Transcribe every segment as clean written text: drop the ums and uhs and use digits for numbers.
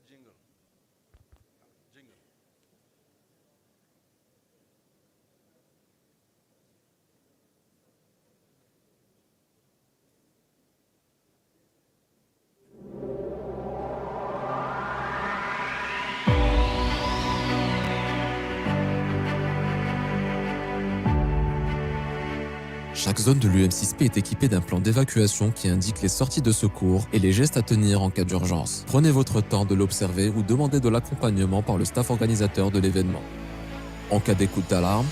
Jingle. Jingle. Chaque zone de l'UM6P est équipée d'un plan d'évacuation qui indique les sorties de secours et les gestes à tenir en cas d'urgence. Prenez votre temps de l'observer ou demandez de l'accompagnement par le staff organisateur de l'événement. En cas d'écoute d'alarme,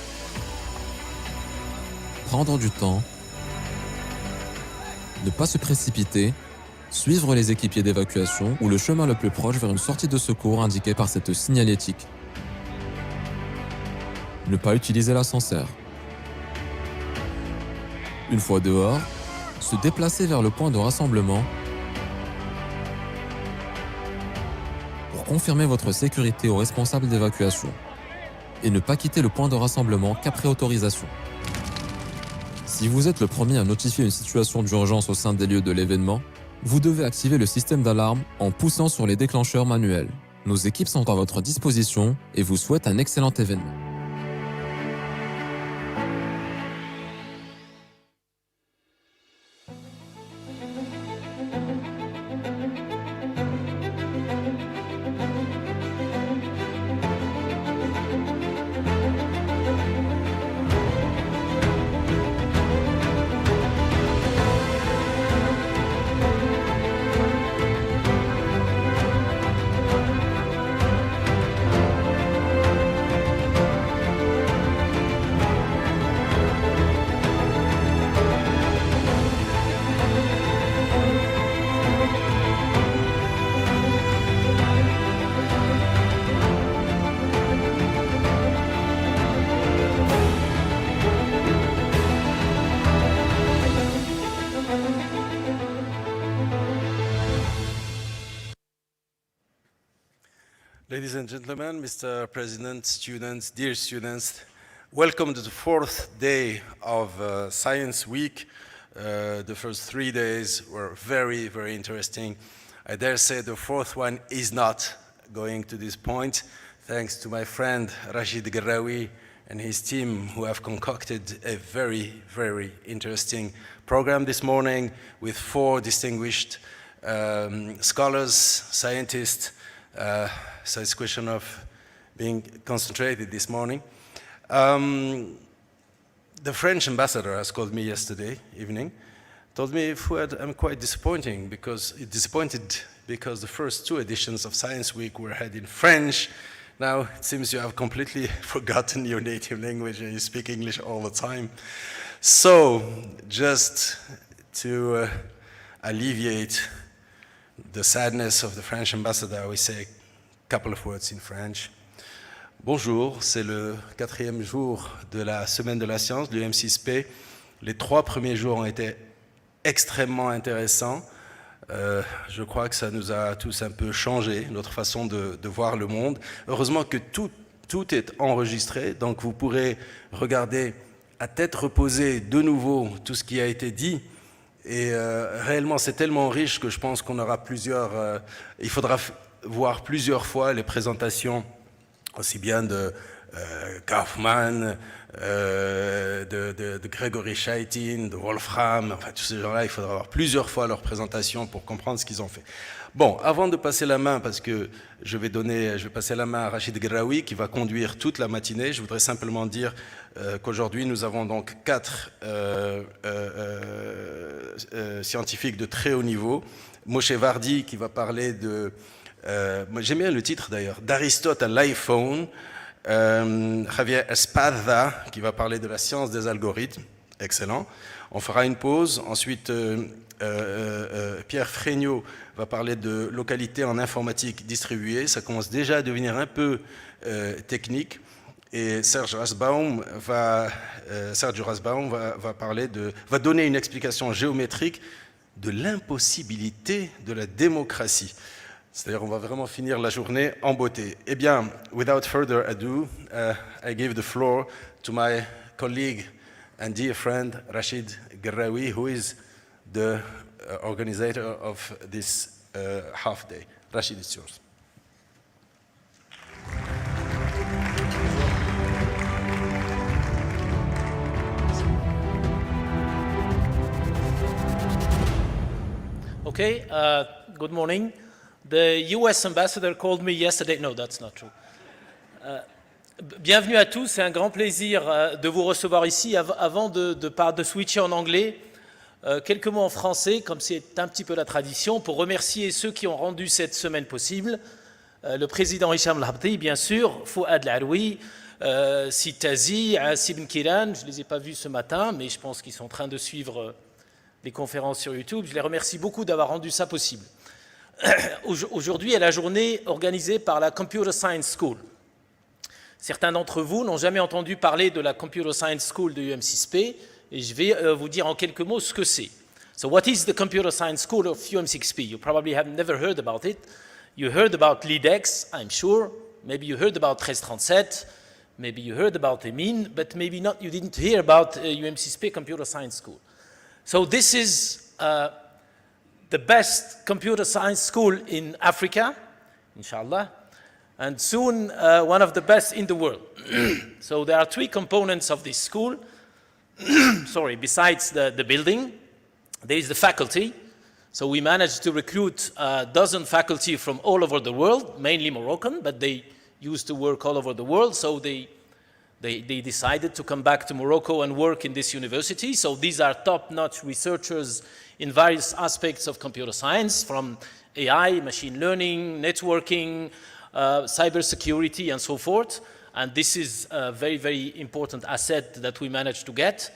prendre du temps, ne pas se précipiter, suivre les équipiers d'évacuation ou le chemin le plus proche vers une sortie de secours indiquée par cette signalétique. Ne pas utiliser l'ascenseur. Une fois dehors, se déplacer vers le point de rassemblement pour confirmer votre sécurité au responsable d'évacuation et ne pas quitter le point de rassemblement qu'après autorisation. Si vous êtes le premier à notifier une situation d'urgence au sein des lieux de l'événement, vous devez activer le système d'alarme en poussant sur les déclencheurs manuels. Nos équipes sont à votre disposition et vous souhaitent un excellent événement. Ladies and gentlemen, Mr. President, students, dear students, welcome to the fourth day of Science Week. The first 3 days were very, very interesting. I dare say the fourth one is not going to this point, thanks to my friend Rachid GUERRAOUI and his team who have concocted a very, very interesting program this morning with 4 distinguished scholars, scientists. So it's a question of being concentrated this morning. The French ambassador has called me yesterday evening, told me, Fouad, I'm quite disappointed because the first 2 editions of Science Week were held in French. Now it seems you have completely forgotten your native language and you speak English all the time. So just to alleviate the sadness of the French ambassador, we say a couple of words in French. Bonjour, c'est le 4e jour de la semaine de la science, de l'UM6P. Les 3 premiers jours ont été extrêmement intéressants. Je crois que ça nous a tous un peu changé, notre façon de voir le monde. Heureusement que tout est enregistré, donc vous pourrez regarder à tête reposée de nouveau tout ce qui a été dit. Et réellement, c'est tellement riche que je pense qu'on aura il faudra voir plusieurs fois les présentations, aussi bien de Kaufmann, de Gregory Scheitin, de Wolfram, enfin tous ces gens-là, il faudra voir plusieurs fois leurs présentations pour comprendre ce qu'ils ont fait. Bon, avant de passer la main, parce que je vais passer la main à Rachid GUERRAOUI qui va conduire toute la matinée, je voudrais simplement dire qu'aujourd'hui nous avons donc 4 scientifiques de très haut niveau. Moshe VARDI qui va parler de, j'aime bien le titre d'ailleurs, d'Aristote à l'iPhone. Javier ESPARZA qui va parler de la science des algorithmes, excellent. On fera une pause, ensuite Pierre FRAIGNAUD va parler de localité en informatique distribuée, ça commence déjà à devenir un peu technique, et Sergio RAJSBAUM va donner une explication géométrique de l'impossibilité de la démocratie. C'est-à-dire, on va vraiment finir la journée en beauté. Eh bien, without further ado, I give the floor to my colleague and dear friend, Rachid GUERRAOUI, who is the organizer of this half day. Rachid, it's yours. Okay, good morning. The US ambassador called me yesterday. No, that's not true. Bienvenue à tous, c'est un grand plaisir de vous recevoir ici. Avant de switcher en anglais, quelques mots en français, comme c'est un petit peu la tradition, pour remercier ceux qui ont rendu cette semaine possible. Le président Hicham El-Habdi, bien sûr, Fouad El-Aroui, Sitazi, Asib Kiran, je ne les ai pas vus ce matin, mais je pense qu'ils sont en train de suivre les conférences sur YouTube. Je les remercie beaucoup d'avoir rendu ça possible. Aujourd'hui est la journée organisée par la Computer Science School. Certains d'entre vous n'ont jamais entendu parler de la Computer Science School de UM6P, et je vais vous dire en quelques mots ce que c'est. So what is the Computer Science School of UM6P? You probably have never heard about it. You heard about LeadX, I'm sure. Maybe you heard about 1337. Maybe you heard about Emin, but maybe not. You didn't hear about UM6P Computer Science School. So this is the best computer science school in Africa, inshallah, and soon one of the best in the world. So there are three components of this school. Sorry, besides the building, there is the faculty. So we managed to recruit a dozen faculty from all over the world, mainly Moroccan, but they used to work all over the world, so they decided to come back to Morocco and work in this university. So these are top-notch researchers in various aspects of computer science, from AI, machine learning, networking, cybersecurity, and so forth. And this is a very, very important asset that we managed to get.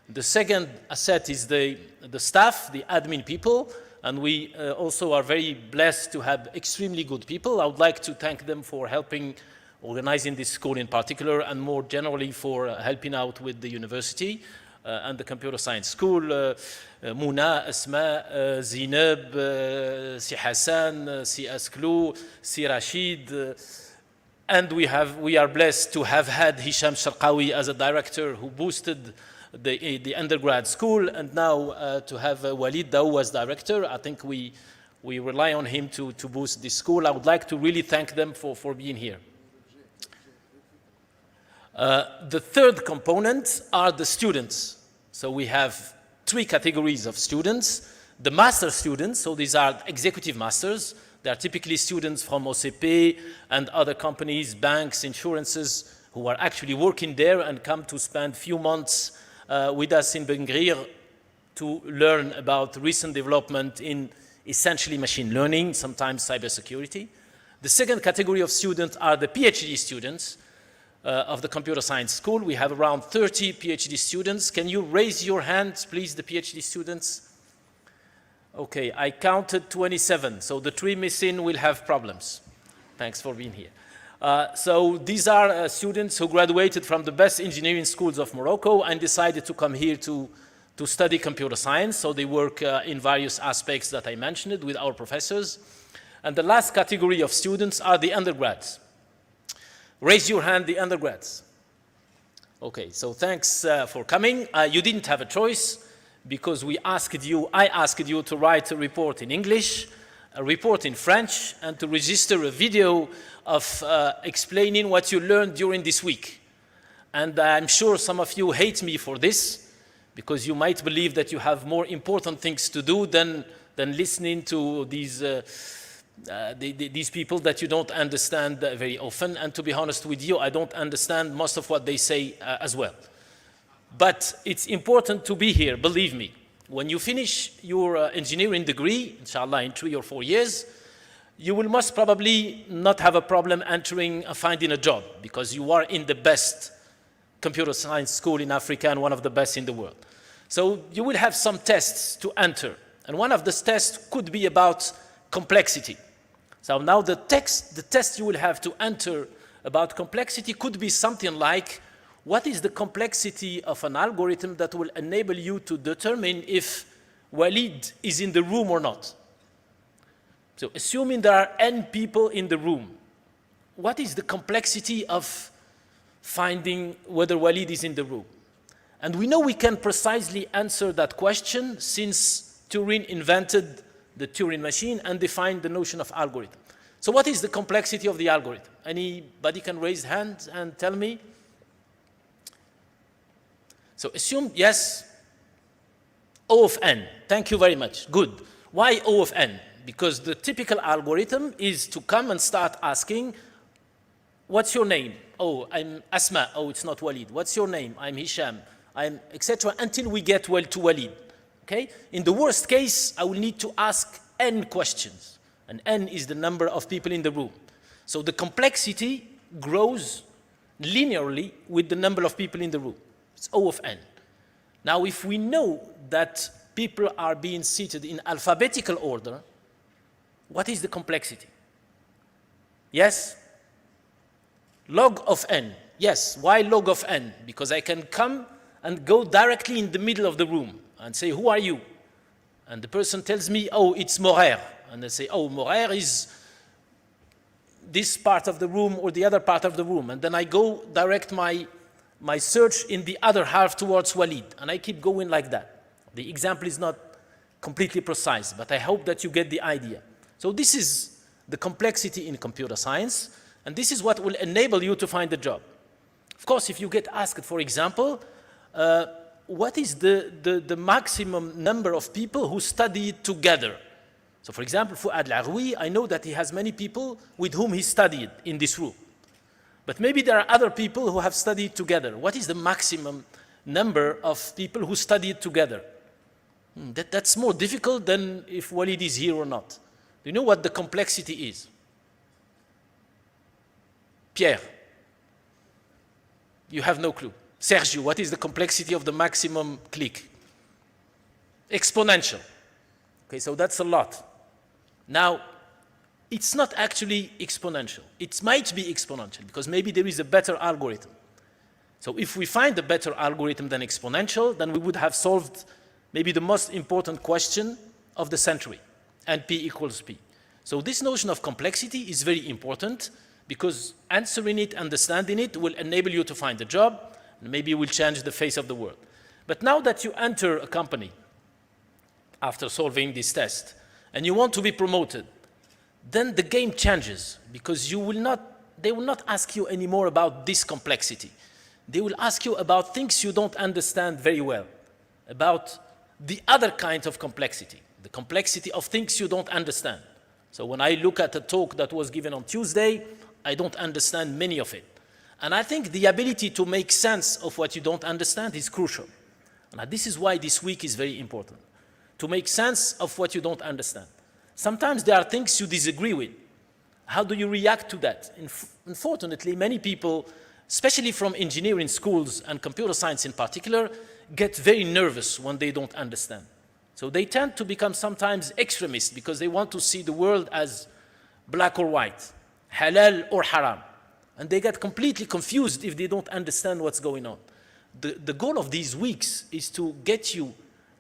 The second asset is the staff, the admin people, and we also are very blessed to have extremely good people. I would like to thank them for helping organizing this school in particular, and more generally for helping out with the university and the computer science school. Mouna, Asma, Zineb, Si Hassan, Si Asklou, Si Rachid, and we are blessed to have had Hisham Sharqawi as a director who boosted the undergrad school, and now to have Walid Daou as director. I think we rely on him to boost this school. I would like to really thank them for being here. The third component are the students. So we have three categories of students. The master students, so these are executive masters. They are typically students from OCP and other companies, banks, insurances, who are actually working there and come to spend few months with us in Ben Grir to learn about recent development in essentially machine learning, sometimes cybersecurity. The second category of students are the PhD students of the computer science school. We have around 30 PhD students. Can you raise your hands, please, the PhD students? Okay, I counted 27, so the three missing will have problems. Thanks for being here. So these are students who graduated from the best engineering schools of Morocco and decided to come here to study computer science. So they work in various aspects that I mentioned with our professors. And the last category of students are the undergrads. Raise your hand, the undergrads. Okay, so thanks for coming. You didn't have a choice because I asked you to write a report in English, a report in French, and to register a video of explaining what you learned during this week. And I'm sure some of you hate me for this, because you might believe that you have more important things to do than listening to these people that you don't understand very often. And to be honest with you, I don't understand most of what they say as well. But it's important to be here, believe me. When you finish your engineering degree, inshallah, in 3 or 4 years, you will most probably not have a problem finding a job, because you are in the best computer science school in Africa and one of the best in the world. So you will have some tests to enter. And one of the tests could be about complexity. So now the test you will have to enter about complexity could be something like, what is the complexity of an algorithm that will enable you to determine if Walid is in the room or not? So assuming there are n people in the room, what is the complexity of finding whether Walid is in the room? And we know we can precisely answer that question since Turing invented the Turing machine and defined the notion of algorithm. So what is the complexity of the algorithm? Anybody can raise hands and tell me? So assume, yes, O of n. Thank you very much. Good. Why O of n? Because the typical algorithm is to come and start asking, what's your name? Oh, I'm Asma. Oh, it's not Walid. What's your name? I'm Hisham. I'm etc. until we get well to Walid. Okay? In the worst case, I will need to ask n questions. And n is the number of people in the room. So the complexity grows linearly with the number of people in the room. It's O of n. Now, if we know that people are being seated in alphabetical order, what is the complexity? Yes? Log of n. Yes. Why log of n? Because I can come and go directly in the middle of the room and say, who are you? And the person tells me, oh, it's Morer. And I say, oh, Morer is this part of the room or the other part of the room. And then I go direct my search in the other half towards Walid. And I keep going like that. The example is not completely precise, but I hope that you get the idea. So this is the complexity in computer science, and this is what will enable you to find a job. Of course, if you get asked, for example, what is the maximum number of people who study together? So for example, Fouad Al-Arwi, I know that he has many people with whom he studied in this room. But maybe there are other people who have studied together. What is the maximum number of people who studied together? That's more difficult than if Walid is here or not. Do you know what the complexity is? Pierre, you have no clue. Sergio, what is the complexity of the maximum click? Exponential. Okay, so that's a lot. Now, it's not actually exponential. It might be exponential because maybe there is a better algorithm. So if we find a better algorithm than exponential, then we would have solved maybe the most important question of the century, and P equals P. So this notion of complexity is very important because answering it, understanding it will enable you to find a job, and maybe it will change the face of the world. But now that you enter a company after solving this test, and you want to be promoted, then the game changes because they will not ask you anymore about this complexity. They will ask you about things you don't understand very well, about the other kind of complexity, the complexity of things you don't understand. So when I look at a talk that was given on Tuesday, I don't understand many of it. And I think the ability to make sense of what you don't understand is crucial. And this is why this week is very important, to make sense of what you don't understand. Sometimes there are things you disagree with. How do you react to that? Unfortunately, many people, especially from engineering schools and computer science in particular, get very nervous when they don't understand. So they tend to become sometimes extremists because they want to see the world as black or white, halal or haram. And they get completely confused if they don't understand what's going on. The goal of these weeks is to get you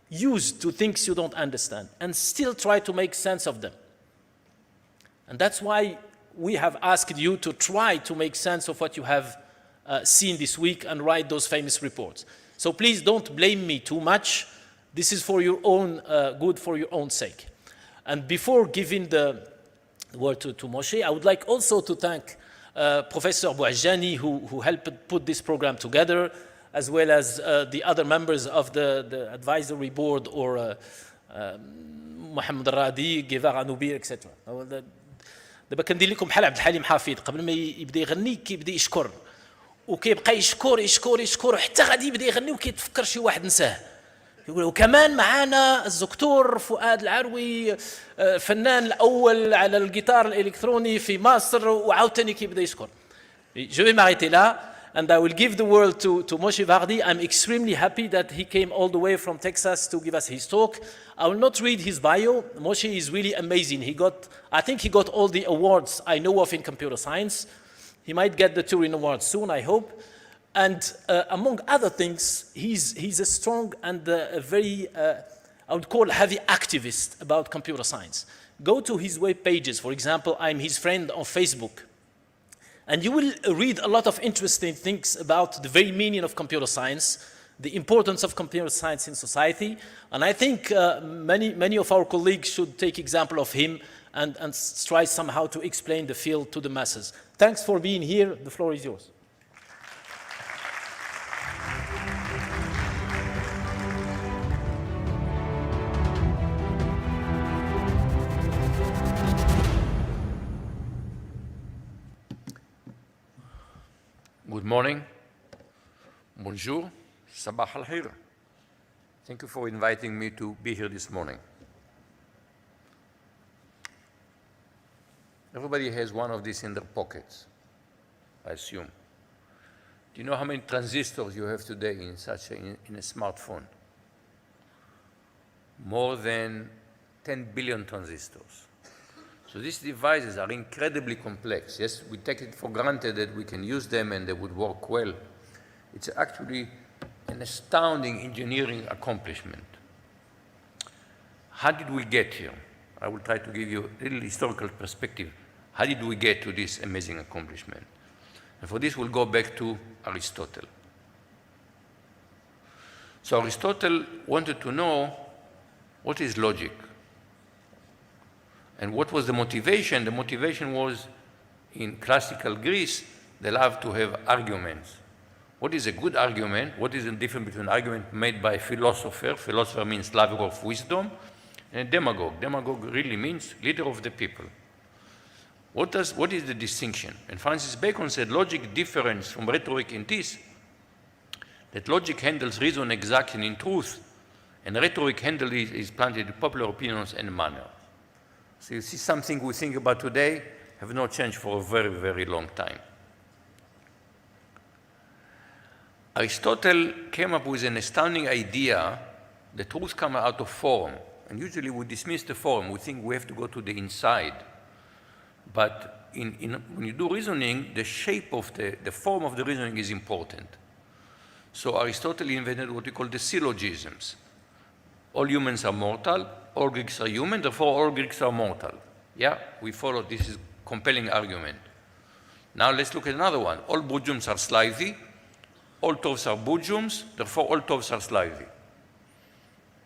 used to things you don't understand and still try to make sense of them. And that's why we have asked you to try to make sense of what you have seen this week and write those famous reports. So please don't blame me too much. This is for your own good, for your own sake. And before giving the word to Moshe, I would like also to thank Professor Bouajani who helped put this program together, as well as the other members of the advisory board, or Mohamed Radi, Guevara Noubir, etc. دابا كندير لكم بحال عبد الحليم حفيظ قبل ما يبدا يغني كيبدا يشكر وكيبقى يشكر يشكر يشكر حتى غادي يبدا يغني وكيتفكر شي واحد نساه يقول وكمان معانا الدكتور فؤاد العروي الفنان الاول على الجيتار الالكتروني في مصر وعاوتاني كيبدا يشكر. Je vais m'arrêter là. And I will give the word to Moshe VARDI. I'm extremely happy that he came all the way from Texas to give us his talk. I will not read his bio. Moshe is really amazing. I think he got all the awards I know of in computer science. He might get the Turing Award soon, I hope. And among other things, he's a strong and a very, I would call heavy activist about computer science. Go to his web pages. For example, I'm his friend on Facebook. And you will read a lot of interesting things about the very meaning of computer science, the importance of computer science in society. And I think many of our colleagues should take example of him and try somehow to explain the field to the masses. Thanks for being here. The floor is yours. Good morning. Bonjour. Sabah al-Khair. Thank you for inviting me to be here this morning. Everybody has one of these in their pockets, I assume. Do you know how many transistors you have today in a smartphone? More than 10 billion transistors. So these devices are incredibly complex. Yes, we take it for granted that we can use them and they would work well. It's actually an astounding engineering accomplishment. How did we get here? I will try to give you a little historical perspective. How did we get to this amazing accomplishment? And for this, we'll go back to Aristotle. So Aristotle wanted to know what is logic. And what was the motivation? The motivation was, in classical Greece, they loved to have arguments. What is a good argument? What is the difference between an argument made by a philosopher? Philosopher means lover of wisdom, and a demagogue. Demagogue really means leader of the people. What is the distinction? And Francis Bacon said logic differs from rhetoric in this, that logic handles reason exactly in truth, and rhetoric handles is planted in popular opinions and manner. So you see something we think about today have not changed for a very, very long time. Aristotle came up with an astounding idea that truth comes out of form. And usually we dismiss the form. We think we have to go to the inside. But when you do reasoning, the shape of the form of the reasoning is important. So Aristotle invented what we call the syllogisms. All humans are mortal, all Greeks are human, therefore all Greeks are mortal. Yeah, we follow this is compelling argument. Now let's look at another one. All Bourgeois are Slavy, all Tovs are Bourgeois, therefore all Tovs are Slavy.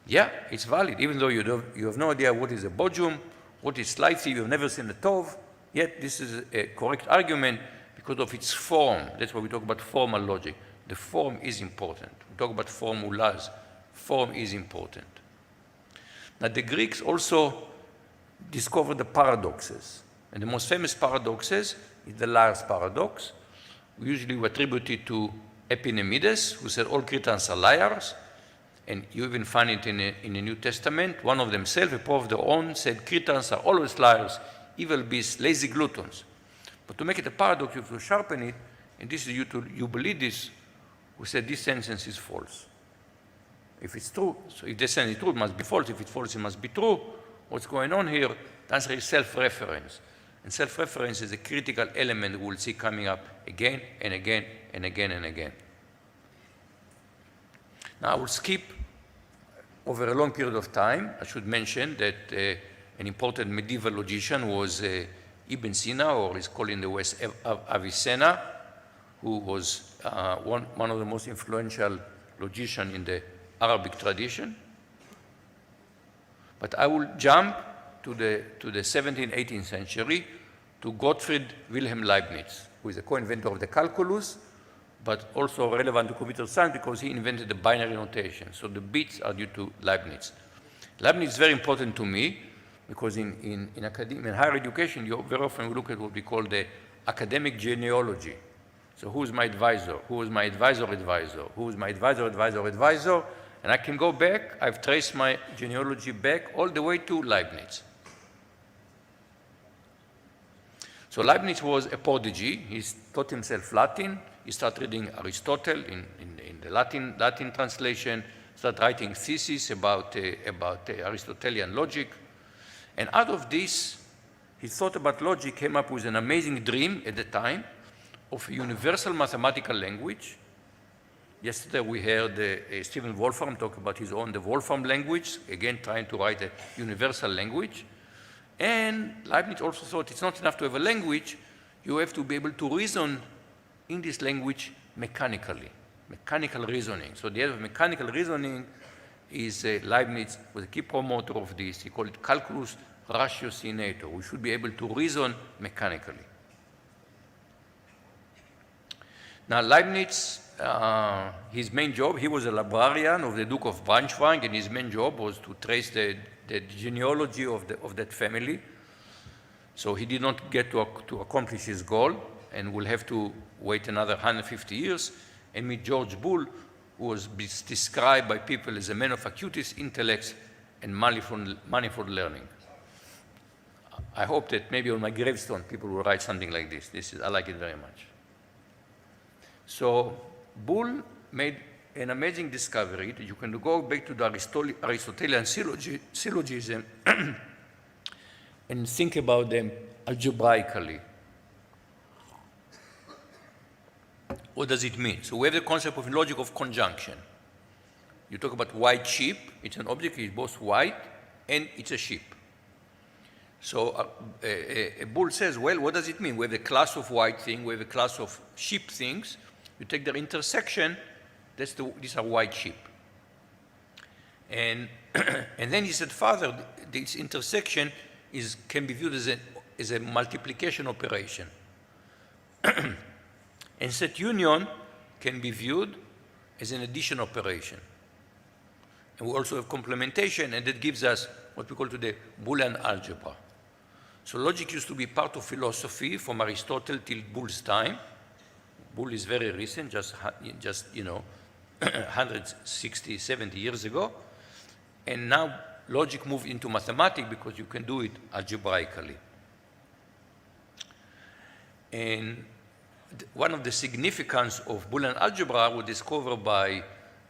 Yeah, it's valid, even though you have no idea what is a Bourgeois, what is Slavy, you have never seen a Tov, yet this is a correct argument because of its form. That's why we talk about formal logic. The form is important. We talk about formulas. Form is important. Now, the Greeks also discovered the paradoxes. And the most famous paradoxes is the liar's paradox. We usually attribute it to Epimenides, who said all Cretans are liars. And you even find it in the New Testament. One of themselves, a prophet of their own, said Cretans are always liars, evil beasts, lazy gluttons. But to make it a paradox, you have to sharpen it. And this is you believe this, who said this sentence is false. If it's true, so if this sentence is true, it must be false. If it's false, it must be true. What's going on here? The answer is self-reference. And self-reference is a critical element we'll see coming up again and again and again and again. Now, I will skip over a long period of time. I should mention that an important medieval logician was Ibn Sina, or is called in the West Avicenna, who was one of the most influential logicians in the Arabic tradition. But I will jump to the 17th, 18th century to Gottfried Wilhelm Leibniz, who is a co-inventor of the calculus, but also relevant to computer science because he invented the binary notation. So the bits are due to Leibniz. Leibniz is very important to me because in higher education, you very often look at what we call the academic genealogy. So who's my advisor? Who is my advisor? Who is my advisor? And I can go back. I've traced my genealogy back all the way to Leibniz. So Leibniz was a prodigy. He taught himself Latin. He started reading Aristotle in the Latin translation, started writing theses about Aristotelian logic. And out of this, his thought about logic came up with an amazing dream at the time of a universal mathematical language. Yesterday we heard Stephen Wolfram talk about his own, the Wolfram language, again trying to write a universal language. And Leibniz also thought it's not enough to have a language, you have to be able to reason in this language mechanically, mechanical reasoning. So the idea of mechanical reasoning is Leibniz was a key promoter of this. He called it calculus ratiocinator. We should be able to reason mechanically. Now Leibniz, his main job, he was a librarian of the Duke of Braunschweig, and his main job was to trace the genealogy of that family. So he did not get to accomplish his goal, and will have to wait another 150 years and meet George Boole, who was described by people as a man of acutest intellect and manifold learning. I hope that maybe on my gravestone people will write something like this. I like it very much. So Boole made an amazing discovery that you can go back to the Aristotelian syllogism and think about them algebraically. What does it mean? So we have the concept of logic of conjunction. You talk about white sheep. It's an object, it's both white and it's a sheep. So Boole says, well, what does it mean? We have a class of white things, we have a class of sheep things. You take their intersection, these are white sheep. And, and then he said further, this intersection can be viewed as a multiplication operation. And set union can be viewed as an addition operation. And we also have complementation, and that gives us what we call today Boolean algebra. So logic used to be part of philosophy from Aristotle till Boole's time. Boole is very recent, just 160, 70 years ago. And now logic moved into mathematics because you can do it algebraically. And one of the significance of Boolean algebra was discovered by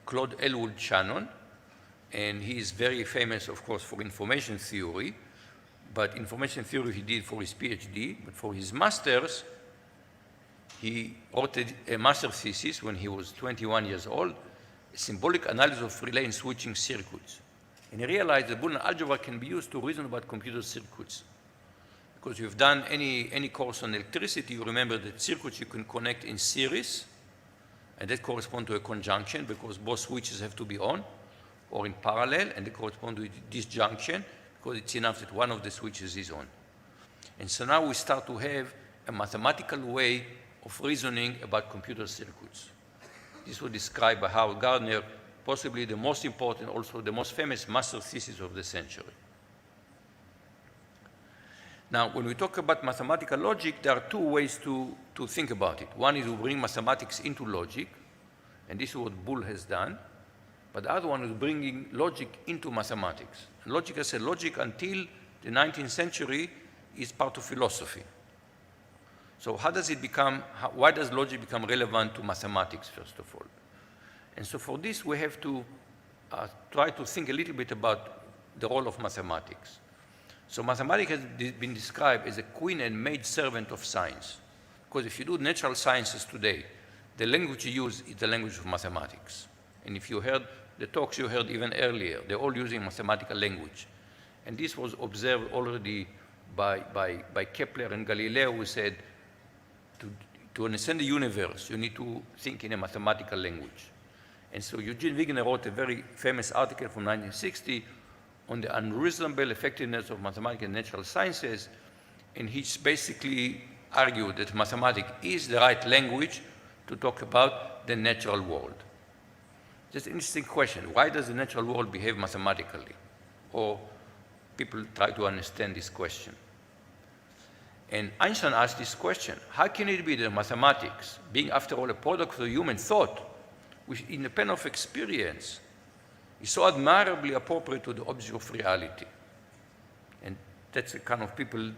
Claude Elwood Shannon, and he is very famous, of course, for information theory, but information theory he did for his PhD, but for his master's, he wrote a master thesis when he was 21 years old, a symbolic analysis of relay and switching circuits. And he realized that Boolean algebra can be used to reason about computer circuits. Because you've done any course on electricity, you remember that circuits you can connect in series, and that corresponds to a conjunction because both switches have to be on, or in parallel, and they correspond to a disjunction because it's enough that one of the switches is on. And so now we start to have a mathematical way of reasoning about computer circuits. This was described by Howard Gardner, possibly the most important, also the most famous master thesis of the century. Now, when we talk about mathematical logic, there are two ways to think about it. One is to bring mathematics into logic, and this is what Boole has done. But the other one is bringing logic into mathematics. And logic, I said, logic until the 19th century is part of philosophy. So how does it become, why does logic become relevant to mathematics, first of all? And so for this, we have to try to think a little bit about the role of mathematics. So mathematics has been described as a queen and maid servant of science. Because if you do natural sciences today, the language you use is the language of mathematics. And if you heard the talks you heard even earlier, they're all using mathematical language. And this was observed already by Kepler and Galileo, who said, to understand the universe, you need to think in a mathematical language. And so Eugene Wigner wrote a very famous article from 1960 on the unreasonable effectiveness of mathematics and natural sciences, and he basically argued that mathematics is the right language to talk about the natural world. Just an interesting question. Why does the natural world behave mathematically? Or people try to understand this question. And Einstein asked this question: how can it be that mathematics, being after all a product of human thought, which in the pen of experience, is so admirably appropriate to the object of reality? And that's the kind of people,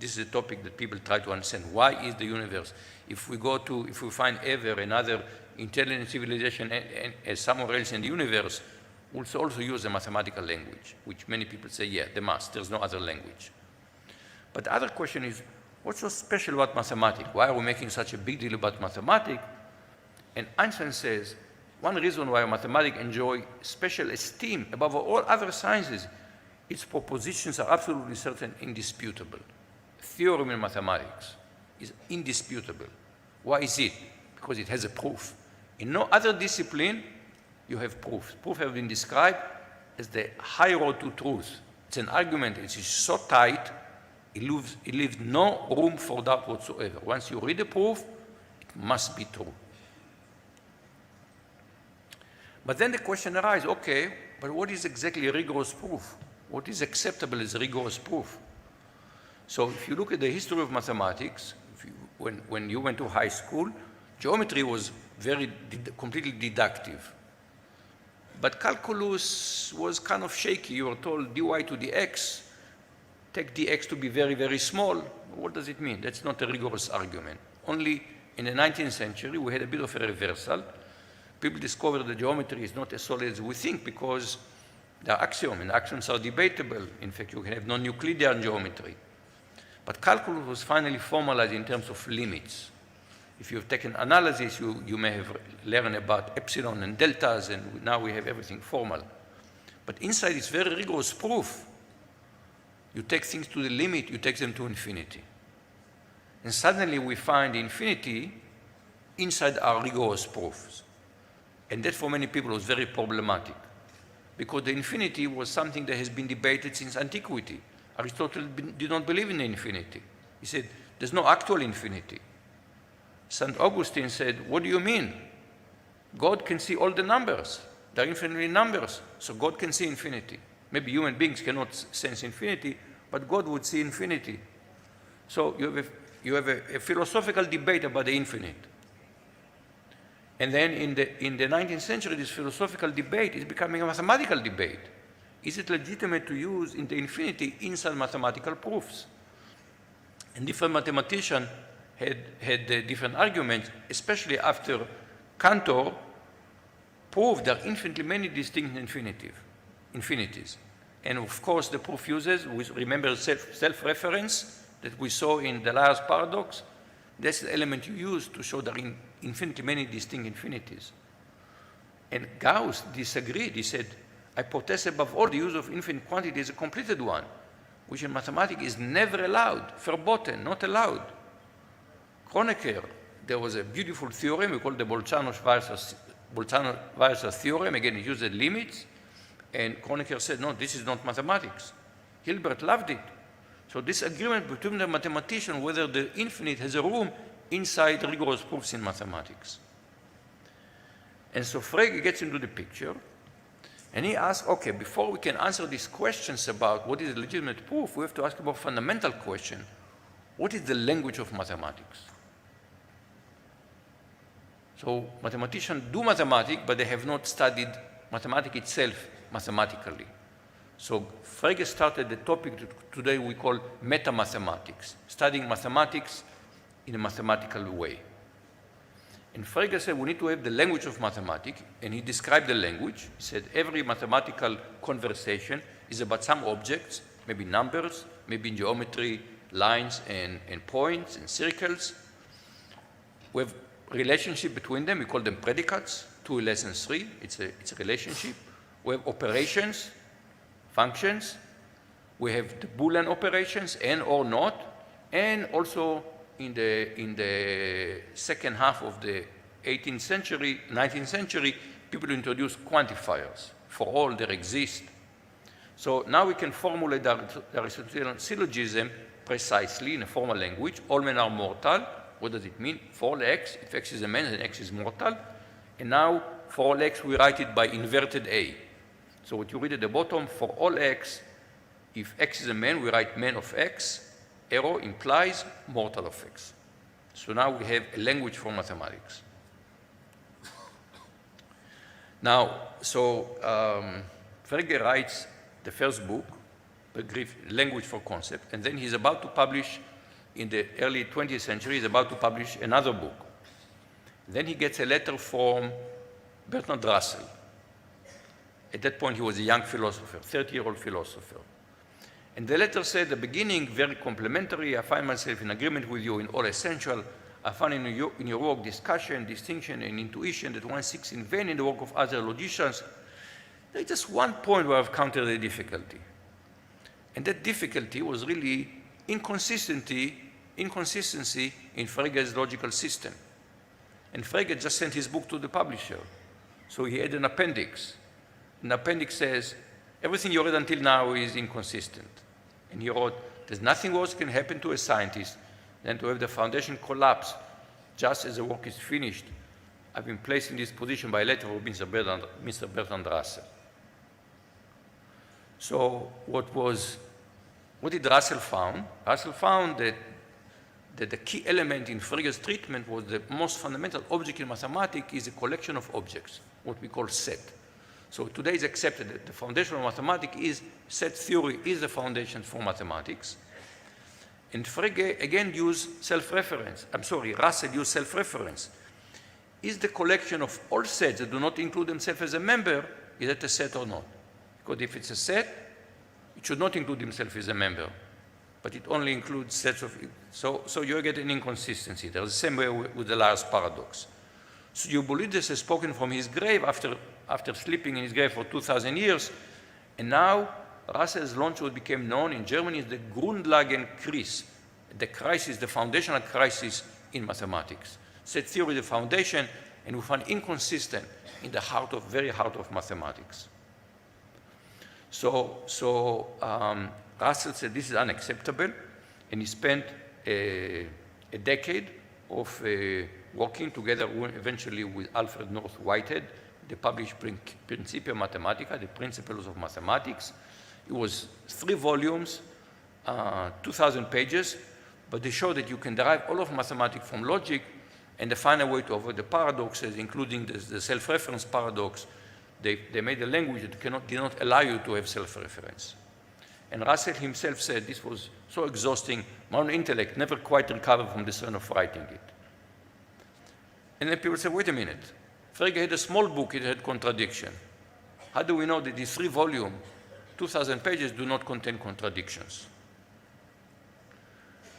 this is a topic that people try to understand. Why is the universe? If we find ever another intelligent civilization as somewhere else in the universe, we'll also use a mathematical language, which many people say, yeah, they must, there's no other language. But the other question is, what's so special about mathematics? Why are we making such a big deal about mathematics? And Einstein says, one reason why mathematics enjoy special esteem above all other sciences, its propositions are absolutely certain, indisputable. A theorem in mathematics is indisputable. Why is it? Because it has a proof. In no other discipline, you have proofs. Proofs have been described as the high road to truth. It's an argument, it is so tight, it leaves no room for doubt whatsoever. Once you read the proof, it must be true. But then the question arises, okay, but what is exactly rigorous proof? What is acceptable as rigorous proof? So if you look at the history of mathematics, when you went to high school, geometry was completely deductive. But calculus was kind of shaky. You were told dy to dx, take dx to be very, very small. What does it mean? That's not a rigorous argument. Only in the 19th century, we had a bit of a reversal. People discovered that geometry is not as solid as we think because there are axioms, and axioms are debatable. In fact, you can have non-Euclidean geometry. But calculus was finally formalized in terms of limits. If you've taken analysis, you may have learned about epsilon and deltas, and now we have everything formal. But inside it's very rigorous proof. You take things to the limit, you take them to infinity. And suddenly we find infinity inside our rigorous proofs. And that for many people was very problematic, because the infinity was something that has been debated since antiquity. Aristotle did not believe in the infinity. He said, there's no actual infinity. St. Augustine said, what do you mean? God can see all the numbers. There are infinitely numbers, so God can see infinity. Maybe human beings cannot sense infinity, but God would see infinity. So you have a philosophical debate about the infinite. And then in the 19th century, this philosophical debate is becoming a mathematical debate. Is it legitimate to use in the infinity inside mathematical proofs? And different mathematicians had different arguments, especially after Cantor proved there are infinitely many distinct infinities. And of course, the proof uses, we remember self-reference that we saw in the Liar's paradox. That's the element you use to show there are infinitely many distinct infinities. And Gauss disagreed. He said, I protest above all the use of infinite quantity is a completed one, which in mathematics is never allowed, verboten, not allowed. Kronecker, there was a beautiful theorem we call the Bolzano-Weierstrass theorem. Again, it used limits. And Kronecker said, no, this is not mathematics. Hilbert loved it. So this agreement between the mathematician whether the infinite has a room inside rigorous proofs in mathematics. And so Frege gets into the picture, and he asks, okay, before we can answer these questions about what is a legitimate proof, we have to ask about a fundamental question. What is the language of mathematics? So mathematicians do mathematics, but they have not studied mathematics itself mathematically. So Frege started the topic that today we call meta-mathematics, studying mathematics in a mathematical way. And Frege said we need to have the language of mathematics, and he described the language. He said every mathematical conversation is about some objects, maybe numbers, maybe in geometry, lines and points and circles. We have relationship between them, we call them predicates, 2 less than 3, it's a relationship. We have operations, functions. We have the Boolean operations, and or not, and also in the second half of the 18th century, 19th century, people introduced quantifiers for all that exist. So now we can formulate the Aristotelian syllogism precisely in a formal language. All men are mortal. What does it mean? For all x, if x is a man, then x is mortal. And now, for all x, we write it by inverted A. So what you read at the bottom, for all x, if x is a man, we write man of x. Arrow implies mortal of x. So now we have a language for mathematics. Now, Frege writes the first book, Language for Concept, and then he's about to publish, in the early 20th century, he's about to publish another book. Then he gets a letter from Bertrand Russell. At that point, he was a young philosopher, 30-year-old philosopher. And the letter said, the beginning, very complimentary. I find myself in agreement with you in all essential. I find in your work discussion, distinction, and intuition that one seeks in vain in the work of other logicians. There's just one point where I've countered the difficulty. And that difficulty was really inconsistency in Frege's logical system. And Frege just sent his book to the publisher. So he had an appendix. An appendix says, everything you read until now is inconsistent. And he wrote, there's nothing worse can happen to a scientist than to have the foundation collapse just as the work is finished. I've been placed in this position by a letter of Mr. Bertrand Russell. So what did Russell found? Russell found that that the key element in Frege's treatment was the most fundamental object in mathematics is a collection of objects, what we call set. So today it's accepted that the foundation of mathematics is set theory is the foundation for mathematics. And Frege again used self-reference. Russell used self-reference. Is the collection of all sets that do not include themselves as a member, is that a set or not? Because if it's a set, it should not include himself as a member, but it only includes sets of, so you get an inconsistency. There's the same way with the Lars paradox. So Eubulides has spoken from his grave after sleeping in his grave for 2,000 years, and now Russell has launched what became known in Germany as the Grundlagenkrise, the crisis, the foundational crisis in mathematics. Set theory, the foundation, and we find inconsistent in the very heart of mathematics. So Russell said this is unacceptable, and he spent a decade of working together eventually with Alfred North Whitehead. They published Principia Mathematica, the Principles of Mathematics. It was 3 volumes, 2,000 pages, but they show that you can derive all of mathematics from logic, and they find a way to avoid the paradoxes, including the self-reference paradox. They made a language that did not allow you to have self-reference. And Russell himself said this was so exhausting, my own intellect never quite recovered from the strain of writing it. And then people say, wait a minute, Frege had a small book, it had contradiction. How do we know that these 3 volumes, 2,000 pages, do not contain contradictions?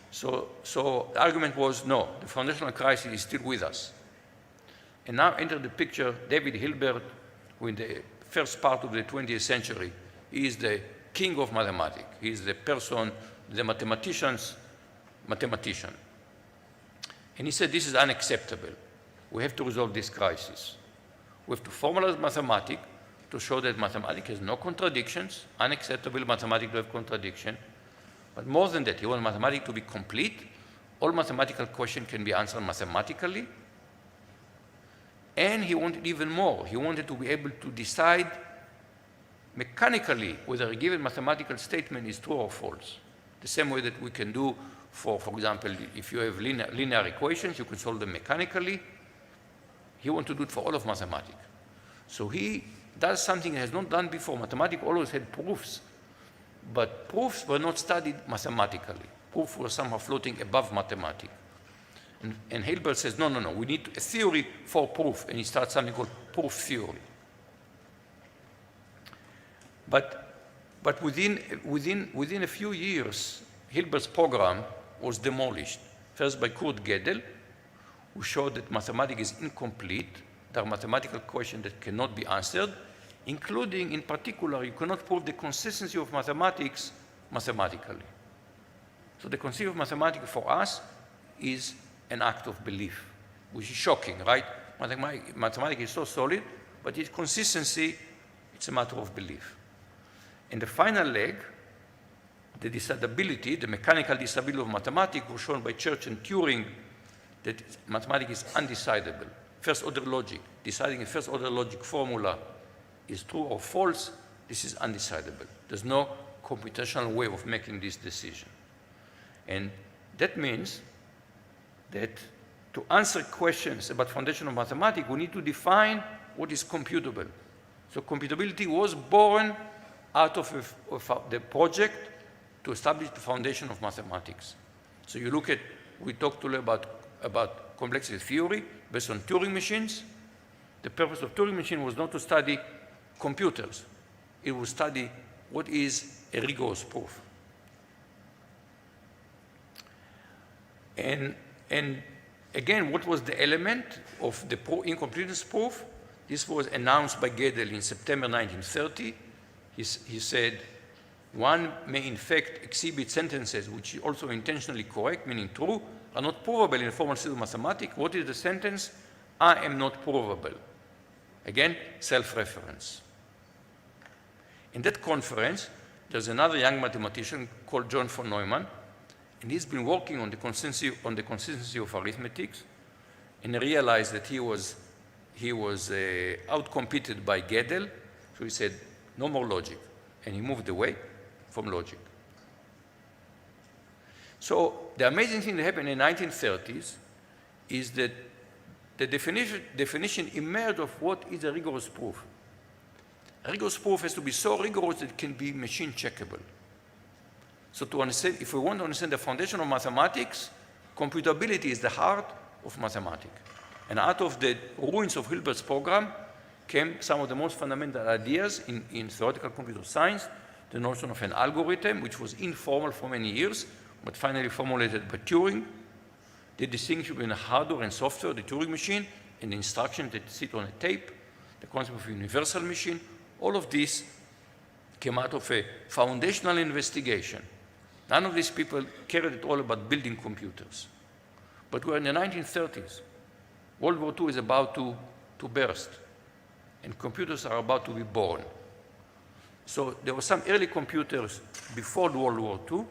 So the argument was, no, the foundational crisis is still with us. And now enter the picture David Hilbert, who in the first part of the 20th century is the king of mathematics. He is the person, the mathematician's mathematician. And he said, this is unacceptable. We have to resolve this crisis. We have to formalize mathematics to show that mathematics has no contradictions, unacceptable mathematics to have contradiction. But more than that, he wants mathematics to be complete. All mathematical questions can be answered mathematically. And he wanted even more. He wanted to be able to decide mechanically whether a given mathematical statement is true or false. The same way that we can do for example, if you have linear equations, you can solve them mechanically. He wants to do it for all of mathematics. So he does something he has not done before. Mathematics always had proofs, but proofs were not studied mathematically. Proofs were somehow floating above mathematics. And Hilbert says, no, we need a theory for proof, and he starts something called proof theory. But within a few years, Hilbert's program was demolished, first by Kurt Gödel, who showed that mathematics is incomplete. There are mathematical questions that cannot be answered, including, in particular, you cannot prove the consistency of mathematics mathematically. So the consistency of mathematics for us is an act of belief, which is shocking, right? Mathematics is so solid, but its consistency, it's a matter of belief. And the final leg, the decidability, the mechanical decidability of mathematics was shown by Church and Turing that mathematics is undecidable. First-order logic, deciding a first-order logic formula is true or false, this is undecidable. There's no computational way of making this decision. And that means that to answer questions about foundation of mathematics, we need to define what is computable. So computability was born out of the project to establish the foundation of mathematics. So you look at, we talked today about complexity theory based on Turing machines. The purpose of Turing machine was not to study computers. It was study what is a rigorous proof. And again, what was the element of the incompleteness proof? This was announced by Gödel in September 1930. He said, one may in fact exhibit sentences which are also intentionally correct, meaning true, are not provable in a formal system of mathematics. What is the sentence? I am not provable. Again, self-reference. In that conference, there's another young mathematician called John von Neumann, and he's been working on the consistency of arithmetics, and realized that he was outcompeted by Gödel, so he said, no more logic, and he moved away from logic. So the amazing thing that happened in the 1930s is that the definition emerged of what is a rigorous proof. A rigorous proof has to be so rigorous that it can be machine checkable. So to understand, if we want to understand the foundation of mathematics, computability is the heart of mathematics. And out of the ruins of Hilbert's program came some of the most fundamental ideas in theoretical computer science, the notion of an algorithm, which was informal for many years, but finally formulated by Turing, the distinction between hardware and software, the Turing machine, and the instructions that sit on a tape, the concept of a universal machine. All of this came out of a foundational investigation. None of these people cared at all about building computers. But we're in the 1930s. World War II is about to burst, and computers are about to be born. So there were some early computers before World War II,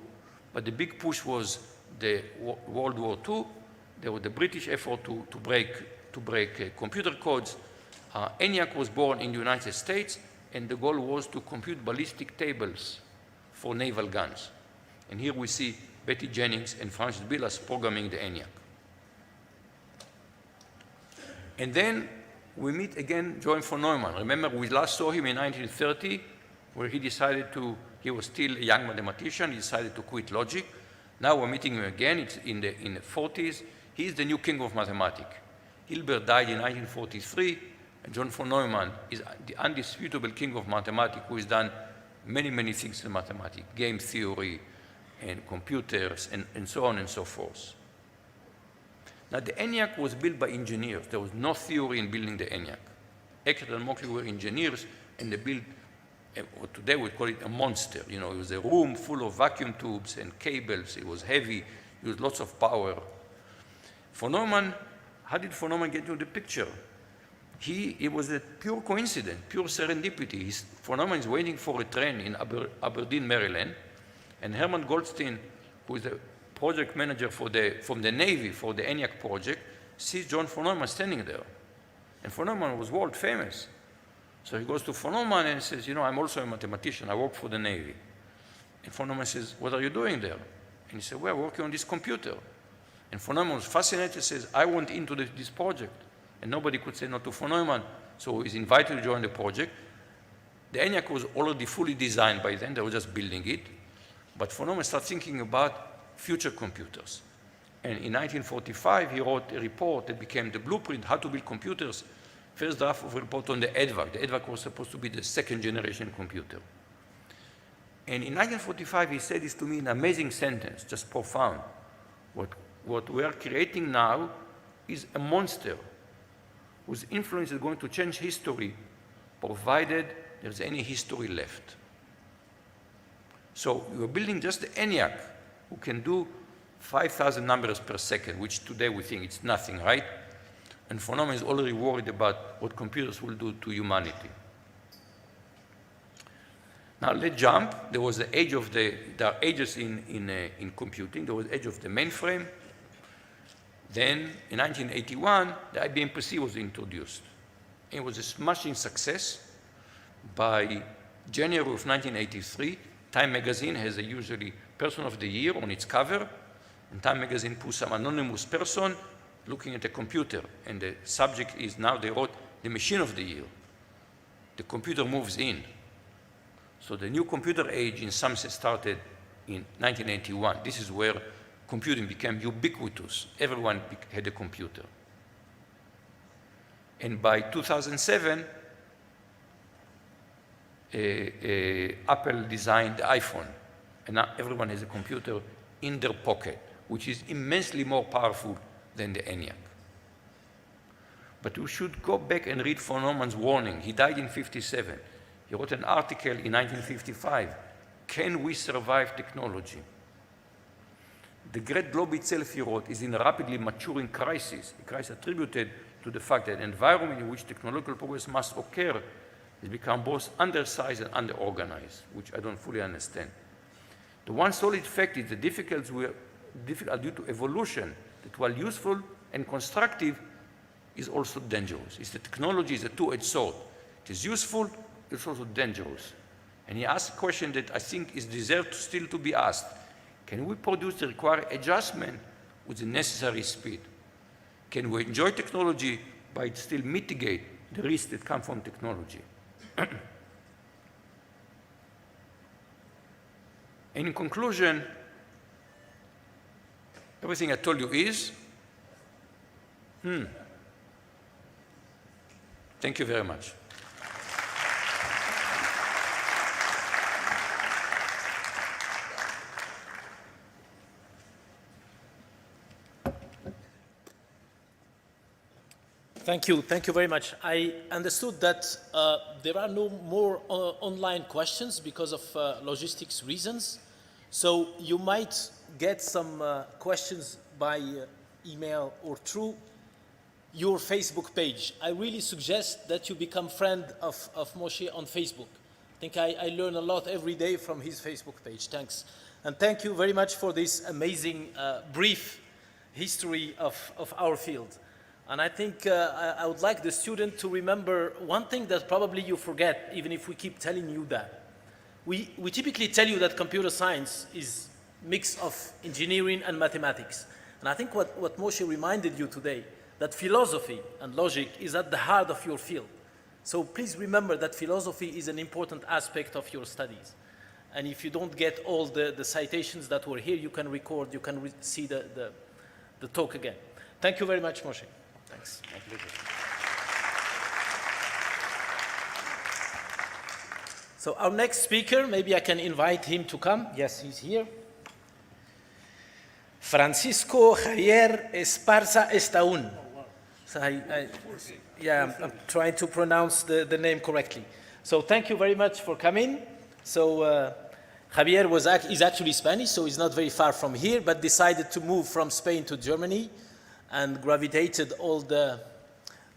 but the big push was the World War II. There was the British effort to break computer codes. ENIAC was born in the United States, and the goal was to compute ballistic tables for naval guns. And here we see Betty Jennings and Francis Bilas programming the ENIAC. And then we meet again John von Neumann. Remember, we last saw him in 1930, where he was still a young mathematician, he decided to quit logic. Now we're meeting him again, it's in the 40s. He's the new king of mathematics. Hilbert died in 1943, and John von Neumann is the undisputable king of mathematics, who has done many, many things in mathematics, game theory and computers and so on and so forth. Now the ENIAC was built by engineers. There was no theory in building the ENIAC. Eckert and Mockley were engineers, and they built, what today we call it a monster. You know, it was a room full of vacuum tubes and cables. It was heavy, used lots of power. Von Neumann, how did von Neumann get into the picture? It was a pure coincidence, pure serendipity. Von Neumann is waiting for a train in Aberdeen, Maryland, and Hermann Goldstein, who is the project manager from the Navy for the ENIAC project, sees John von Neumann standing there. And von Neumann was world famous. So he goes to von Neumann and says, you know, I'm also a mathematician, I work for the Navy. And von Neumann says, what are you doing there? And he said, we're working on this computer. And von Neumann was fascinated, says, I want into this project. And nobody could say no to von Neumann, so he's invited to join the project. The ENIAC was already fully designed by then, they were just building it. But von Neumann started thinking about future computers. And in 1945, he wrote a report that became the blueprint, how to build computers. First draft of a report on the EDVAC. The EDVAC was supposed to be the second generation computer. And in 1945, he said this to me in an amazing sentence, just profound. What we are creating now is a monster whose influence is going to change history, provided there's any history left. So we're building just the ENIAC, who can do 5,000 numbers per second, which today we think it's nothing, right? And von Neumann is already worried about what computers will do to humanity. Now let's jump. There was the age of there are ages in computing. There was the age of the mainframe. Then in 1981, the IBM PC was introduced. It was a smashing success. By January of 1983, Time magazine has a usually Person of the Year on its cover, and Time magazine puts some anonymous person looking at a computer, and the subject is now, they wrote, the Machine of the Year. The computer moves in. So the new computer age in some sense started in 1981. This is where computing became ubiquitous. Everyone had a computer. And by 2007, Apple designed the iPhone. And now everyone has a computer in their pocket, which is immensely more powerful than the ENIAC. But we should go back and read von Neumann's warning. He died in 1957. He wrote an article in 1955. Can we survive technology? The great globe itself, he wrote, is in a rapidly maturing crisis, a crisis attributed to the fact that the environment in which technological progress must occur has become both undersized and underorganized, which I don't fully understand. The one solid fact is the difficulties are due to evolution, that while useful and constructive, is also dangerous. It's the technology is a two-edged sword. It is useful, it's also dangerous. And he asked a question that I think is deserved still to be asked. Can we produce the required adjustment with the necessary speed? Can we enjoy technology but still mitigate the risks that come from technology? And in conclusion, everything I told you is, Thank you very much. Thank you very much. I understood that there are no more online questions because of logistics reasons. So you might get some questions by email or through your Facebook page. I really suggest that you become friend of Moshe on Facebook. I think I learn a lot every day from his Facebook page. Thanks. And thank you very much for this amazing brief history of our field. And I think I would like the student to remember one thing that probably you forget, even if we keep telling you that. We typically tell you that computer science is a mix of engineering and mathematics. And I think what Moshe reminded you today, that philosophy and logic is at the heart of your field. So please remember that philosophy is an important aspect of your studies. And if you don't get all the citations that were here, you can record, you can see the talk again. Thank you very much, Moshe. Thanks. My pleasure. So our next speaker, maybe I can invite him to come. Yes, he's here. Francisco Javier ESPARZA Estaún. So I'm trying to pronounce the name correctly. So thank you very much for coming. So Javier is actually Spanish, so he's not very far from here, but decided to move from Spain to Germany and gravitated all the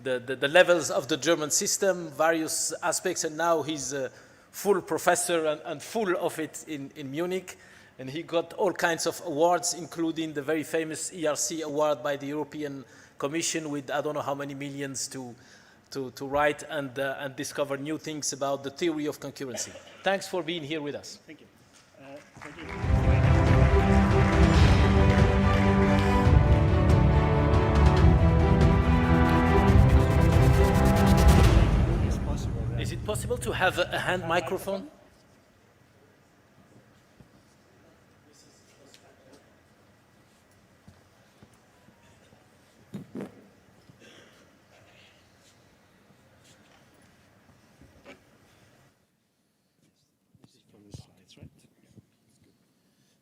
levels of the German system, various aspects, and now he's a full professor and full of it in Munich. And he got all kinds of awards, including the very famous ERC award by the European Commission with I don't know how many millions to write and discover new things about the theory of concurrency. Thanks for being here with us. Thank you. Thank you. Is it possible to have a hand microphone?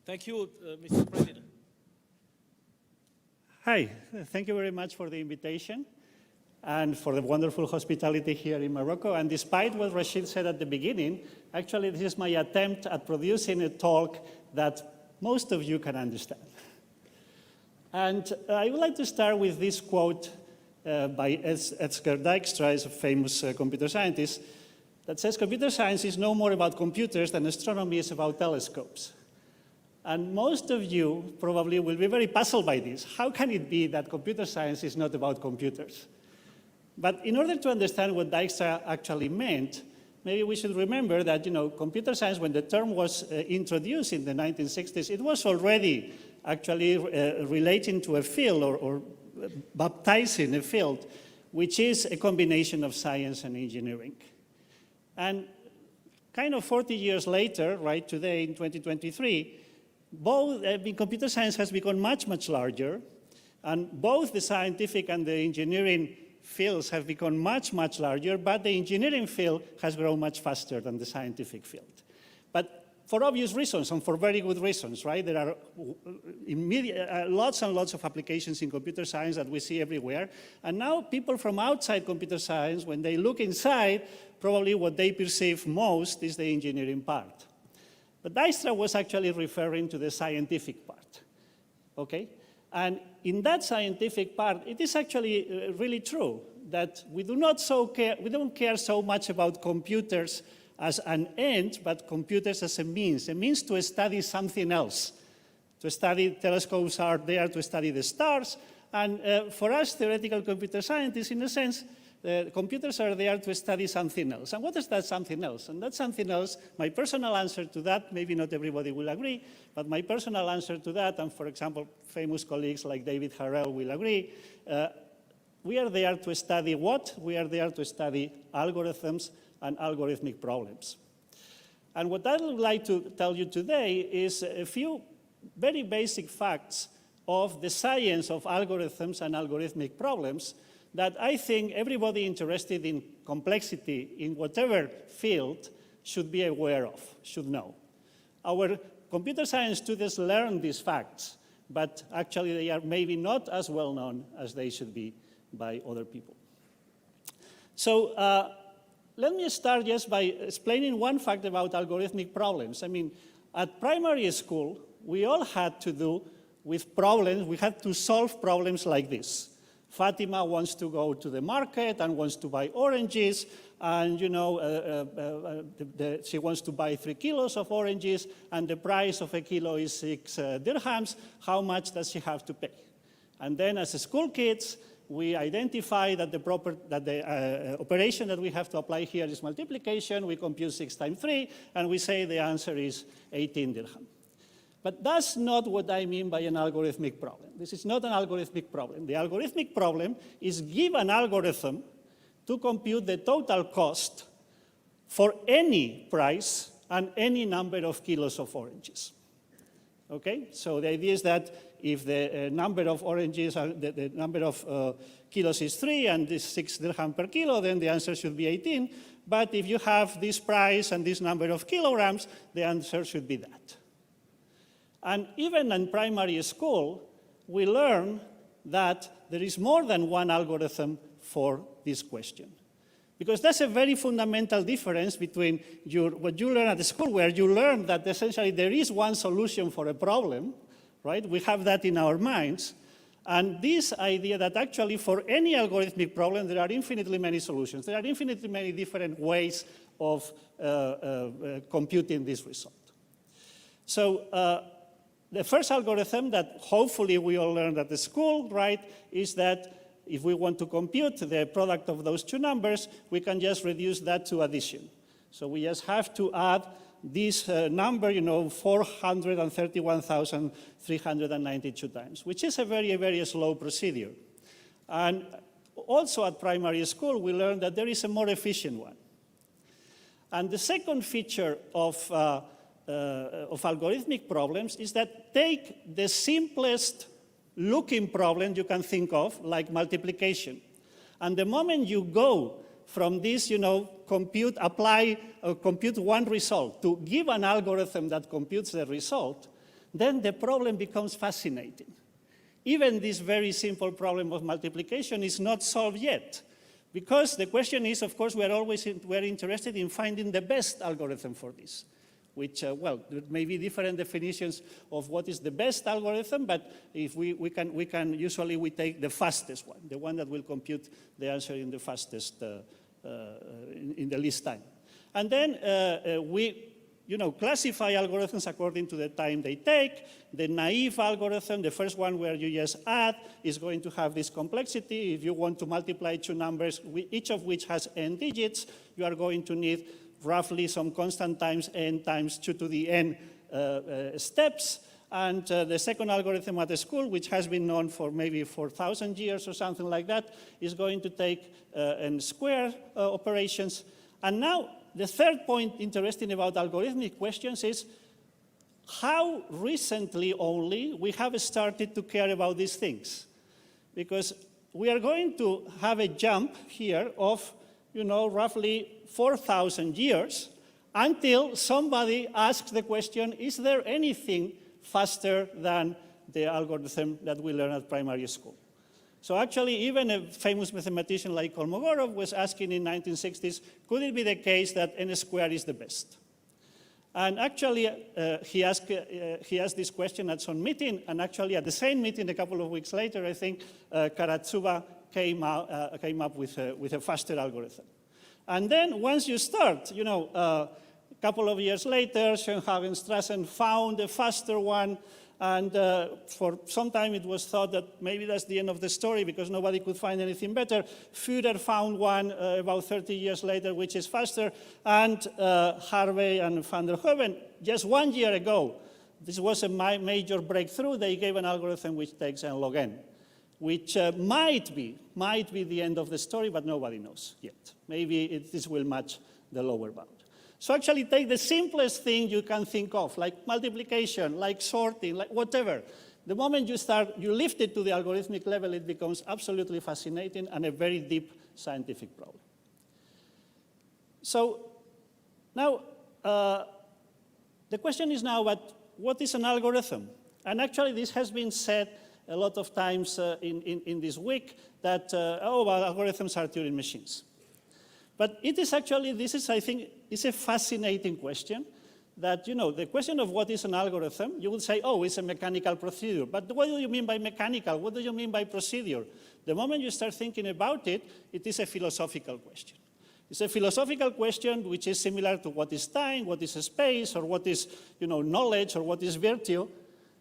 Thank you, Mr. President. Hi, thank you very much for the invitation and for the wonderful hospitality here in Morocco. And despite what Rachid said at the beginning, actually this is my attempt at producing a talk that most of you can understand. And I would like to start with this quote by Edgar Dijkstra, a famous computer scientist, that says, "Computer science is no more about computers than astronomy is about telescopes." And most of you probably will be very puzzled by this. How can it be that computer science is not about computers? But in order to understand what Dijkstra actually meant, maybe we should remember that, computer science, when the term was introduced in the 1960s, it was already actually relating to a field or baptizing a field, which is a combination of science and engineering. And kind of 40 years later, right today in 2023, computer science has become much, much larger, and both the scientific and the engineering fields have become much, much larger, but the engineering field has grown much faster than the scientific field. But for obvious reasons and for very good reasons, right? There are lots and lots of applications in computer science that we see everywhere, and now people from outside computer science, when they look inside, probably what they perceive most is the engineering part. But Dijkstra was actually referring to the scientific part, okay? And in that scientific part, it is actually really true that we don't care so much about computers as an end, but computers as a means to study something else. To study, telescopes are there to study the stars, and for us theoretical computer scientists, in a sense, The computers are there to study something else. And what is that something else? And that something else, my personal answer to that, maybe not everybody will agree, but my personal answer to that, and for example, famous colleagues like David Harrell will agree, we are there to study what? We are there to study algorithms and algorithmic problems. And what I would like to tell you today is a few very basic facts of the science of algorithms and algorithmic problems that I think everybody interested in complexity in whatever field should be aware of, should know. Our computer science students learn these facts, but actually they are maybe not as well known as they should be by other people. So let me start just by explaining one fact about algorithmic problems. I mean, at primary school, we all had to do with problems, we had to solve problems like this. Fatima wants to go to the market and wants to buy oranges, and you know, she wants to buy 3 kilos of oranges, and the price of a kilo is 6 dirhams. How much does she have to pay? And then as school kids, we identify that the operation that we have to apply here is multiplication. We compute 6 times 3, and we say the answer is 18 dirham. But that's not what I mean by an algorithmic problem. This is not an algorithmic problem. The algorithmic problem is give an algorithm to compute the total cost for any price and any number of kilos of oranges. Okay? So the idea is that if the number of oranges, the number of kilos is 3 and this 6 dirham per kilo, then the answer should be 18. But if you have this price and this number of kilograms, the answer should be that. And even in primary school, we learn that there is more than one algorithm for this question. Because that's a very fundamental difference between what you learn at the school, where you learn that essentially there is one solution for a problem, right? We have that in our minds. And this idea that actually for any algorithmic problem, there are infinitely many solutions. There are infinitely many different ways of computing this result. So the first algorithm that hopefully we all learned at the school, right, is that if we want to compute the product of those two numbers, we can just reduce that to addition. So we just have to add this number, you know, 431,392 times, which is a very, very slow procedure. And also at primary school, we learned that there is a more efficient one. And the second feature of algorithmic problems is that take the simplest looking problem you can think of, like multiplication. And the moment you go from this, you know, compute one result to give an algorithm that computes the result, then the problem becomes fascinating. Even this very simple problem of multiplication is not solved yet. Because the question is, of course, we're interested in finding the best algorithm for this. Which, well, there may be different definitions of what is the best algorithm, but if we usually we take the fastest one, the one that will compute the answer in the fastest, in the least time. And then we, you know, classify algorithms according to the time they take. The naive algorithm, the first one where you just add, is going to have this complexity. If you want to multiply two numbers, each of which has n digits, you are going to need roughly some constant times n times 2 to the n steps. And the second algorithm at the school, which has been known for maybe 4,000 years or something like that, is going to take n square operations. And now, the third point interesting about algorithmic questions is how recently only we have started to care about these things. Because we are going to have a jump here of, you know, roughly 4,000 years until somebody asks the question, is there anything faster than the algorithm that we learned at primary school? So actually, even a famous mathematician like Kolmogorov was asking in 1960s, could it be the case that n squared is the best? And actually, he asked this question at some meeting, and actually at the same meeting a couple of weeks later, I think, Karatsuba came up with a faster algorithm. And then once you start, you know, a couple of years later, Schoenhagen-Strassen found a faster one, And for some time it was thought that maybe that's the end of the story because nobody could find anything better. Führer found one about 30 years later, which is faster. And Harvey and van der Hoeven, just 1 year ago, this was a major breakthrough. They gave an algorithm which takes n log n, which might be the end of the story, but nobody knows yet. Maybe this will match the lower bound. So actually take the simplest thing you can think of, like multiplication, like sorting, like whatever. The moment you lift it to the algorithmic level, it becomes absolutely fascinating and a very deep scientific problem. So now, the question is now, what is an algorithm? And actually this has been said a lot of times in this week that, algorithms are Turing machines. But it is actually, I think, is a fascinating question that, the question of what is an algorithm, you would say, oh, it's a mechanical procedure. But what do you mean by mechanical? What do you mean by procedure? The moment you start thinking about it, it is a philosophical question. It's a philosophical question which is similar to what is time, what is space, or what is, knowledge, or what is virtue.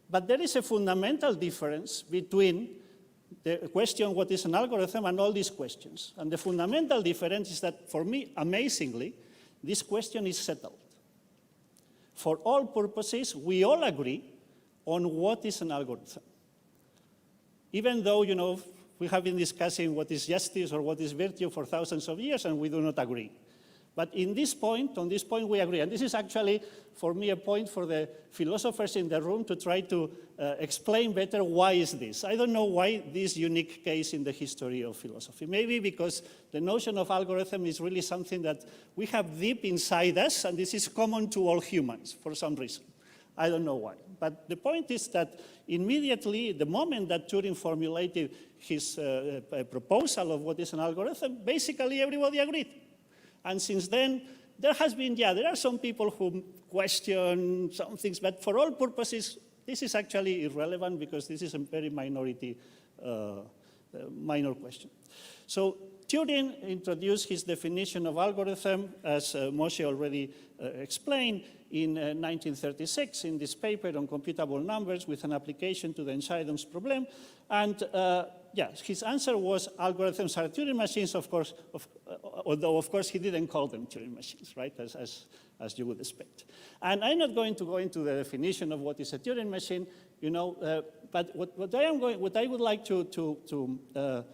But there is a fundamental difference between the question, what is an algorithm, and all these questions. And the fundamental difference is that, for me, amazingly, this question is settled. For all purposes, we all agree on what is an algorithm. Even though, we have been discussing what is justice or what is virtue for thousands of years, and we do not agree. But on this point, we agree. And this is actually, for me, a point for the philosophers in the room to try to explain better why is this. I don't know why this unique case in the history of philosophy. Maybe because the notion of algorithm is really something that we have deep inside us, and this is common to all humans for some reason. I don't know why. But the point is that immediately, the moment that Turing formulated his proposal of what is an algorithm, basically everybody agreed. And since then, there are some people who question some things, but for all purposes, this is actually irrelevant because this is a very minor question. So Turing introduced his definition of algorithm, as Moshe already explained, in 1936 in this paper on computable numbers with an application to the Einstein problem. And his answer was algorithms are Turing machines, of course, although of course he didn't call them Turing machines, right, as you would expect. And I'm not going to go into the definition of what is a Turing machine, but what I would like to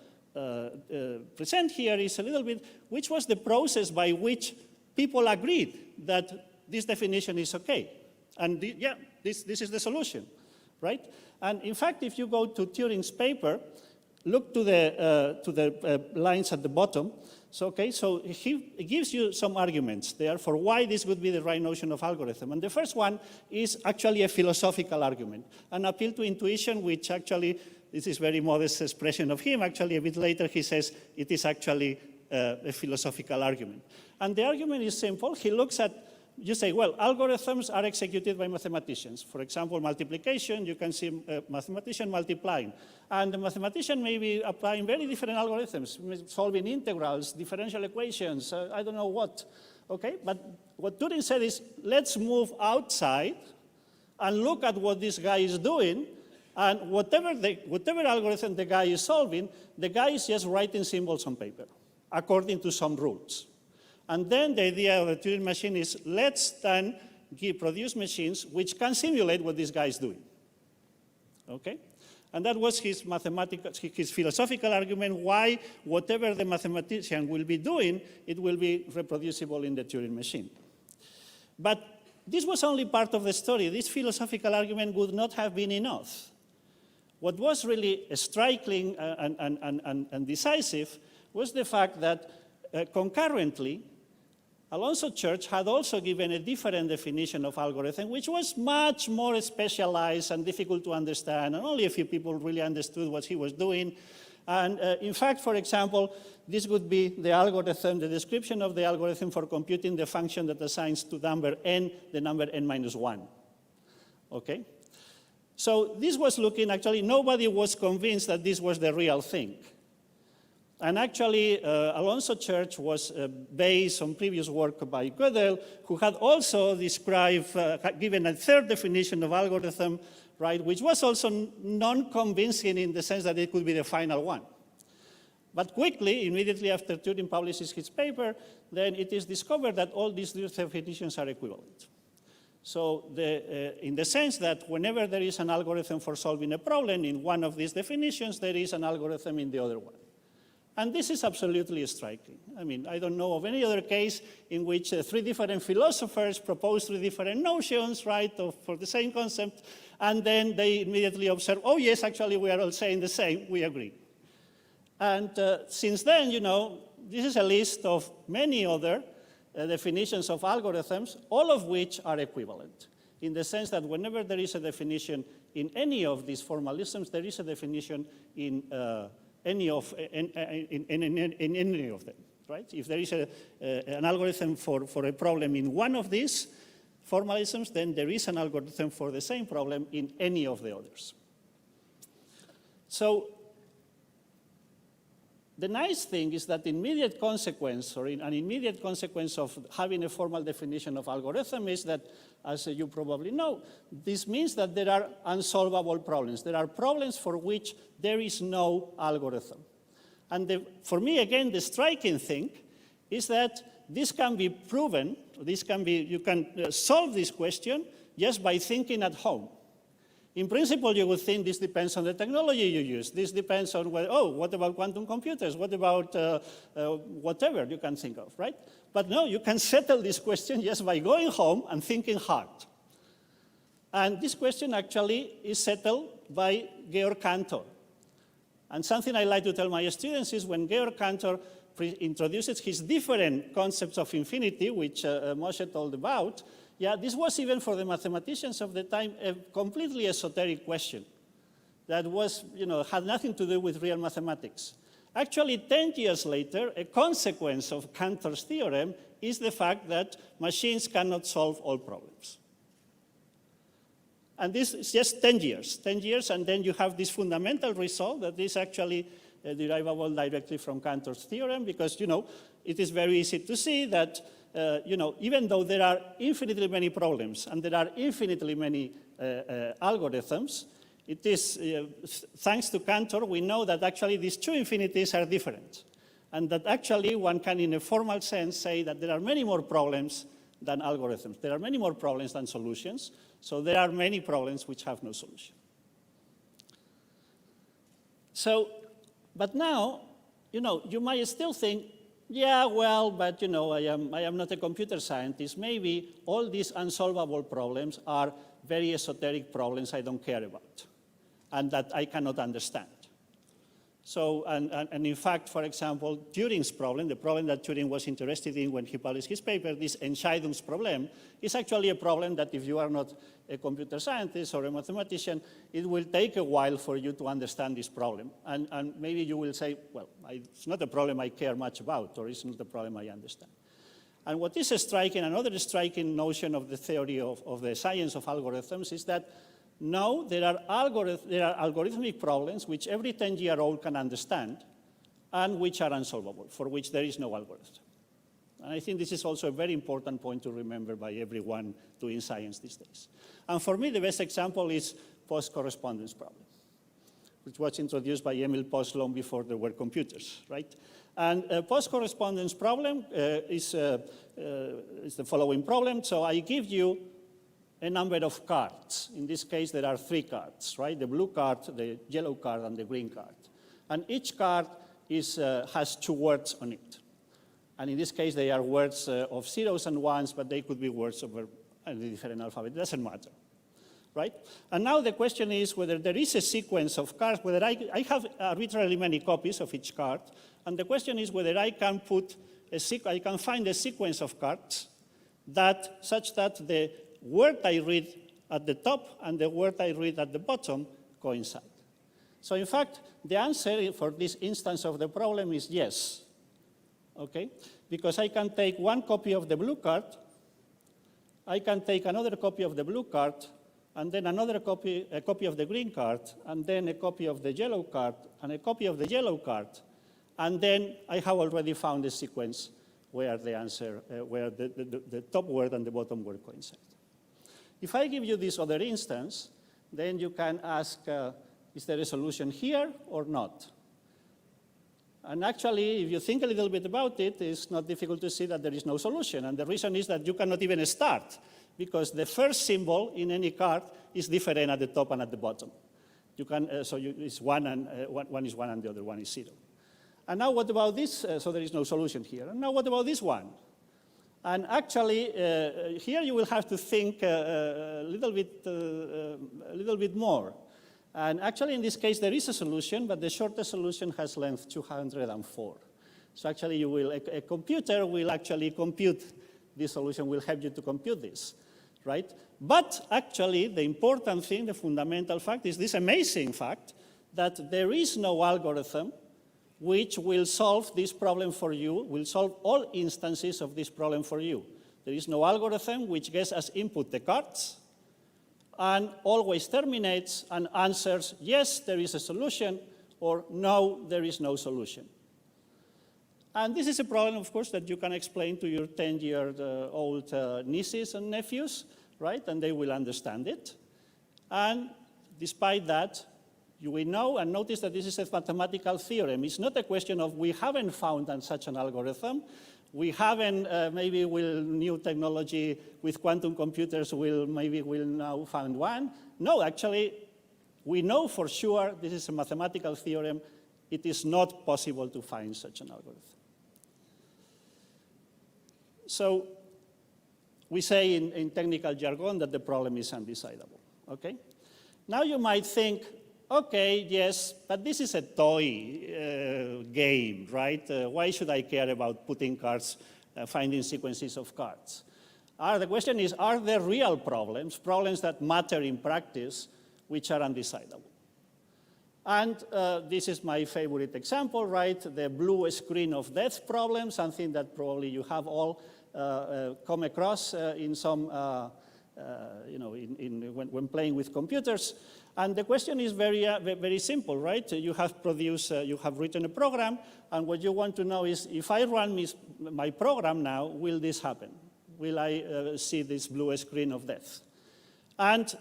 present here is a little bit which was the process by which people agreed that this definition is okay. And this is the solution, right? And in fact, if you go to Turing's paper, look to the lines at the bottom. So he gives you some arguments there for why this would be the right notion of algorithm. And the first one is actually a philosophical argument, an appeal to intuition, which actually, this is very modest expression of him. Actually, a bit later, he says it is actually a philosophical argument. And the argument is simple. He looks at, you say, well, algorithms are executed by mathematicians. For example, multiplication, you can see a mathematician multiplying. And the mathematician may be applying very different algorithms, solving integrals, differential equations, I don't know what. Okay, but what Turing said is, let's move outside and look at what this guy is doing. And whatever algorithm the guy is solving, the guy is just writing symbols on paper, according to some rules. And then the idea of the Turing machine is, let's then produce machines which can simulate what this guy is doing. Okay? And that was his philosophical argument, why whatever the mathematician will be doing, it will be reproducible in the Turing machine. But this was only part of the story. This philosophical argument would not have been enough. What was really striking and decisive was the fact that concurrently, Alonzo Church had also given a different definition of algorithm, which was much more specialized and difficult to understand, and only a few people really understood what he was doing. And in fact, for example, this would be the algorithm, the description of the algorithm for computing the function that assigns to number n the number n minus 1. Okay? So this was looking, actually, nobody was convinced that this was the real thing. And actually, Alonzo Church was based on previous work by Gödel, who had also described, given a third definition of algorithm right, which was also non-convincing in the sense that it could be the final one. But quickly, immediately after Turing publishes his paper, then it is discovered that all these definitions are equivalent. So in the sense that whenever there is an algorithm for solving a problem in one of these definitions, there is an algorithm in the other one. And this is absolutely striking. I mean, I don't know of any other case in which three different philosophers propose three different notions, right, for the same concept, and then they immediately observe, oh yes, actually we are all saying the same, we agree. And since then, you know, this is a list of many other definitions of algorithms, all of which are equivalent, in the sense that whenever there is a definition in any of these formalisms, there is a definition in any of them, right? If there is an algorithm for a problem in one of these formalisms, then there is an algorithm for the same problem in any of the others. So the nice thing is that immediate consequence, or an immediate consequence of having a formal definition of algorithm is that, as you probably know, this means that there are unsolvable problems. There are problems for which there is no algorithm. And for me, again, the striking thing is that this can be proven, you can solve this question just by thinking at home. In principle, you would think this depends on the technology you use. This depends on, what about quantum computers? What about whatever you can think of, right? But no, you can settle this question just by going home and thinking hard. And this question actually is settled by Georg Cantor. And something I like to tell my students is when Georg Cantor introduces his different concepts of infinity, which Moshe told about, yeah, this was even for the mathematicians of the time a completely esoteric question that was, had nothing to do with real mathematics. Actually, 10 years later, a consequence of Cantor's theorem is the fact that machines cannot solve all problems. And this is just 10 years, and then you have this fundamental result that is actually derivable directly from Cantor's theorem, because, it is very easy to see that, even though there are infinitely many problems and there are infinitely many algorithms, it is, thanks to Cantor, we know that actually these two infinities are different. And that actually one can, in a formal sense, say that there are many more problems than algorithms. There are many more problems than solutions. So there are many problems which have no solution. So, but now, you might still think, yeah, well, but I am not a computer scientist. Maybe all these unsolvable problems are very esoteric problems I don't care about and that I cannot understand. So, and in fact, for example, Turing's problem, the problem that Turing was interested in when he published his paper, this Entscheidungsproblem, is actually a problem that if you are not a computer scientist or a mathematician, it will take a while for you to understand this problem. And maybe you will say, well, it's not a problem I care much about, or it's not a problem I understand. And what is striking, another striking notion of the theory of the science of algorithms is that no, there are algorithmic problems which every 10-year-old can understand and which are unsolvable, for which there is no algorithm. And I think this is also a very important point to remember by everyone doing science these days. And for me, the best example is post-correspondence problem, which was introduced by Emil Post long before there were computers, right? And a post-correspondence problem is the following problem. So I give you a number of cards. In this case, there are 3 cards, right? The blue card, the yellow card, and the green card. And each card has 2 words on it. And in this case, they are words of 0s and 1s, but they could be words of a different alphabet. It doesn't matter, right? And now the question is whether there is a sequence of cards, whether I have arbitrarily many copies of each card, and the question is whether I can find a sequence of cards such that the word I read at the top and the word I read at the bottom coincide. So in fact, the answer for this instance of the problem is yes, okay? Because I can take one copy of the blue card, I can take another copy of the blue card, and then a copy of the green card, and then a copy of the yellow card, and a copy of the yellow card, and then I have already found a sequence where the answer, where the top word and the bottom word coincide. If I give you this other instance, then you can ask, is there a solution here or not? And actually, if you think a little bit about it, it's not difficult to see that there is no solution. And the reason is that you cannot even start, because the first symbol in any card is different at the top and at the bottom. You can, it's one is 1 and the other one is 0. And now what about this? So there is no solution here. And now what about this one? And actually, here you will have to think a little bit more. And actually, in this case, there is a solution, but the shortest solution has length 204. So actually, you will, a computer will actually compute this solution, will help you to compute this, right? But actually, the important thing, the fundamental fact, is this amazing fact that there is no algorithm which will solve this problem for you, will solve all instances of this problem for you. There is no algorithm which gets as input the cards and always terminates and answers, yes, there is a solution, or no, there is no solution. And this is a problem, of course, that you can explain to your 10-year-old nieces and nephews, right? And they will understand it. And despite that, you will know and notice that this is a mathematical theorem. It's not a question of we haven't found such an algorithm. We haven't, maybe will new technology with quantum computers will now find one. No, actually, we know for sure this is a mathematical theorem. It is not possible to find such an algorithm. So we say in technical jargon that the problem is undecidable, okay? Now you might think, okay, yes, but this is a toy game, right? Why should I care about putting cards, finding sequences of cards? The question is, are there real problems, problems that matter in practice, which are undecidable? And this is my favorite example, right? The blue screen of death problem, something that probably you have all come across in some, when playing with computers. And the question is very simple, right? You have written a program, and what you want to know is, if I run my program now, will this happen? Will I see this blue screen of death? And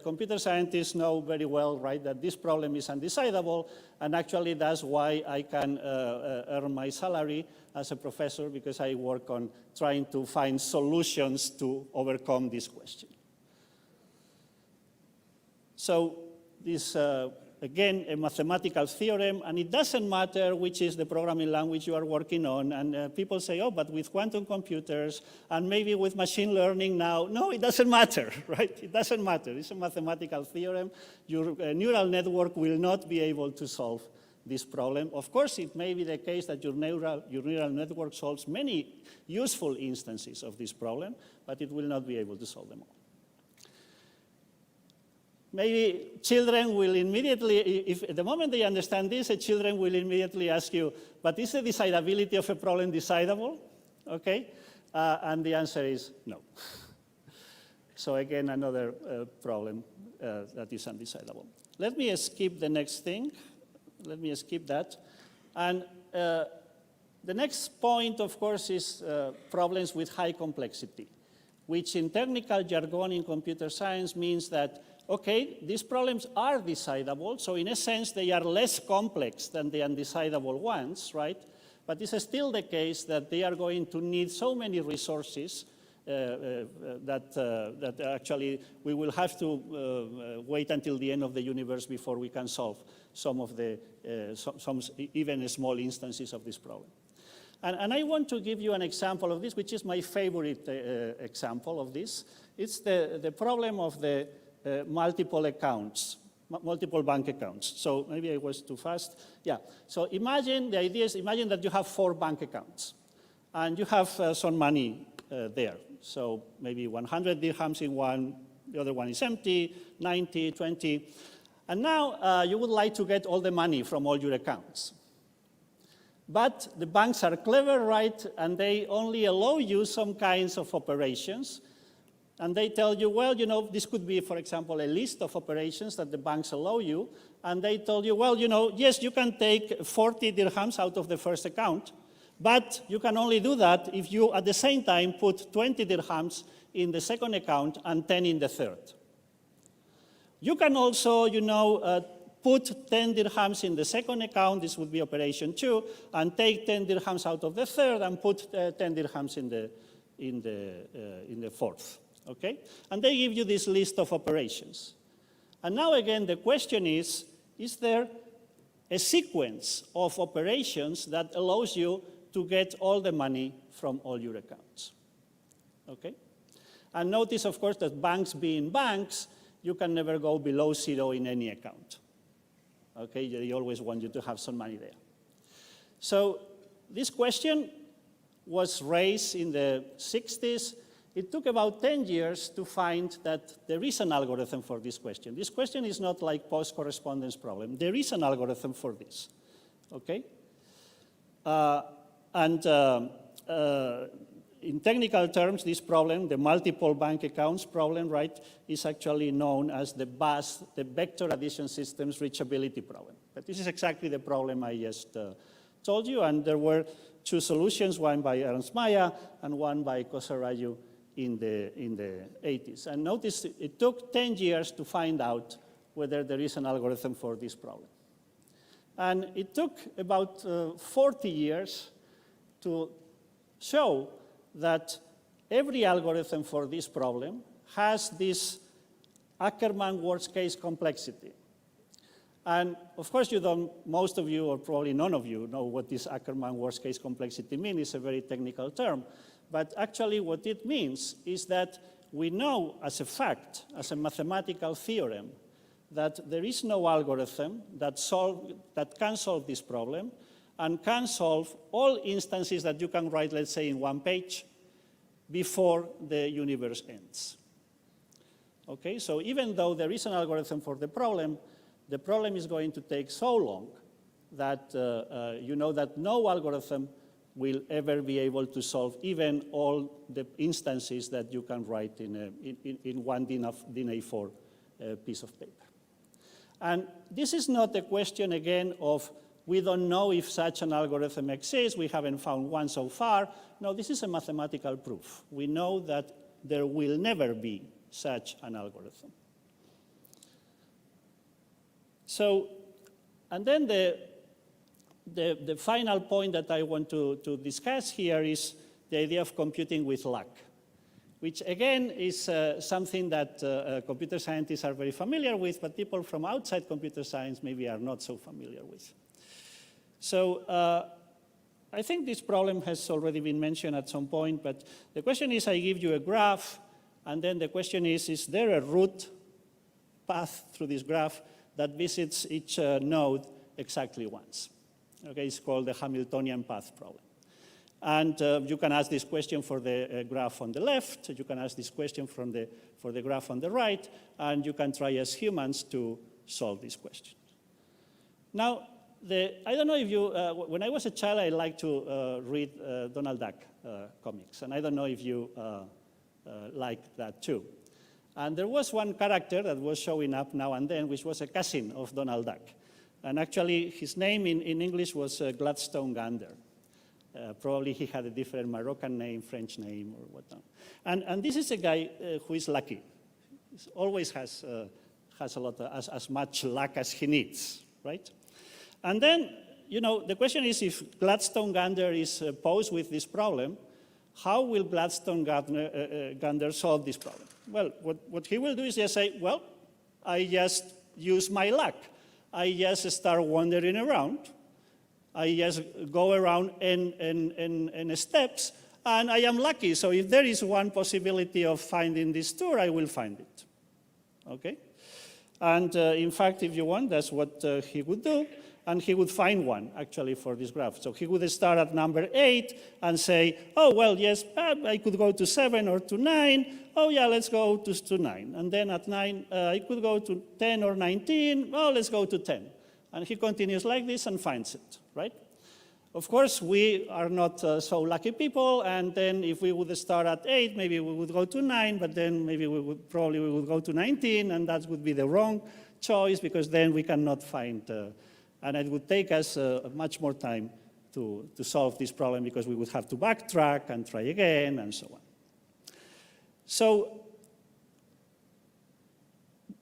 computer scientists know very well, right, that this problem is undecidable, and actually that's why I can earn my salary as a professor, because I work on trying to find solutions to overcome this question. So this, again, a mathematical theorem, and it doesn't matter which is the programming language you are working on, and people say, oh, but with quantum computers, and maybe with machine learning now. No, it doesn't matter, right? It doesn't matter. It's a mathematical theorem. Your neural network will not be able to solve this problem. Of course, it may be the case that your neural network solves many useful instances of this problem, but it will not be able to solve them all. Maybe children will immediately, if the moment they understand this, children will immediately ask you, but is the decidability of a problem decidable? Okay? And the answer is no. So again, another problem that is undecidable. Let me skip the next thing. Let me skip that. And the next point, of course, is problems with high complexity, which in technical jargon in computer science means that, okay, these problems are decidable, so in a sense they are less complex than the undecidable ones, right? But it's still the case that they are going to need so many resources that actually we will have to wait until the end of the universe before we can solve some of the, even small instances of this problem. And I want to give you an example of this, which is my favorite example of this. It's the problem of the multiple accounts, multiple bank accounts. So maybe I was too fast. Yeah, so imagine, the idea is, imagine that you have 4 bank accounts, and you have some money there. So maybe 100 dirhams in one, the other one is empty, 90, 20. And now you would like to get all the money from all your accounts. But the banks are clever, right? And they only allow you some kinds of operations. And they tell you, well, you know, this could be, for example, a list of operations that the banks allow you. And they told you, well, you know, yes, you can take 40 dirhams out of the first account, but you can only do that if you, at the same time, put 20 dirhams in the second account and 10 in the third. You can also, put 10 dirhams in the second account, this would be operation 2, and take 10 dirhams out of the third and put 10 dirhams in the fourth, okay? And they give you this list of operations. And now again, the question is there a sequence of operations that allows you to get all the money from all your accounts, okay? And notice, of course, that banks being banks, you can never go below 0 in any account. Okay, they always want you to have some money there. So this question was raised in the 60s. It took about 10 years to find that there is an algorithm for this question. This question is not like post-correspondence problem. There is an algorithm for this, okay? In technical terms, this problem, the multiple bank accounts problem, right, is actually known as the VAS, the Vector Addition Systems Reachability problem. But this is exactly the problem I just told you, and there were two solutions, one by Ernst Mayr and one by Kosarayu in the 80s. And notice it took 10 years to find out whether there is an algorithm for this problem. And it took about 40 years to show that every algorithm for this problem has this Ackermann worst case complexity. And of course most of you, or probably none of you, know what this Ackermann worst case complexity means. It's a very technical term. But actually what it means is that we know as a fact, as a mathematical theorem, that there is no algorithm that can solve this problem and can solve all instances that you can write, let's say, in one page before the universe ends. Okay, so even though there is an algorithm for the problem is going to take so long that you know that no algorithm will ever be able to solve even all the instances that you can write in one DIN A4 piece of paper. And this is not a question, again, of we don't know if such an algorithm exists. We haven't found one so far. No, this is a mathematical proof. We know that there will never be such an algorithm. So, and then the final point that I want to discuss here is the idea of computing with luck, which again is something that computer scientists are very familiar with, but people from outside computer science maybe are not so familiar with. So I think this problem has already been mentioned at some point, but the question is, I give you a graph, and then the question is there a root path through this graph that visits each node exactly once? Okay, it's called the Hamiltonian path problem. And you can ask this question for the graph on the left, you can ask this question for the graph on the right, and you can try as humans to solve this question. Now, I don't know if you, when I was a child, I liked to read Donald Duck comics, and I don't know if you like that too. And there was one character that was showing up now and then, which was a cousin of Donald Duck. And actually, his name in English was Gladstone Gander. Probably he had a different Moroccan name, French name, or whatnot. And this is a guy who is lucky. He always has a lot of, as much luck as he needs, right? And then, you know, the question is, if Gladstone Gander is posed with this problem, how will Gladstone Gander solve this problem? Well, what he will do is just say, well, I just use my luck. I just start wandering around. I just go around in steps, and I am lucky. So if there is one possibility of finding this tour, I will find it. Okay? And in fact, if you want, that's what he would do. And he would find one, actually, for this graph. So he would start at number 8 and say, oh, well, yes, I could go to 7 or to 9. Oh, yeah, let's go to 9. And then at 9, I could go to 10 or 19. Oh, let's go to 10. And he continues like this and finds it, right? Of course, we are not so lucky people, and then if we would start at 8, maybe we would go to 9, but then maybe we would go to 19, and that would be the wrong choice, because then we cannot find, and it would take us much more time to solve this problem, because we would have to backtrack and try again, and so on. So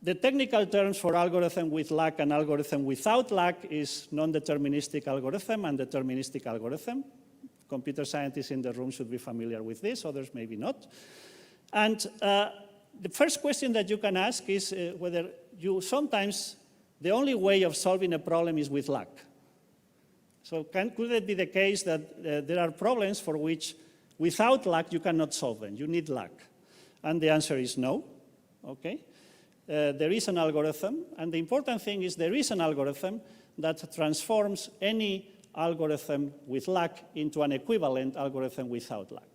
the technical terms for algorithm with luck and algorithm without luck is non-deterministic algorithm and deterministic algorithm. Computer scientists in the room should be familiar with this, others maybe not. And the first question that you can ask is whether you sometimes, the only way of solving a problem is with luck. So could it be the case that there are problems for which without luck you cannot solve them, you need luck? And the answer is no, okay? There is an algorithm, and the important thing is there is an algorithm that transforms any algorithm with luck into an equivalent algorithm without luck.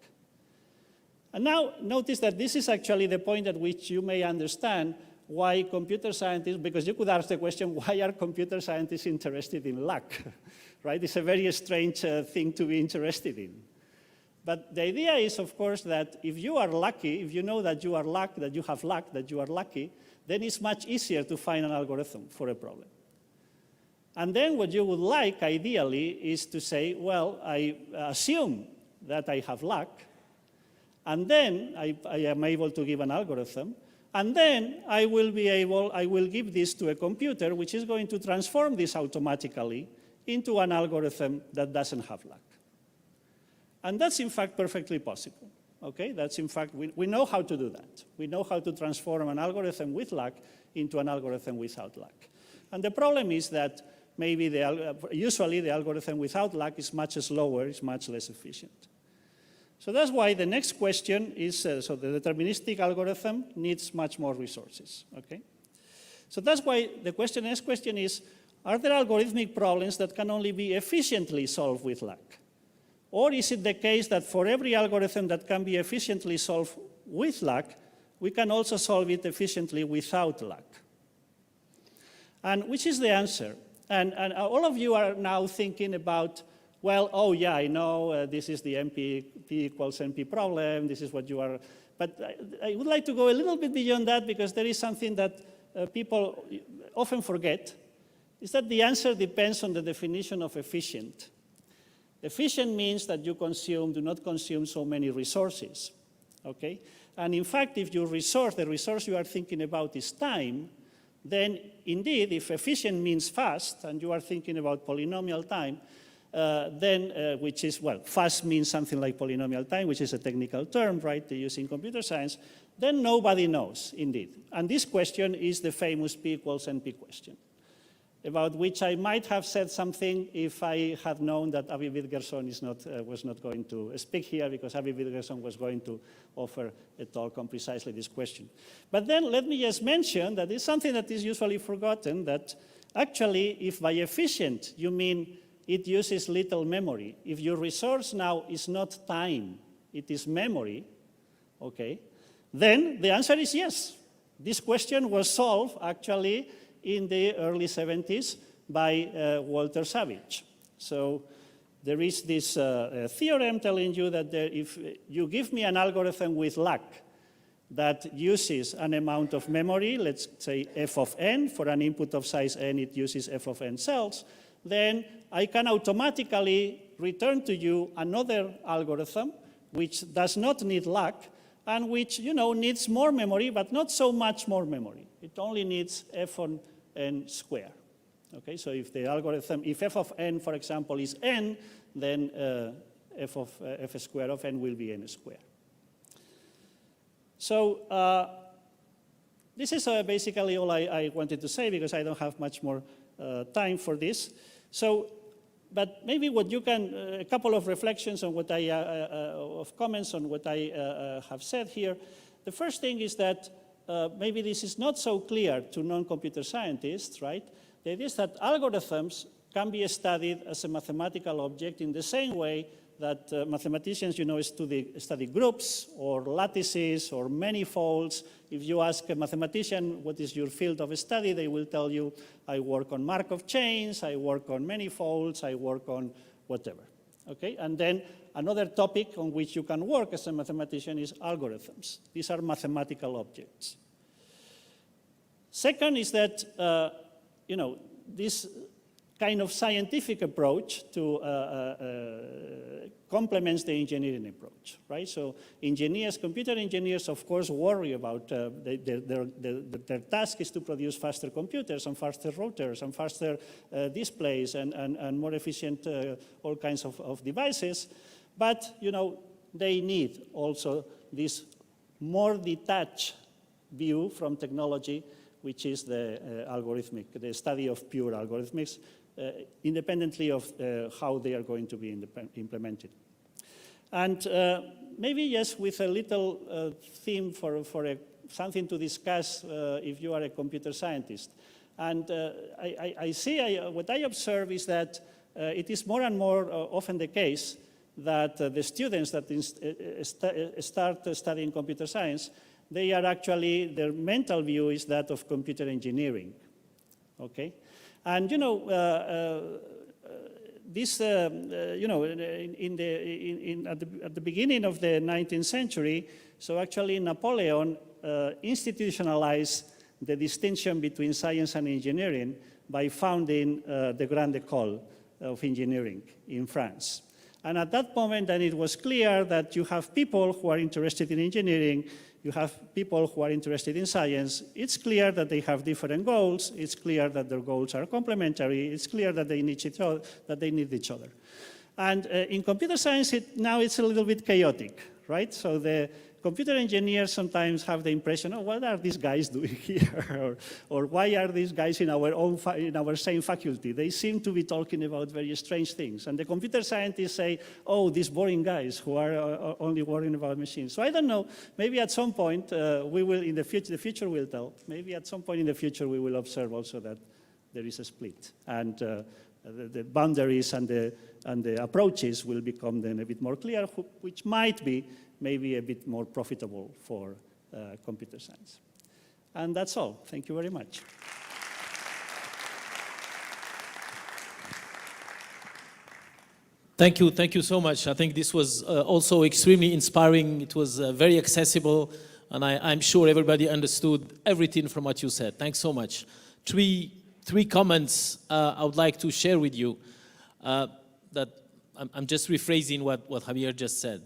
And now notice that this is actually the point at which you may understand why computer scientists, because you could ask the question, why are computer scientists interested in luck? Right? It's a very strange thing to be interested in. But the idea is, of course, that if you are lucky, if you know that you are luck, that you have luck, that you are lucky, then it's much easier to find an algorithm for a problem. And then what you would like, ideally, is to say, well, I assume that I have luck, and then I am able to give an algorithm, and then I will give this to a computer, which is going to transform this automatically into an algorithm that doesn't have luck. And that's, in fact, perfectly possible. Okay? That's, in fact, we know how to do that. We know how to transform an algorithm with luck into an algorithm without luck. And the problem is that maybe usually the algorithm without luck is much slower, is much less efficient. So that's why the next question is, so the deterministic algorithm needs much more resources, okay? So that's why the next question is, are there algorithmic problems that can only be efficiently solved with luck? Or is it the case that for every algorithm that can be efficiently solved with luck, we can also solve it efficiently without luck? And which is the answer? And all of you are now thinking about, well, oh yeah, I know this is the P equals NP problem, this is what you are, but I would like to go a little bit beyond that because there is something that people often forget, is that the answer depends on the definition of efficient. Efficient means that you do not consume so many resources, okay? And in fact, if the resource you are thinking about is time, then indeed, if efficient means fast, and you are thinking about polynomial time, which is, well, fast means something like polynomial time, which is a technical term, right, to use in computer science, then nobody knows, indeed. And this question is the famous P equals NP question, about which I might have said something if I had known that Avi Wittgerson was not going to speak here, because Avi Wittgerson was going to offer a talk on precisely this question. But then let me just mention that it's something that is usually forgotten, that actually, if by efficient you mean it uses little memory, if your resource now is not time, it is memory, okay, then the answer is yes. This question was solved, actually, in the early 70s by Walter Savage. So there is this theorem telling you that if you give me an algorithm with luck that uses an amount of memory, let's say f of n, for an input of size n, it uses f of n cells, then I can automatically return to you another algorithm which does not need luck and which, needs more memory, but not so much more memory. It only needs f on n square. Okay, so if the algorithm, if f of n, for example, is n, then f square of n will be n square. So this is basically all I wanted to say, because I don't have much more time for this. So, but maybe what you can, a couple of reflections on what of comments on what I have said here. The first thing is that maybe this is not so clear to non-computer scientists, right? The idea is that algorithms can be studied as a mathematical object in the same way that mathematicians, study groups or lattices or manifolds. If you ask a mathematician, what is your field of study, they will tell you, I work on Markov chains, I work on manifolds, I work on whatever. Okay? And then another topic on which you can work as a mathematician is algorithms. These are mathematical objects. Second is that, this kind of scientific approach to complements the engineering approach, right? So engineers, computer engineers, of course, worry about their task is to produce faster computers and faster routers and faster displays and more efficient all kinds of devices. But, you know, they need also this more detached view from technology, which is the algorithmic, the study of pure algorithmics, independently of how they are going to be implemented. And maybe yes, with a little theme for something to discuss if you are a computer scientist. And what I observe is that it is more and more often the case that the students that start studying computer science, they are actually, their mental view is that of computer engineering, okay? And, you know, you know, at the beginning of the 19th century, so actually Napoleon institutionalized the distinction between science and engineering by founding the Grande École of Engineering in France. And at that moment, then it was clear that you have people who are interested in engineering, you have people who are interested in science. It's clear that they have different goals. It's clear that their goals are complementary. It's clear that they need each other. And in computer science, now it's a little bit chaotic, right? So the computer engineers sometimes have the impression, oh, what are these guys doing here? or why are these guys in our same faculty? They seem to be talking about very strange things. And the computer scientists say, oh, these boring guys who are only worrying about machines. So I don't know, maybe at some point we will, in the future will tell, maybe at some point in the future we will observe also that there is a split. And the boundaries and the approaches will become then a bit more clear, which might be maybe a bit more profitable for computer science. And that's all. Thank you very much. Thank you so much. I think this was also extremely inspiring. It was very accessible, and I'm sure everybody understood everything from what you said. Thanks so much. Three comments I would like to share with you that I'm just rephrasing what Javier just said.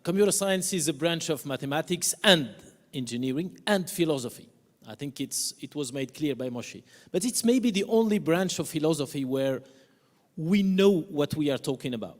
Computer science is a branch of mathematics and engineering and philosophy. I think it was made clear by Moshe. But it's maybe the only branch of philosophy where we know what we are talking about.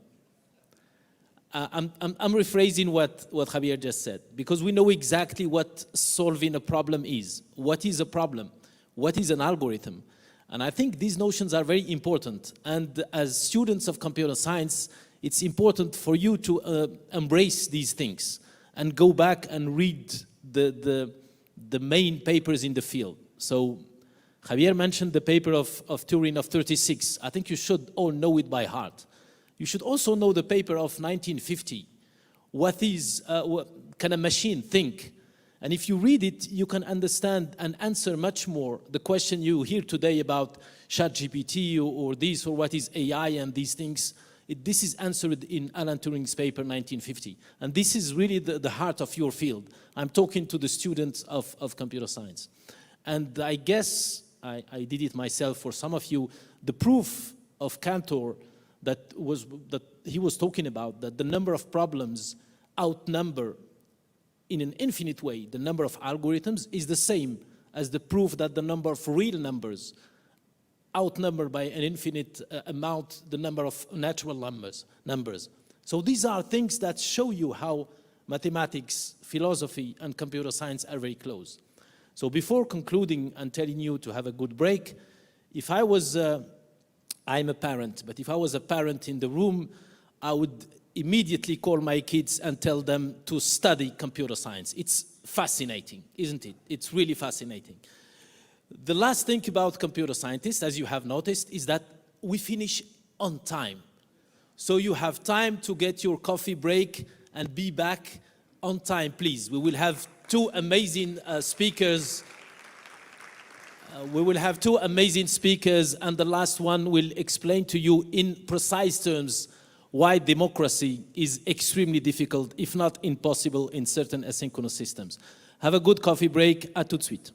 I'm rephrasing what Javier just said, because we know exactly what solving a problem is. What is a problem? What is an algorithm? And I think these notions are very important. And as students of computer science, it's important for you to embrace these things and go back and read the main papers in the field. So Javier mentioned the paper of Turing of 36. I think you should all know it by heart. You should also know the paper of 1950. What can a machine think? And if you read it, you can understand and answer much more the question you hear today about ChatGPT or this or what is AI and these things. This is answered in Alan Turing's paper 1950. And this is really the heart of your field. I'm talking to the students of computer science. And I guess I did it myself for some of you. The proof of Cantor that he was talking about, that the number of problems outnumber in an infinite way the number of algorithms, is the same as the proof that the number of real numbers outnumber by an infinite amount the number of natural numbers. So these are things that show you how mathematics, philosophy, and computer science are very close. So before concluding and telling you to have a good break, if I was, I'm a parent, but if I was a parent in the room, I would immediately call my kids and tell them to study computer science. It's fascinating, isn't it? It's really fascinating. The last thing about computer scientists, as you have noticed, is that we finish on time. So you have time to get your coffee break and be back on time, please. We will have two amazing speakers. And the last one will explain to you in precise terms why democracy is extremely difficult, if not impossible, in certain asynchronous systems. Have a good coffee break. À tout de suite.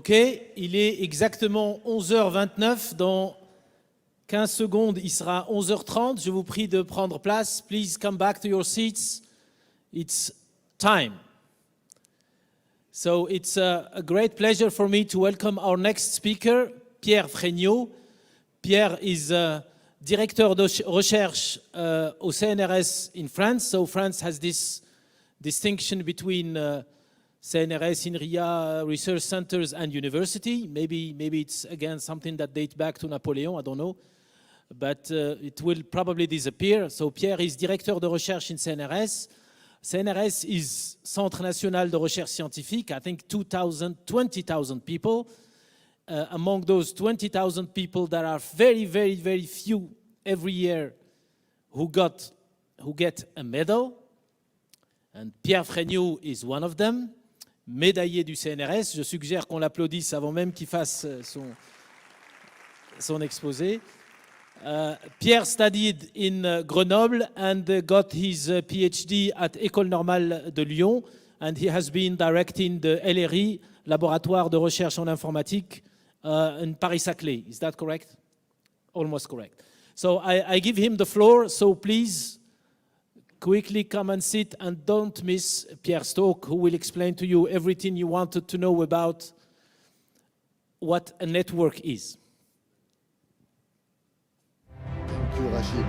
Ok, il est exactement 11h29. Dans 15 secondes, il sera 11h30. Je vous prie de prendre place. Please come back to your seats. It's time. So it's a great pleasure for me to welcome our next speaker, Pierre FRAIGNAUD. Pierre is directeur de recherche au CNRS in France. So France has this distinction between CNRS, INRIA, research centers and university. Maybe it's again something that dates back to Napoleon, I don't know. But it will probably disappear. So Pierre is directeur de recherche in CNRS. CNRS is Centre National de Recherche Scientifique. I think 20,000 people. Among those 20,000 people, there are very few every year who get a medal. And Pierre FRAIGNAUD is one of them, médaillé du CNRS. Je suggère qu'on l'applaudisse avant même qu'il fasse son exposé. Pierre studied in Grenoble and got his PhD at École Normale de Lyon, and he has been directing the LRI, Laboratoire de Recherche en Informatique, in Paris-Saclay. Is that correct? Almost correct. So I give him the floor, so please quickly come and sit and don't miss Pierre's talk, who will explain to you everything you wanted to know about what a network is. Thank you, Rachid.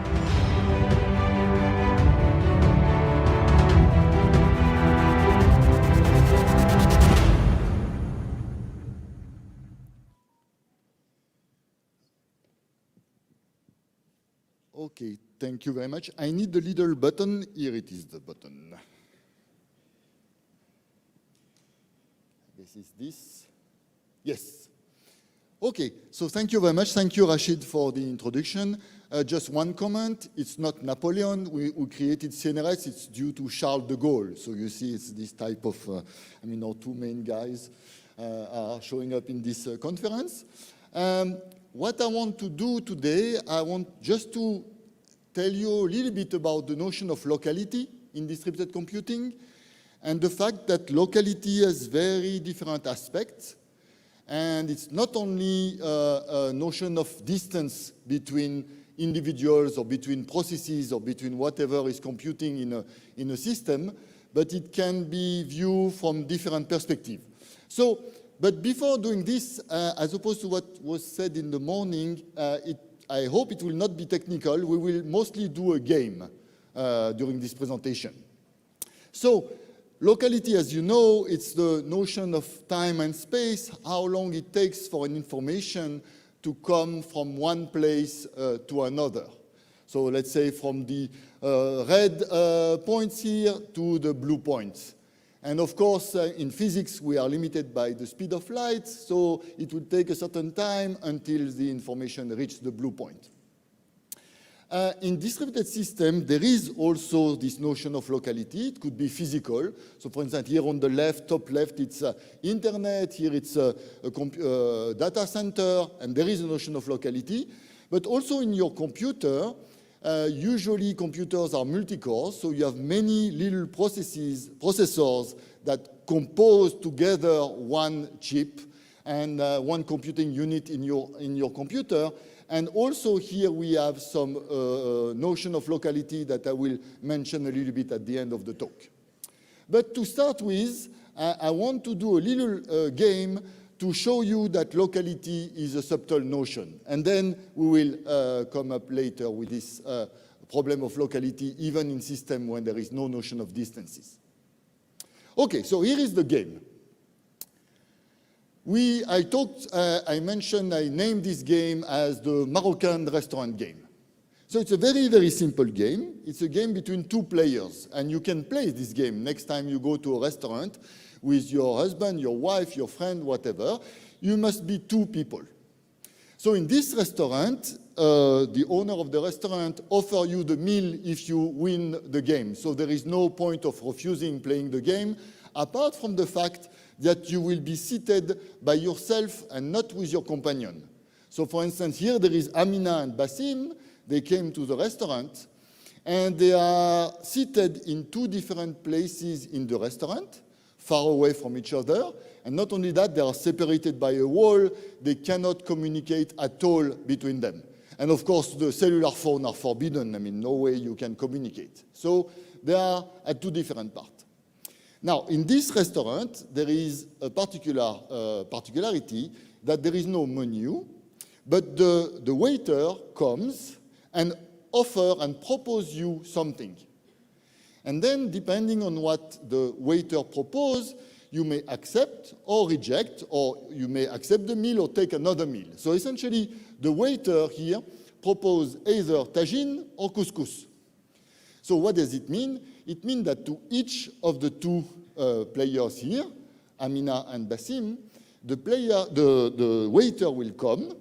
Okay, thank you very much. I need the little button. Here it is, the button. This is this. Yes. Okay, so thank you very much. Thank you, Rachid, for the introduction. Just one comment. It's not Napoleon who created CNRS. It's due to Charles de Gaulle. So you see it's this type of, our two main guys are showing up in this conference. What I want to do today, I want just to tell you a little bit about the notion of locality in distributed computing and the fact that locality has very different aspects. And it's not only a notion of distance between individuals or between processes or between whatever is computing in a system, but it can be viewed from different perspectives. So, but before doing this, as opposed to what was said in the morning, I hope it will not be technical. We will mostly do a game during this presentation. So, locality, as you know, it's the notion of time and space, how long it takes for an information to come from one place to another. So let's say from the red points here to the blue points. And of course, in physics, we are limited by the speed of light, so it will take a certain time until the information reaches the blue point. In distributed system, there is also this notion of locality. It could be physical. So for instance, here on the left, top left, it's internet. Here it's a data center, and there is a notion of locality. But also in your computer, usually computers are multi-core, so you have many little processors that compose together one chip and one computing unit in your computer. And also here we have some notion of locality that I will mention a little bit at the end of the talk. But to start with, I want to do a little game to show you that locality is a subtle notion. And then we will come up later with this problem of locality, even in system when there is no notion of distances. Okay, so here is the game. I named this game as the Moroccan restaurant game. So it's a very, very simple game. It's a game between two players, and you can play this game next time you go to a restaurant with your husband, your wife, your friend, whatever. You must be two people. So in this restaurant, the owner of the restaurant offers you the meal if you win the game. So there is no point of refusing playing the game, apart from the fact that you will be seated by yourself and not with your companion. So for instance, here there is Amina and Basim. They came to the restaurant, and they are seated in two different places in the restaurant. far away from each other. And not only that, they are separated by a wall. They cannot communicate at all between them. And of course, the cellular phones are forbidden. I mean, no way you can communicate. So they are at two different parts. Now, in this restaurant, there is a particularity that there is no menu, but the waiter comes and offers and proposes you something. And then, depending on what the waiter proposes, you may accept or reject, or you may accept the meal or take another meal. So essentially, the waiter here proposes either tagine or couscous. So what does it mean? It means that to each of the two players here, Amina and Basim, the waiter will come,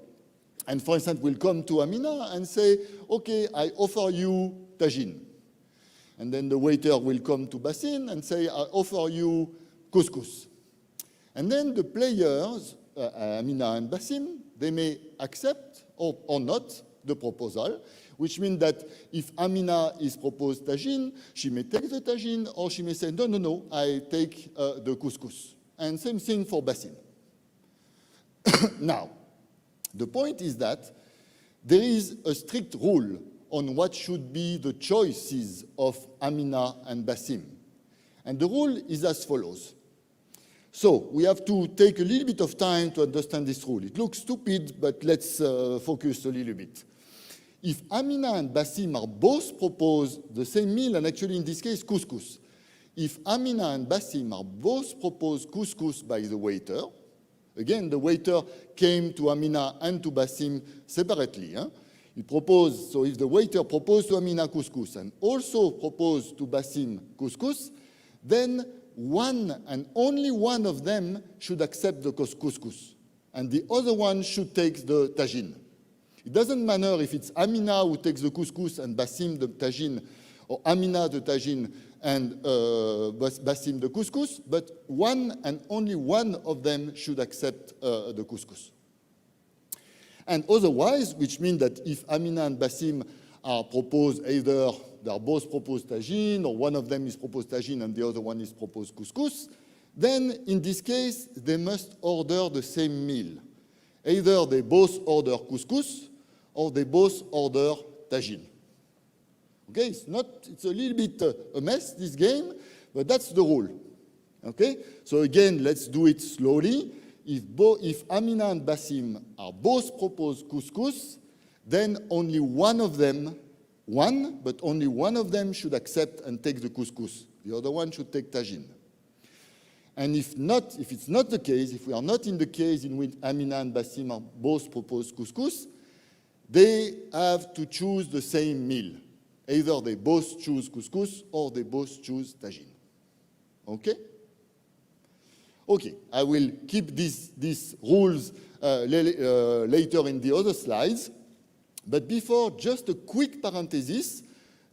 and for instance, will come to Amina and say, okay, I offer you tagine. And then the waiter will come to Basim and say, I offer you couscous. And then the players, Amina and Basim, they may accept or not the proposal, which means that if Amina is proposed tagine, she may take the tagine, or she may say, no, no, no, I take the couscous. And same thing for Basim. Now, the point is that there is a strict rule on what should be the choices of Amina and Basim. And the rule is as follows. So we have to take a little bit of time to understand this rule. It looks stupid, but let's focus a little bit. If Amina and Basim are both proposed the same meal, and actually in this case, couscous. If Amina and Basim are both proposed couscous by the waiter, again, the waiter came to Amina and to Basim separately. He proposed, so if the waiter proposed to Amina couscous and also proposed to Basim couscous, then one and only one of them should accept the couscous, and the other one should take the tagine. It doesn't matter if it's Amina who takes the couscous and Basim the tagine, or Amina the tagine and Basim the couscous, but one and only one of them should accept the couscous. And otherwise, which means that if Amina and Basim are proposed, either they are both proposed tagine, or one of them is proposed tagine and the other one is proposed couscous, then in this case, they must order the same meal. Either they both order couscous, or they both order tagine. Okay, it's a little bit a mess, this game, but that's the rule. Okay, so again, let's do it slowly. If Amina and Basim are both proposed couscous, then only one of them, but only one of them should accept and take the couscous. The other one should take tagine. And if it's not the case, if we are not in the case in which Amina and Basim are both proposed couscous, they have to choose the same meal. Either they both choose couscous or they both choose tagine. Okay? Okay, I will keep these rules later in the other slides. But before, just a quick parenthesis.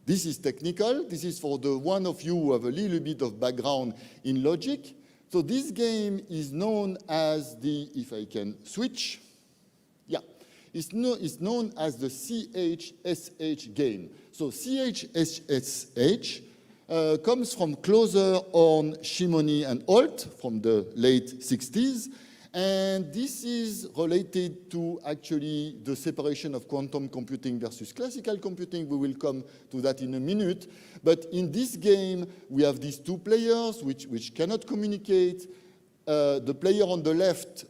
This is technical. This is for the one of you who have a little bit of background in logic. So this game is known as the, if I can switch, yeah, it's known as the CHSH game. So CHSH comes from Closer, Horn, Shimoni, and Holt from the late 60s. And this is related to actually the separation of quantum computing versus classical computing. We will come to that in a minute. But in this game, we have these two players which cannot communicate. The player on the left,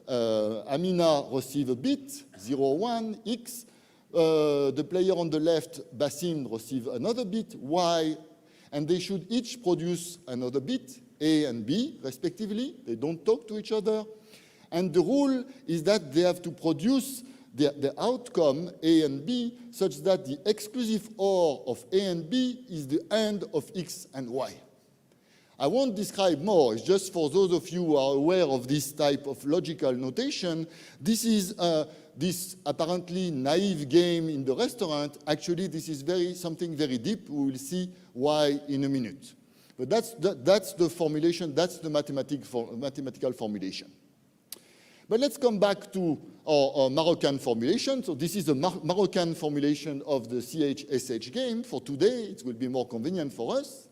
Amina, receives a bit, 0, 1, X. The player on the left, Basim, receives another bit, Y. And they should each produce another bit, A and B, respectively. They don't talk to each other. And the rule is that they have to produce the outcome, A and B, such that the exclusive OR of A and B is the AND of X and Y. I won't describe more. It's just for those of you who are aware of this type of logical notation. This is this apparently naive game in the restaurant. Actually, this is something very deep. We will see why in a minute. But that's the formulation. That's the mathematical formulation. But let's come back to our Moroccan formulation. So this is the Moroccan formulation of the CHSH game. For today, it will be more convenient for us.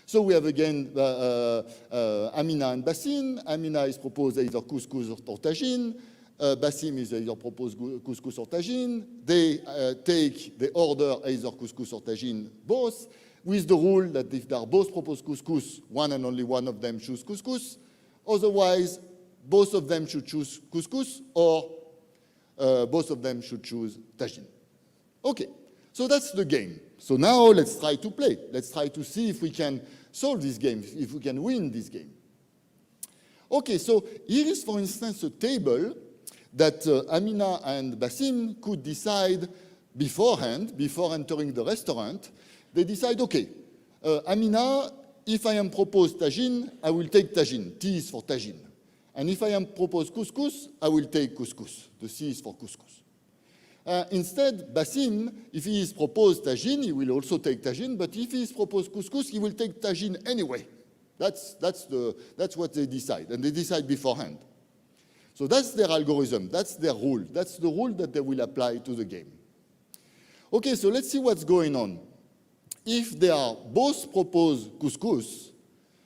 So we have again Amina and Basim. Amina is proposed either couscous or tagine. Basim is either proposed couscous or tagine. They order either couscous or tagine, both, with the rule that if they are both proposed couscous, one and only one of them choose couscous. Otherwise, both of them should choose couscous, or both of them should choose tagine. Okay, so that's the game. So now let's try to play. Let's try to see if we can solve this game, if we can win this game. Okay, so here is, for instance, a table that Amina and Basim could decide beforehand, before entering the restaurant. They decide, okay, Amina, if I am proposed tagine, I will take tagine. T is for tagine. And if I am proposed couscous, I will take couscous. The C is for couscous. Instead, Basim, if he is proposed tagine, he will also take tagine, but if he is proposed couscous, he will take tagine anyway. That's what they decide, and they decide beforehand. So that's their algorithm, that's their rule. That's the rule that they will apply to the game. Okay, so let's see what's going on. If they are both proposed couscous,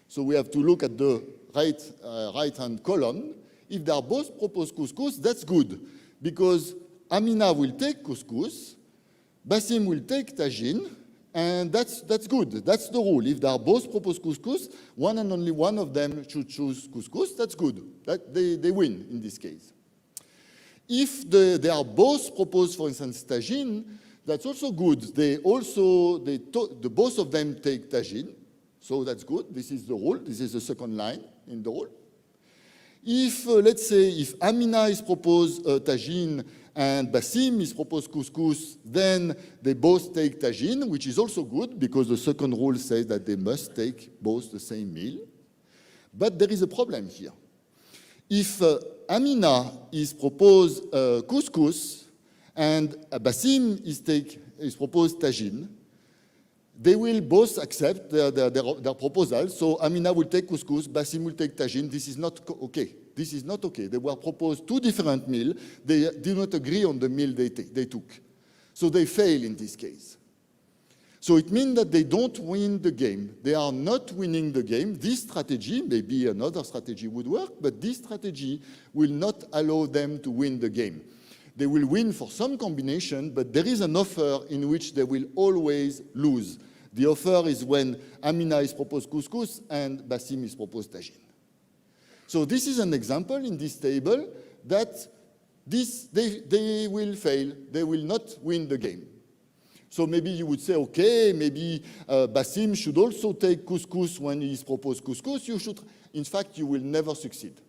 so we have to look at the right-hand column. If they are both proposed couscous, that's good, because Amina will take couscous, Basim will take tagine, and that's good. That's the rule. If they are both proposed couscous, one and only one of them should choose couscous, that's good. They win in this case. If they are both proposed, for instance, tagine, that's also good. Both of them take tagine, so that's good. This is the rule. This is the second line in the rule. If, let's say, if Amina is proposed tagine and Basim is proposed couscous, then they both take tagine, which is also good because the second rule says that they must take both the same meal. But there is a problem here. If Amina is proposed couscous and Basim is proposed tagine, they will both accept their proposal. So Amina will take couscous, Basim will take tagine. This is not okay. This is not okay. They were proposed two different meals. They do not agree on the meal they took. So they fail in this case. So it means that they don't win the game. They are not winning the game. This strategy, maybe another strategy would work, but this strategy will not allow them to win the game. They will win for some combination, but there is an offer in which they will always lose. The offer is when Amina is proposed couscous and Basim is proposed tagine. So this is an example in this table that they will fail. They will not win the game. So maybe you would say, okay, maybe Basim should also take couscous when he is proposed couscous. You should, in fact, you will never succeed.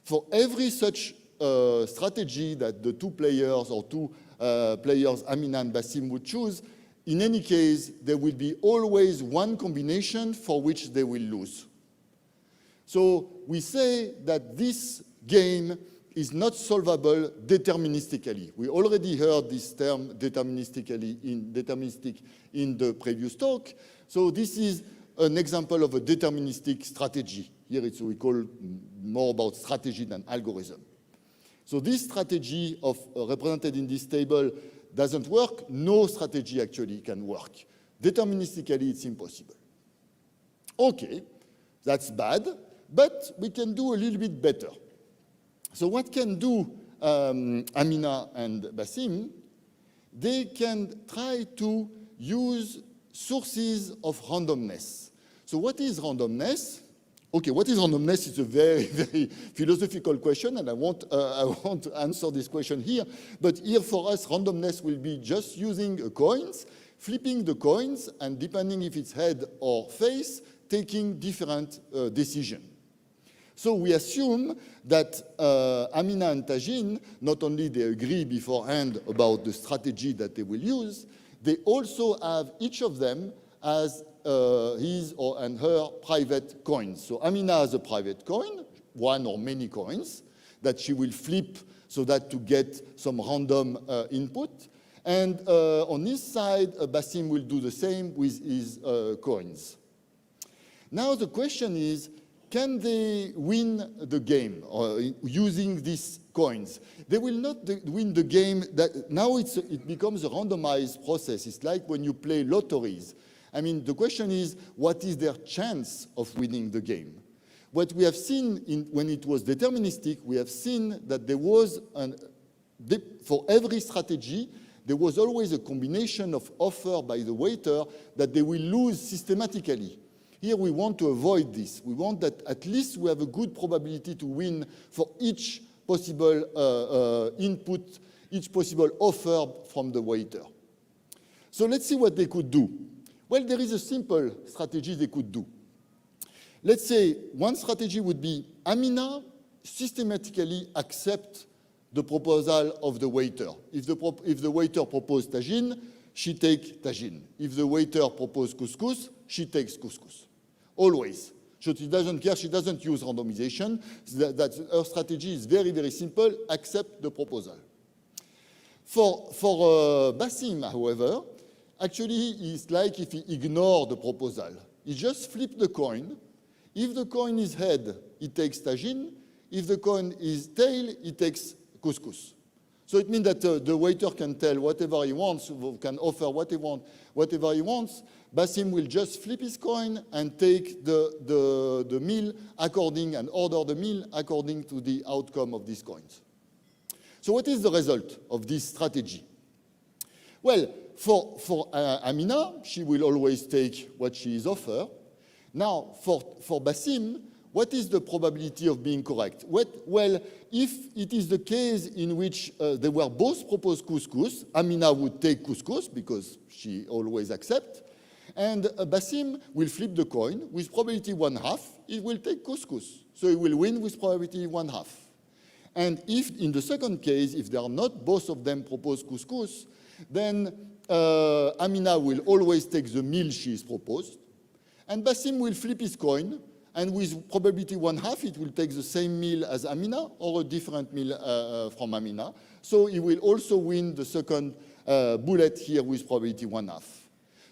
For every such strategy that the two players or two players, Amina and Basim, would choose, in any case, there will be always one combination for which they will lose. So we say that this game is not solvable deterministically. We already heard this term deterministic in the previous talk. So this is an example of a deterministic strategy. Here we call more about strategy than algorithm. So this strategy represented in this table doesn't work. No strategy actually can work. Deterministically, it's impossible. Okay, that's bad. But we can do a little bit better. So what can do Amina and Basim? They can try to use sources of randomness. So what is randomness? Okay, what is randomness is a very, very philosophical question, and I won't answer this question here. But here for us, randomness will be just using coins, flipping the coins, and depending if it's head or face, taking different decisions. So we assume that Amina and Tagine, not only they agree beforehand about the strategy that they will use, they also have each of them as his and her private coins. So Amina has a private coin, one or many coins, that she will flip so that to get some random input. And on his side, Basim will do the same with his coins. Now the question is, can they win the game using these coins? They will not win the game. Now it becomes a randomized process. It's like when you play lotteries. I mean, the question is, what is their chance of winning the game? What we have seen when it was deterministic, we have seen that there was, for every strategy, there was always a combination of offer by the waiter that they will lose systematically. Here we want to avoid this. We want that at least we have a good probability to win for each possible input, each possible offer from the waiter. So let's see what they could do. Well, there is a simple strategy they could do. Let's say one strategy would be Amina systematically accept the proposal of the waiter. If the waiter proposed tagine, she takes tagine. If the waiter proposed couscous, she takes couscous. Always. So she doesn't care, she doesn't use randomization. Her strategy is very, very simple, accept the proposal. For Basim, however, actually it's like if he ignored the proposal. He just flipped the coin. If the coin is head, he takes tagine. If the coin is tail, he takes couscous. So it means that the waiter can tell whatever he wants, can offer whatever he wants. Basim will just flip his coin and take the meal and order the meal according to the outcome of these coins. So what is the result of this strategy? Well, for Amina, she will always take what she is offered. Now, for Basim, what is the probability of being correct? Well, if it is the case in which they were both proposed couscous, Amina would take couscous because she always accepts, and Basim will flip the coin with probability 1/2. He will take couscous, so he will win with probability 1/2. And if in the second case, if they are not both of them proposed couscous, then Amina will always take the meal she is proposed, and Basim will flip his coin, and with probability 1/2, it will take the same meal as Amina or a different meal from Amina. So he will also win the second bullet here with probability 1/2.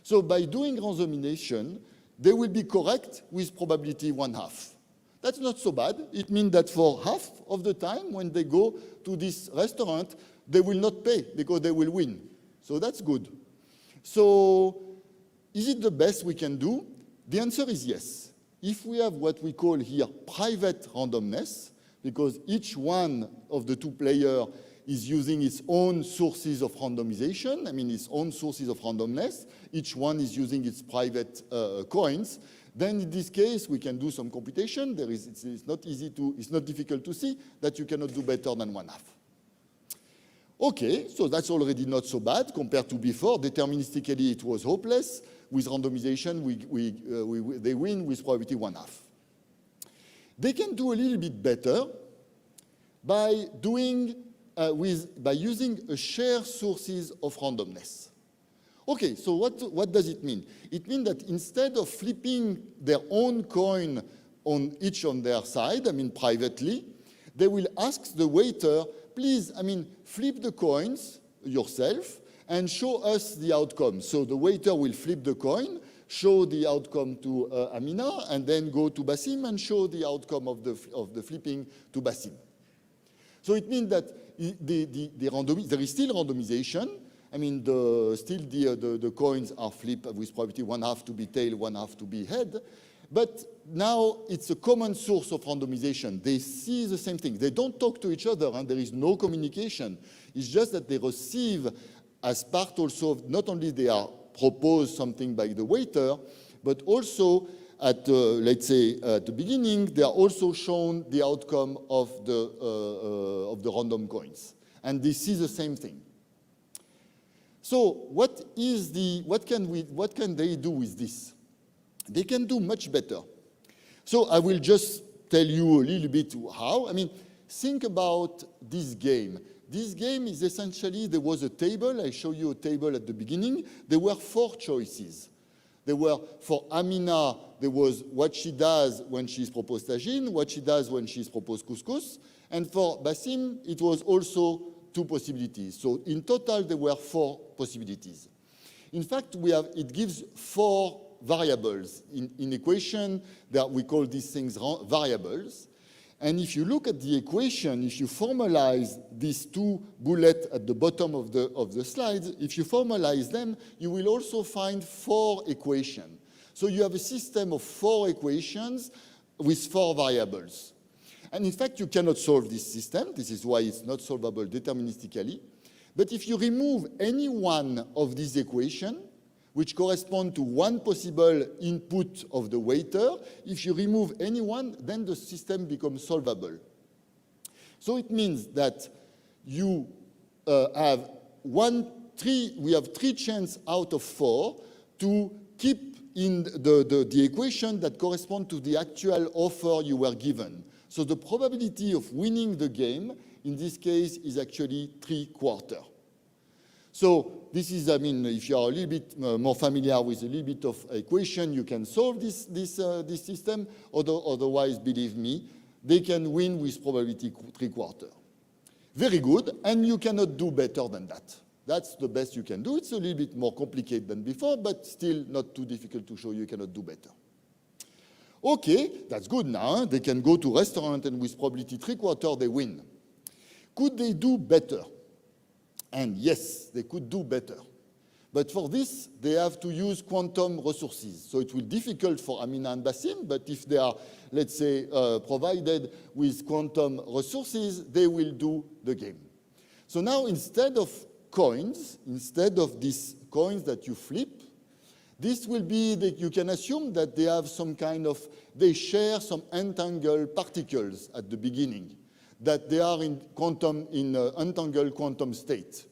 So by doing randomization, they will be correct with probability 1/2. That's not so bad. It means that for half of the time when they go to this restaurant, they will not pay because they will win. So that's good. So is it the best we can do? The answer is yes. If we have what we call here private randomness, because each one of the two players is using its own sources of randomization, I mean its own sources of randomness, each one is using its private coins, then in this case we can do some computation. It's not difficult to see that you cannot do better than 1/2. Okay, so that's already not so bad compared to before. Deterministically it was hopeless. With randomization, they win with probability 1/2. They can do a little bit better by using a shared sources of randomness. Okay, so what does it mean? It means that instead of flipping their own coin on each on their side, I mean privately, they will ask the waiter, please, I mean, flip the coins yourself and show us the outcome. So the waiter will flip the coin, show the outcome to Amina, and then go to Basim and show the outcome of the flipping to Basim. So it means that there is still randomization. I mean, the coins are flipped with probability 1/2 to be tail, 1/2 to be head. But now it's a common source of randomization. They see the same thing. They don't talk to each other, and there is no communication. It's just that they receive as part also of, not only they are proposed something by the waiter, but also at, let's say, at the beginning, they are also shown the outcome of the random coins. And they see the same thing. So what can they do with this? They can do much better. So I will just tell you a little bit how. I mean, think about this game. This game is essentially, there was a table. I show you a table at the beginning. There were 4 choices. There were, for Amina, there was what she does when she's proposed tagine, what she does when she's proposed couscous. And for Basim, it was also 2 possibilities. So in total, there were 4 possibilities. In fact, it gives 4 variables in equation that we call these things variables. And if you look at the equation, if you formalize these two bullets at the bottom of the slides, if you formalize them, you will also find 4 equations. So you have a system of 4 equations with 4 variables. And in fact, you cannot solve this system. This is why it's not solvable deterministically. But if you remove any one of these equations, which correspond to one possible input of the waiter, if you remove any one, then the system becomes solvable. So it means that you have we have 3 chances out of 4 to keep in the equation that correspond to the actual offer you were given. So the probability of winning the game, in this case, is actually 3/4. So this is, I mean, if you are a little bit more familiar with a little bit of equation, you can solve this system. Otherwise, believe me, they can win with probability 3/4. Very good, and you cannot do better than that. That's the best you can do. It's a little bit more complicated than before, but still not too difficult to show you cannot do better. Okay, that's good now. Huh? They can go to restaurant and with probability 3/4 they win. Could they do better? And yes, they could do better. But for this, they have to use quantum resources. So it will be difficult for Amina and Basim, but if they are, let's say, provided with quantum resources, they will do the game. So now instead of coins, instead of these coins that you flip, this will be that you can assume that they have some kind of, they share some entangled particles at the beginning, that they are in entangled quantum state.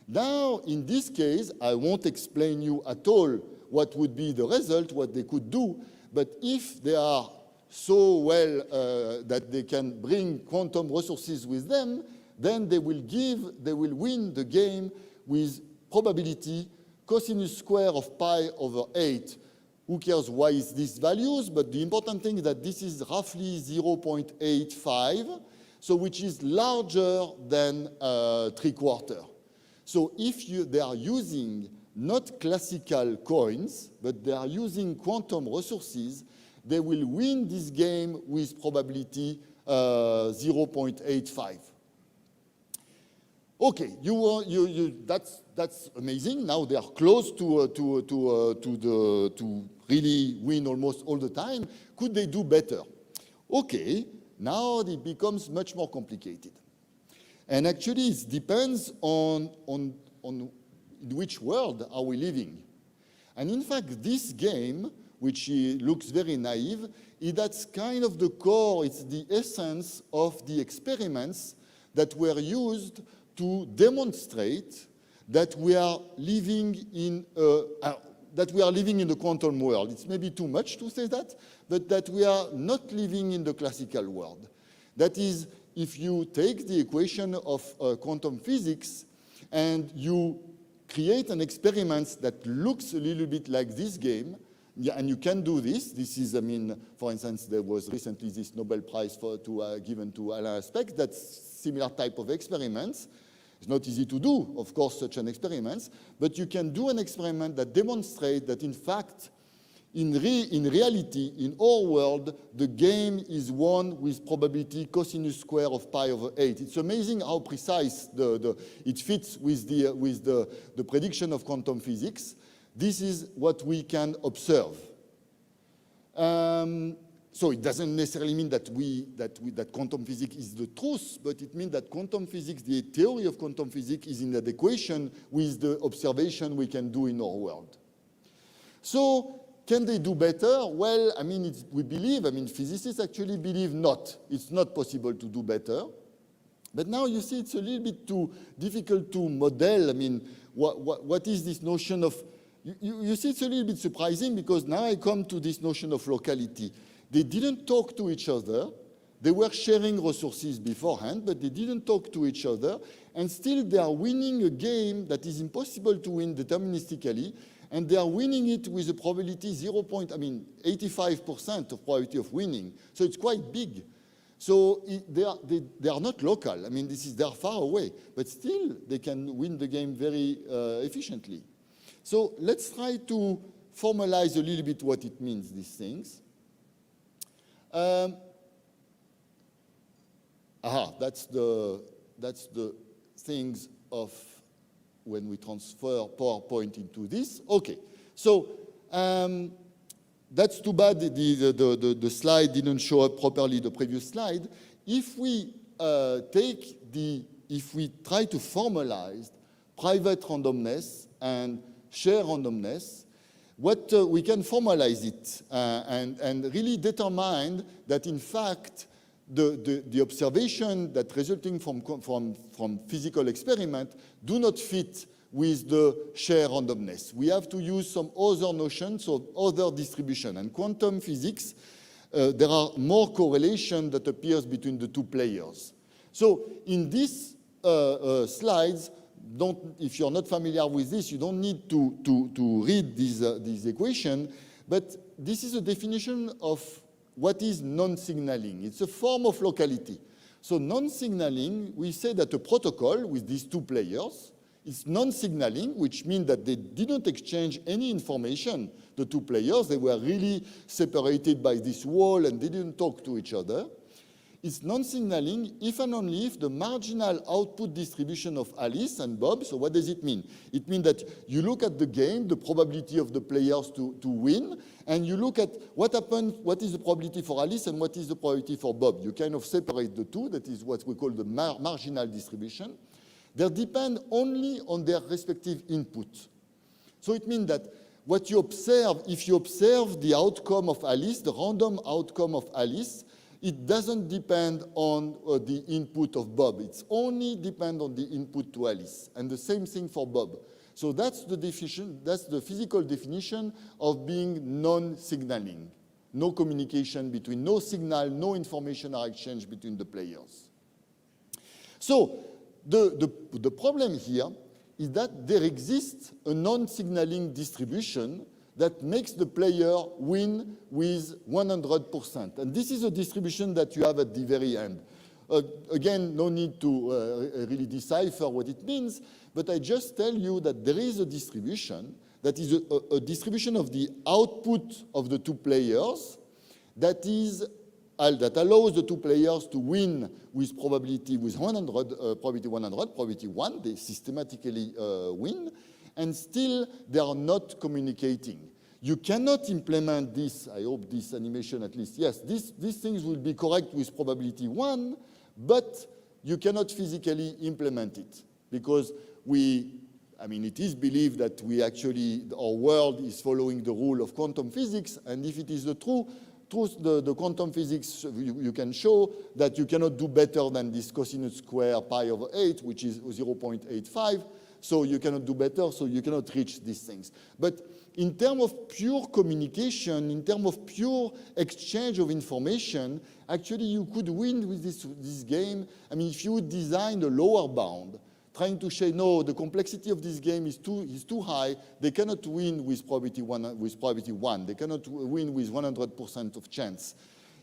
Now, in this case, I won't explain you at all what would be the result, what they could do, but if they are so well that they can bring quantum resources with them, then they will win the game with probability cosinus square of pi over 8. Who cares why is these values? But the important thing is that this is roughly 0.85, so which is larger than 3/4. So if they are using not classical coins, but they are using quantum resources, they will win this game with probability 0.85. Okay, that's amazing. Now they are close to really win almost all the time. Could they do better? Okay, now it becomes much more complicated. And actually, it depends on in which world are we living. And in fact, this game, which looks very naive, that's kind of the core, it's the essence of the experiments that were used to demonstrate that we are living in the quantum world. It's maybe too much to say that, but that we are not living in the classical world. That is, if you take the equation of quantum physics and you create an experiment that looks a little bit like this game, and you can do this. This is, I mean, for instance, there was recently this Nobel Prize given to Alain Aspect. That's similar type of experiments. It's not easy to do, of course, such an experiment, but you can do an experiment that demonstrates that, in fact, in reality, in our world, the game is won with probability cosinus square of pi over 8. It's amazing how precise it fits with the prediction of quantum physics. This is what we can observe. So it doesn't necessarily mean that quantum physics is the truth, but it means that quantum physics, the theory of quantum physics, is in adequation with the observation we can do in our world. So can they do better? Well, I mean, we believe, I mean, physicists actually believe not. It's not possible to do better. But now you see it's a little bit too difficult to model. I mean, what is this notion of, you see it's a little bit surprising because now I come to this notion of locality. They didn't talk to each other. They were sharing resources beforehand, but they didn't talk to each other. And still they are winning a game that is impossible to win deterministically. And they are winning it with a probability 85% of probability of winning. So it's quite big. So they are not local. I mean, they are far away. But still, they can win the game very efficiently. So let's try to formalize a little bit what it means, these things. that's the things of when we transfer PowerPoint into this. Okay, so that's too bad the slide didn't show up properly, the previous slide. If we if we try to formalize private randomness and share randomness, we can formalize it and really determine that in fact the observation that resulting from physical experiment do not fit with the share randomness. We have to use some other notions of other distribution. And quantum physics, there are more correlation that appears between the two players. So in these slides, if you're not familiar with this, you don't need to read these equation, but this is a definition of what is non-signaling. It's a form of locality. So non-signaling, we say that a protocol with these two players is non-signaling, which means that they didn't exchange any information, the two players. They were really separated by this wall and they didn't talk to each other. It's non-signaling if and only if the marginal output distribution of Alice and Bob. So what does it mean? It means that you look at the game, the probability of the players to win, and you look at what happens, what is the probability for Alice and what is the probability for Bob. You kind of separate the two. That is what we call the marginal distribution. They depend only on their respective input. So it means that what you observe, if you observe the outcome of Alice, the random outcome of Alice, it doesn't depend on the input of Bob. It's only depend on the input to Alice. And the same thing for Bob. So that's the definition, that's the physical definition of being non-signaling. No communication between, no signal, no information are exchanged between the players. So the problem here is that there exists a non-signaling distribution that makes the player win with 100%. And this is a distribution that you have at the very end. Again, no need to really decipher what it means, but I just tell you that there is a distribution that is a distribution of the output of the two players that allows the two players to win with probability with 100, probability 100, probability 1, they systematically win, and still they are not communicating. You cannot implement this, I hope this animation at least, yes, these things will be correct with probability 1, but you cannot physically implement it because it is believed that our world is following the rule of quantum physics, and if it is the truth, the quantum physics, you can show that you cannot do better than this cosinus square pi over 8, which is 0.85. So you cannot do better, so you cannot reach these things. But in terms of pure communication, in terms of pure exchange of information, actually you could win with this game. If you would design a lower bound, trying to say, no, the complexity of this game is too high, they cannot win with probability 1. They cannot win with 100% of chance.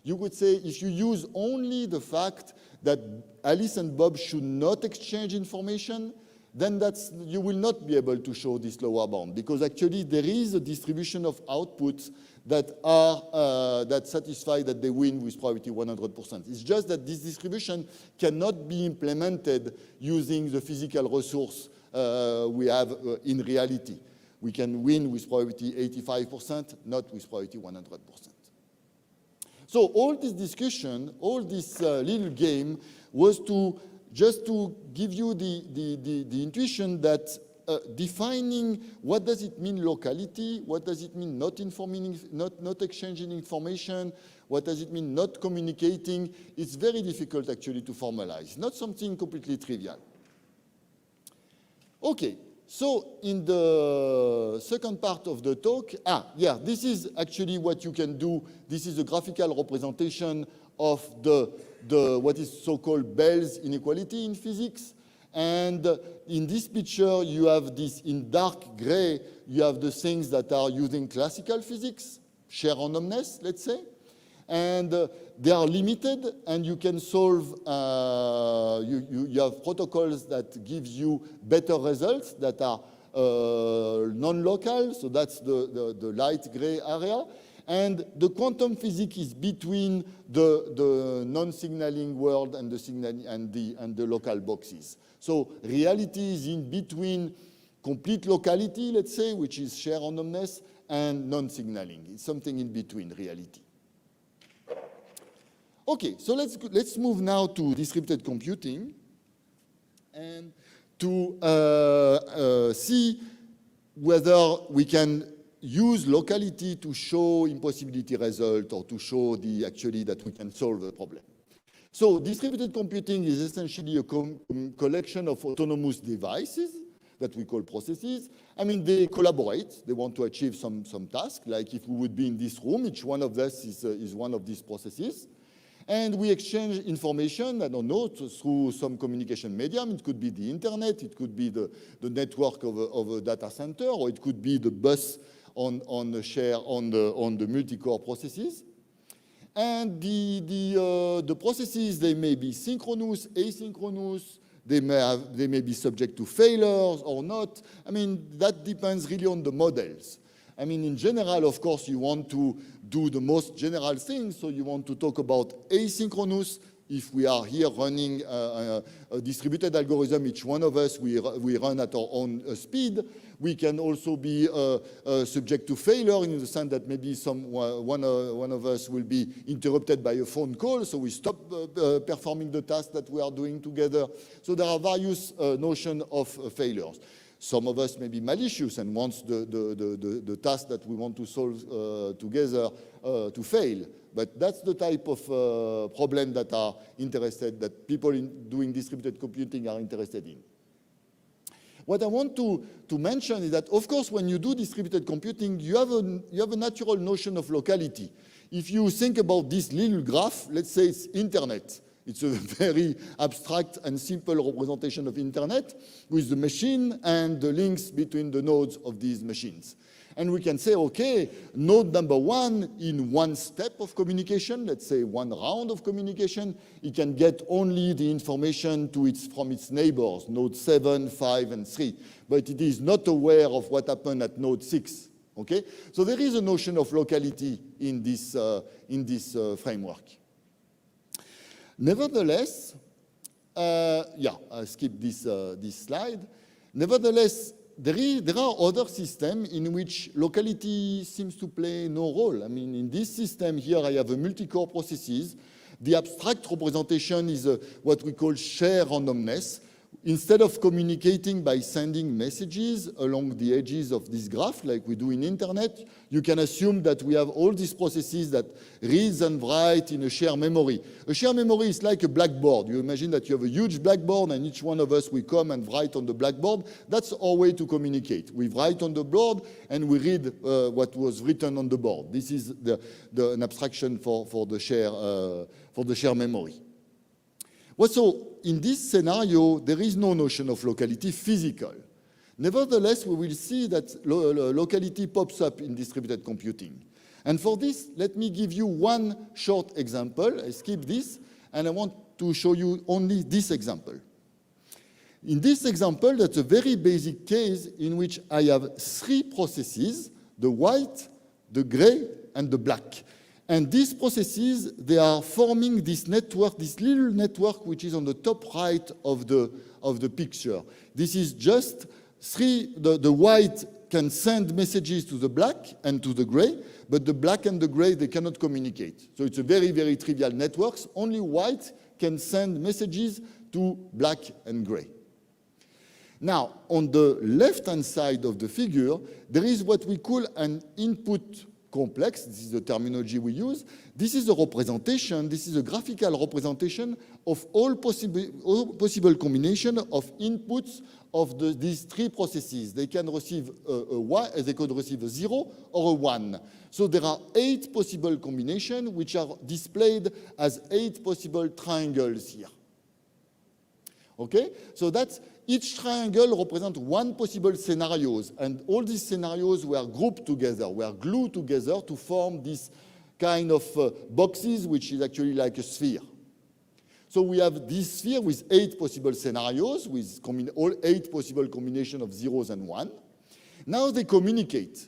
You could say if you use only the fact that Alice and Bob should not exchange information, then you will not be able to show this lower bound because actually there is a distribution of outputs that satisfy that they win with probability 100%. It's just that this distribution cannot be implemented using the physical resource we have in reality. We can win with probability 85%, not with probability 100%. So all this discussion, all this little game was just to give you the intuition that defining what does it mean locality, what does it mean not exchanging information, what does it mean not communicating, it's very difficult actually to formalize. It's not something completely trivial. Okay, so in the second part of the talk, this is actually what you can do. This is a graphical representation of what is so-called Bell's inequality in physics. And in this picture, you have this in dark gray, you have the things that are using classical physics, sheer randomness, let's say. And they are limited, and you can solve, you have protocols that give you better results that are non-local, so that's the light gray area. And the quantum physics is between the non-signaling world and the local boxes. So reality is in between complete locality, let's say, which is shared randomness, and non-signaling. It's something in between reality. Okay, so let's move now to distributed computing and to see whether we can use locality to show impossibility result or to show actually that we can solve a problem. So distributed computing is essentially a collection of autonomous devices that we call processes. I mean, they collaborate. They want to achieve some task. Like if we would be in this room, each one of us is one of these processes. And we exchange information, I don't know, through some communication medium. It could be the internet, it could be the network of a data center, or it could be the bus on the multi-core processes. And the processes, they may be synchronous, asynchronous, they may be subject to failures or not. I mean, that depends really on the models. I mean, in general, of course, you want to do the most general things. So you want to talk about asynchronous. If we are here running a distributed algorithm, each one of us, we run at our own speed. We can also be subject to failure in the sense that maybe one of us will be interrupted by a phone call, so we stop performing the task that we are doing together. So there are various notions of failures. Some of us may be malicious and wants the task that we want to solve together to fail. But that's the type of problem that people doing distributed computing are interested in. What I want to mention is that, of course, when you do distributed computing, you have a natural notion of locality. If you think about this little graph, let's say it's internet. It's a very abstract and simple representation of internet with the machine and the links between the nodes of these machines. And we can say, okay, node number one in one step of communication, let's say one round of communication, it can get only the information from its neighbors, node 7, 5, and 3. But it is not aware of what happened at node 6. Okay? So there is a notion of locality in this framework. Nevertheless, I'll skip this slide. Nevertheless, there are other systems in which locality seems to play no role. I mean, in this system here, I have a multi-core processes. The abstract representation is what we call shared randomness. Instead of communicating by sending messages along the edges of this graph, like we do in internet, you can assume that we have all these processes that reads and write in a shared memory. A shared memory is like a blackboard. You imagine that you have a huge blackboard and each one of us, we come and write on the blackboard. That's our way to communicate. We write on the board and we read what was written on the board. This is an abstraction for the shared memory. Well, so in this scenario, there is no notion of locality physical. Nevertheless, we will see that locality pops up in distributed computing. And for this, let me give you one short example. I skip this, and I want to show you only this example. In this example, that's a very basic case in which I have three processes, the white, the gray, and the black. And these processes, they are forming this network, this little network, which is on the top right of the picture. This is just the white can send messages to the black and to the gray, but the black and the gray, they cannot communicate. So it's a very, very trivial network. Only white can send messages to black and gray. Now, on the left-hand side of the figure, there is what we call an input complex. This is the terminology we use. This is a representation, this is a graphical representation of all possible combination of inputs of these three processes. They can receive they could receive a 0 or a 1. So there are 8 possible combinations which are displayed as 8 possible triangles here. Okay? So that's each triangle represents one possible scenarios, and all these scenarios were grouped together, were glued together to form this kind of boxes, which is actually like a sphere. So we have this sphere with 8 possible scenarios, with all 8 possible combinations of zeros and 1. Now they communicate.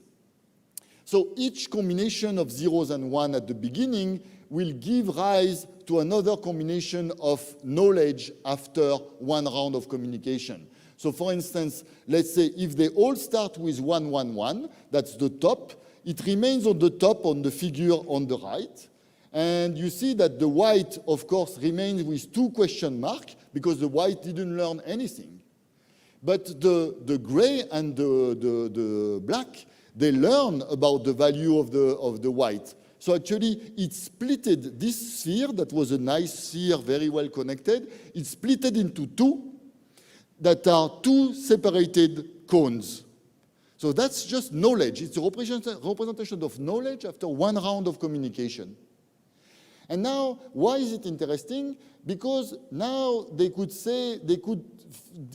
So each combination of zeros and one at the beginning will give rise to another combination of knowledge after one round of communication. So for instance, let's say if they all start with 1, 1, 1, that's the top, it remains on the top on the figure on the right. And you see that the white, of course, remains with 2 question marks because the white didn't learn anything. But the gray and the black, they learn about the value of the white. So actually, it splitted this sphere that was a nice sphere, very well connected. It splitted into 2 that are 2 separated cones. So that's just knowledge. It's a representation of knowledge after one round of communication. And now, why is it interesting? Because now they could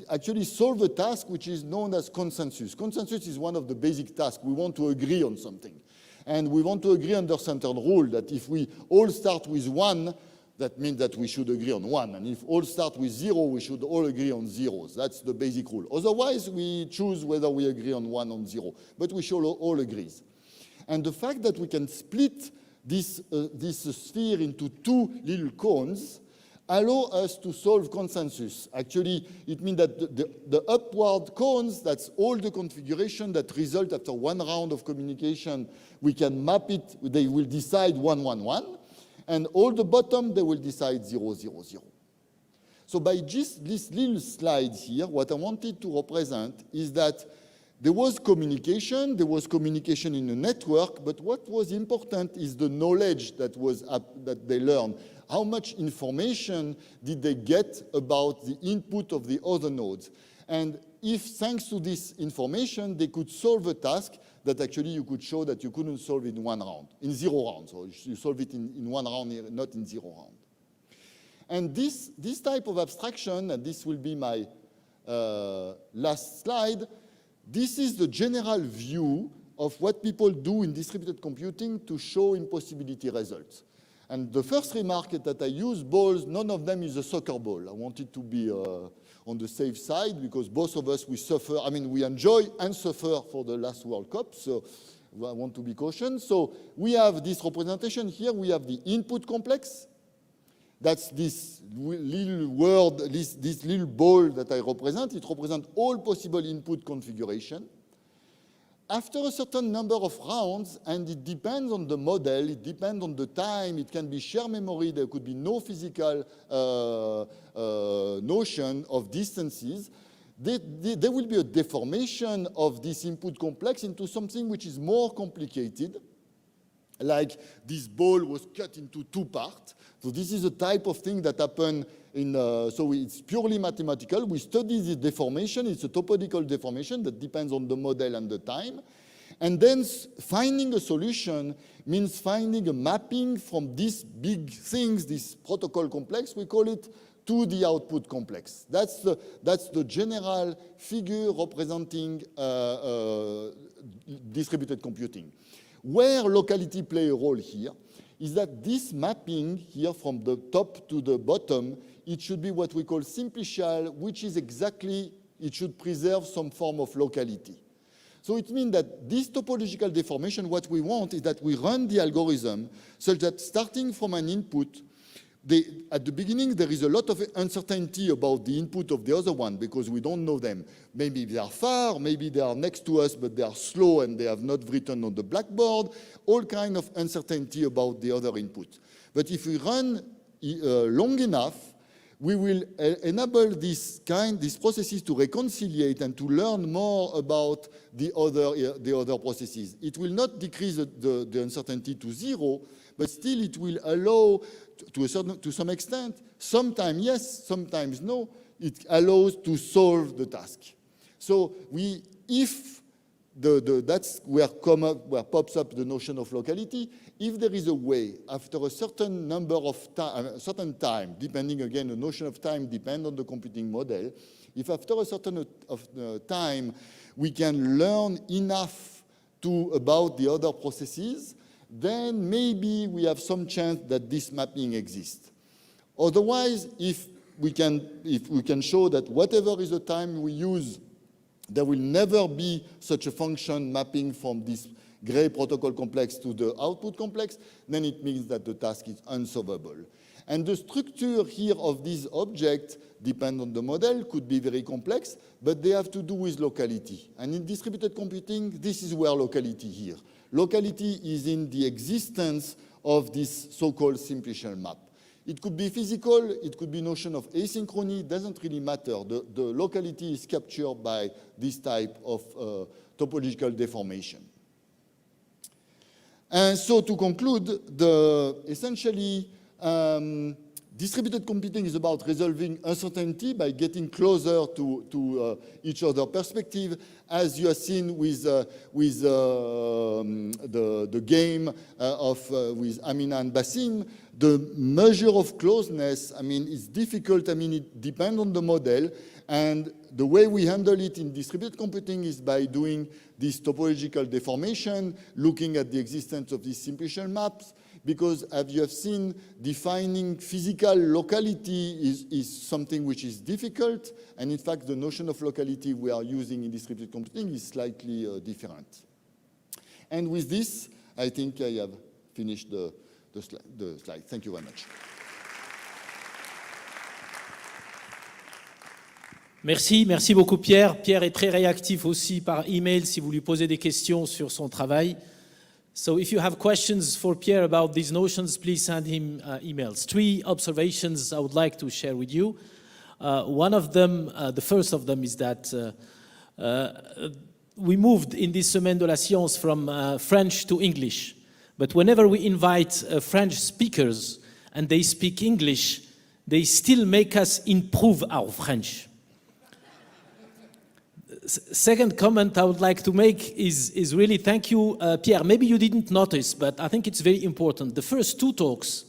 actually solve a task which is known as consensus. Consensus is one of the basic tasks. We want to agree on something. And we want to agree under centered rule that if we all start with 1, that means that we should agree on 1. And if all start with 0, we should all agree on zeros. That's the basic rule. Otherwise, we choose whether we agree on 1 or 0. But we should all agree. And the fact that we can split this sphere into 2 little cones allow us to solve consensus. Actually, it means that the upward cones, that's all the configuration that result after one round of communication, we can map it, they will decide 1, 1, 1. And all the bottom, they will decide 0, 0, 0. So by just this little slide here, what I wanted to represent is that there was communication in a network, but what was important is the knowledge that they learned. How much information did they get about the input of the other nodes? And if, thanks to this information, they could solve a task that actually you could show that you couldn't solve in 1 round, in 0 round. So you solve it in 1 round, not in 0 round. And this type of abstraction, and this will be my last slide, this is the general view of what people do in distributed computing to show impossibility results. And the first remark is that I use balls, none of them is a soccer ball. I wanted to be on the safe side because both of us, we suffer, we enjoy and suffer for the last World Cup, so I want to be cautious. So we have this representation here, we have the input complex. That's this little word, this little ball that I represent. It represents all possible input configuration. After a certain number of rounds, and it depends on the model, it depends on the time, it can be shared memory, there could be no physical notion of distances, there will be a deformation of this input complex into something which is more complicated, like this ball was cut into 2 parts. So this is a type of thing that happened so it's purely mathematical. We study the deformation. It's a topological deformation that depends on the model and the time. And then finding a solution means finding a mapping from these big things, this protocol complex, we call it, to the output complex. That's the general figure representing distributed computing. Where locality play a role here is that this mapping here from the top to the bottom, it should be what we call simplicial, which is exactly, it should preserve some form of locality. So it means that this topological deformation, what we want is that we run the algorithm such that starting from an input, at the beginning, there is a lot of uncertainty about the input of the other one because we don't know them. Maybe they are far, maybe they are next to us, but they are slow and they have not written on the blackboard. All kind of uncertainty about the other input. But if we run long enough, we will enable these processes to reconciliate and to learn more about the other processes. It will not decrease the uncertainty to 0, but still it will allow, to some extent, sometimes yes, sometimes no, it allows to solve the task. So if that's where pops up the notion of locality, if there is a way, after a certain number of time, a certain time, depending again, the notion of time depends on the computing model, if after a certain time we can learn enough about the other processes, then maybe we have some chance that this mapping exists. Otherwise, if we can show that whatever is the time we use, there will never be such a function mapping from this gray protocol complex to the output complex, then it means that the task is unsolvable. And the structure here of these objects, depend on the model, could be very complex, but they have to do with locality. And in distributed computing, this is where locality here. Locality is in the existence of this so-called simplicial map. It could be physical, it could be notion of asynchrony, it doesn't really matter. The locality is captured by this type of topological deformation. And so to conclude, essentially, distributed computing is about resolving uncertainty by getting closer to each other's perspective, as you have seen with the game with Amina and Basim. The measure of closeness, I mean, is difficult. I mean, it depends on the model. And the way we handle it in distributed computing is by doing this topological deformation, looking at the existence of these simplicial maps, because as you have seen, defining physical locality is something which is difficult. And in fact, the notion of locality we are using in distributed computing is slightly different. And with this, I think I have finished the slide. Thank you very much. Merci beaucoup Pierre. Pierre est très réactif aussi par email si vous lui posez des questions sur son travail. So if you have questions for Pierre about these notions, please send him emails. 3 observations I would like to share with you. One of them, the first of them is that we moved in this Semaine de la Science from French to English. But whenever we invite French speakers and they speak English, they still make us improve our French. Second comment I would like to make is really thank you, Pierre. Maybe you didn't notice, but I think it's very important. The first 2 talks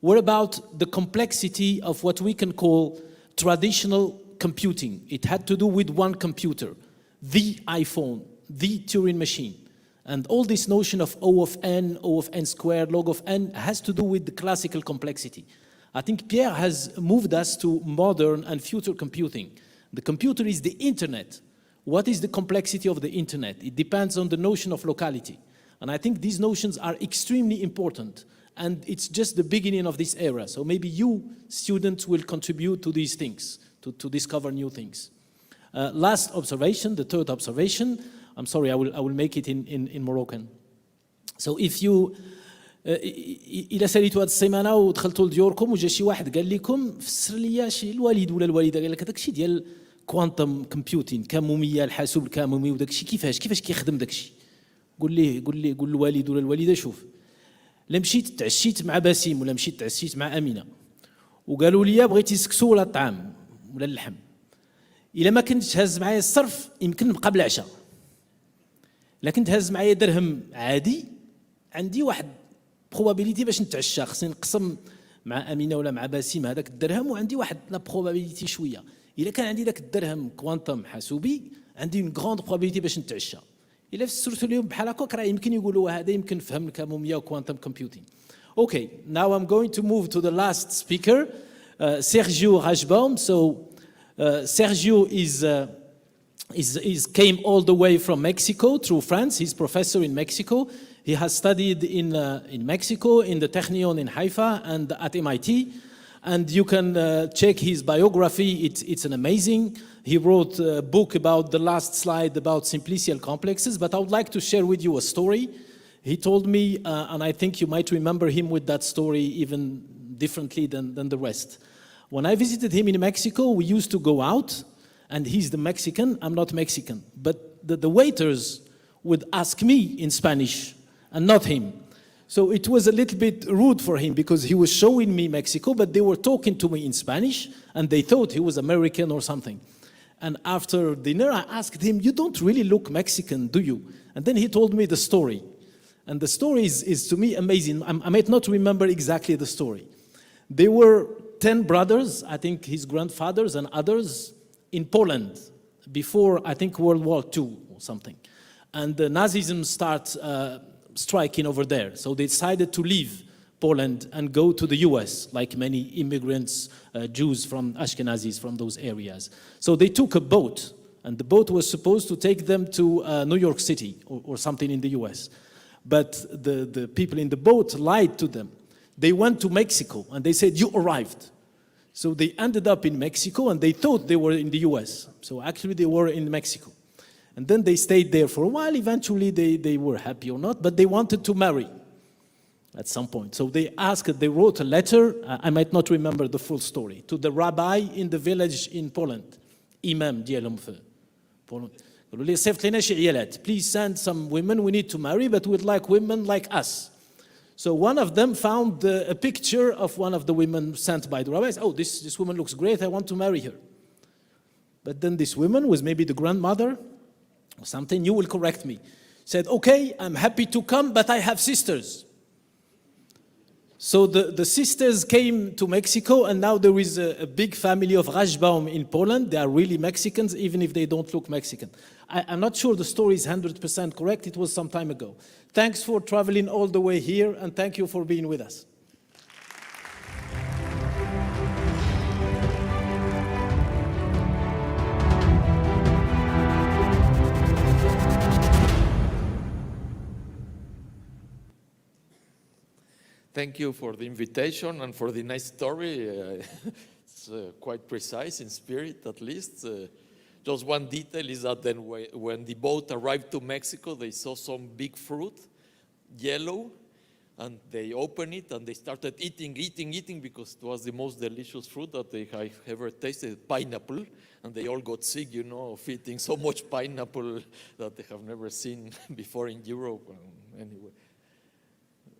were about the complexity of what we can call traditional computing. It had to do with one computer, the iPhone, the Turing machine. And all this notion of O of n squared, log of n, has to do with the classical complexity. I think Pierre has moved us to modern and future computing. The computer is the internet. What is the complexity of the internet? It depends on the notion of locality. And I think these notions are extremely important. And it's just the beginning of this era. So maybe you, students, will contribute to these things, to discover new things. Last observation, the third observation, I'm sorry, I will make it in Moroccan. So if you إلا ساليتوا هاد السيمانة ودخلتوا لديوركم وجا شي واحد قال لكم فسر لي شي الوالد ولا الوالدة قال لك هذاك الشيء ديال كوانتم كومبيوتين كمومية الحاسوب الكمومي وداك الشيء كيفاش كيخدم داك الشيء قول الوالد ولا الوالدة شوف لا مشيت تعشيت مع باسم ولا مشيت تعشيت مع أمينة وقالوا لي بغيتي سكسو ولا الطعام ولا اللحم إلا ما كنتش هز معايا الصرف يمكن نبقى بلا عشاء إلا كنت هز معايا درهم عادي عندي واحد probability باش نتعشى خصني نقسم مع أمينة ولا مع باسم هذاك الدرهم وعندي واحد لا probability شوية إلا كان عندي ذاك الدرهم كوانتم حاسوبي عندي une grande probability باش نتعشى إلا فسرت لهم بحال هكاك راه يمكن يقولوا هذا يمكن نفهم الكمومية وكوانتم كومبيوتين. Okay, now I'm going to move to the last speaker, Sergio RAJSBAUM. So Sergio came all the way from Mexico through France. He's professor in Mexico. He has studied in Mexico, in the Technion in Haifa and at MIT. And you can check his biography. It's an amazing. He wrote a book about the last slide about simplicial complexes. But I would like to share with you a story. He told me, and I think you might remember him with that story even differently than the rest. When I visited him in Mexico, we used to go out, and he's the Mexican, I'm not Mexican. But the waiters would ask me in Spanish, and not him. So it was a little bit rude for him, because he was showing me Mexico, but they were talking to me in Spanish, and they thought he was American or something. And after dinner, I asked him, you don't really look Mexican, do you? And then he told me the story. And the story is to me amazing. I might not remember exactly the story. There were 10 brothers, I think his grandfathers and others, in Poland before, I think, World War II or something. And the Nazism started striking over there. So they decided to leave Poland and go to the US, like many immigrants, Jews from Ashkenazis from those areas. So they took a boat And the boat was supposed to take them to New York City or something in the US. But the people in the boat lied to them. They went to Mexico and they said, you arrived. So they ended up in Mexico and they thought they were in the US. So actually they were in Mexico. And then they stayed there for a while. Eventually they were happy or not, but they wanted to marry at some point. So they wrote a letter, I might not remember the full story, to the rabbi in the village in Poland, Imam ديالهم في Poland. قالوا لي صيفط لنا شي عيالات. Please send some women, we need to marry, but we'd like women like us. So one of them found a picture of one of the women sent by the rabbis. Oh, this woman looks great, I want to marry her. But then this woman was maybe the grandmother or something, you will correct me, said, okay, I'm happy to come, but I have sisters. So the sisters came to Mexico, and now there is a big family of RAJSBAUM in Poland. They are really Mexicans, even if they don't look Mexican. I'm not sure the story is 100% correct. It was some time ago. Thanks for traveling all the way here, and thank you for being with us. Thank you for the invitation and for the nice story. It's quite precise in spirit, at least. Just one detail is that then when the boat arrived to Mexico, they saw some big fruit, yellow, and they opened it and they started eating because it was the most delicious fruit that they have ever tasted, pineapple. And they all got sick, you know, of eating so much pineapple that they have never seen before in Europe. Anyway,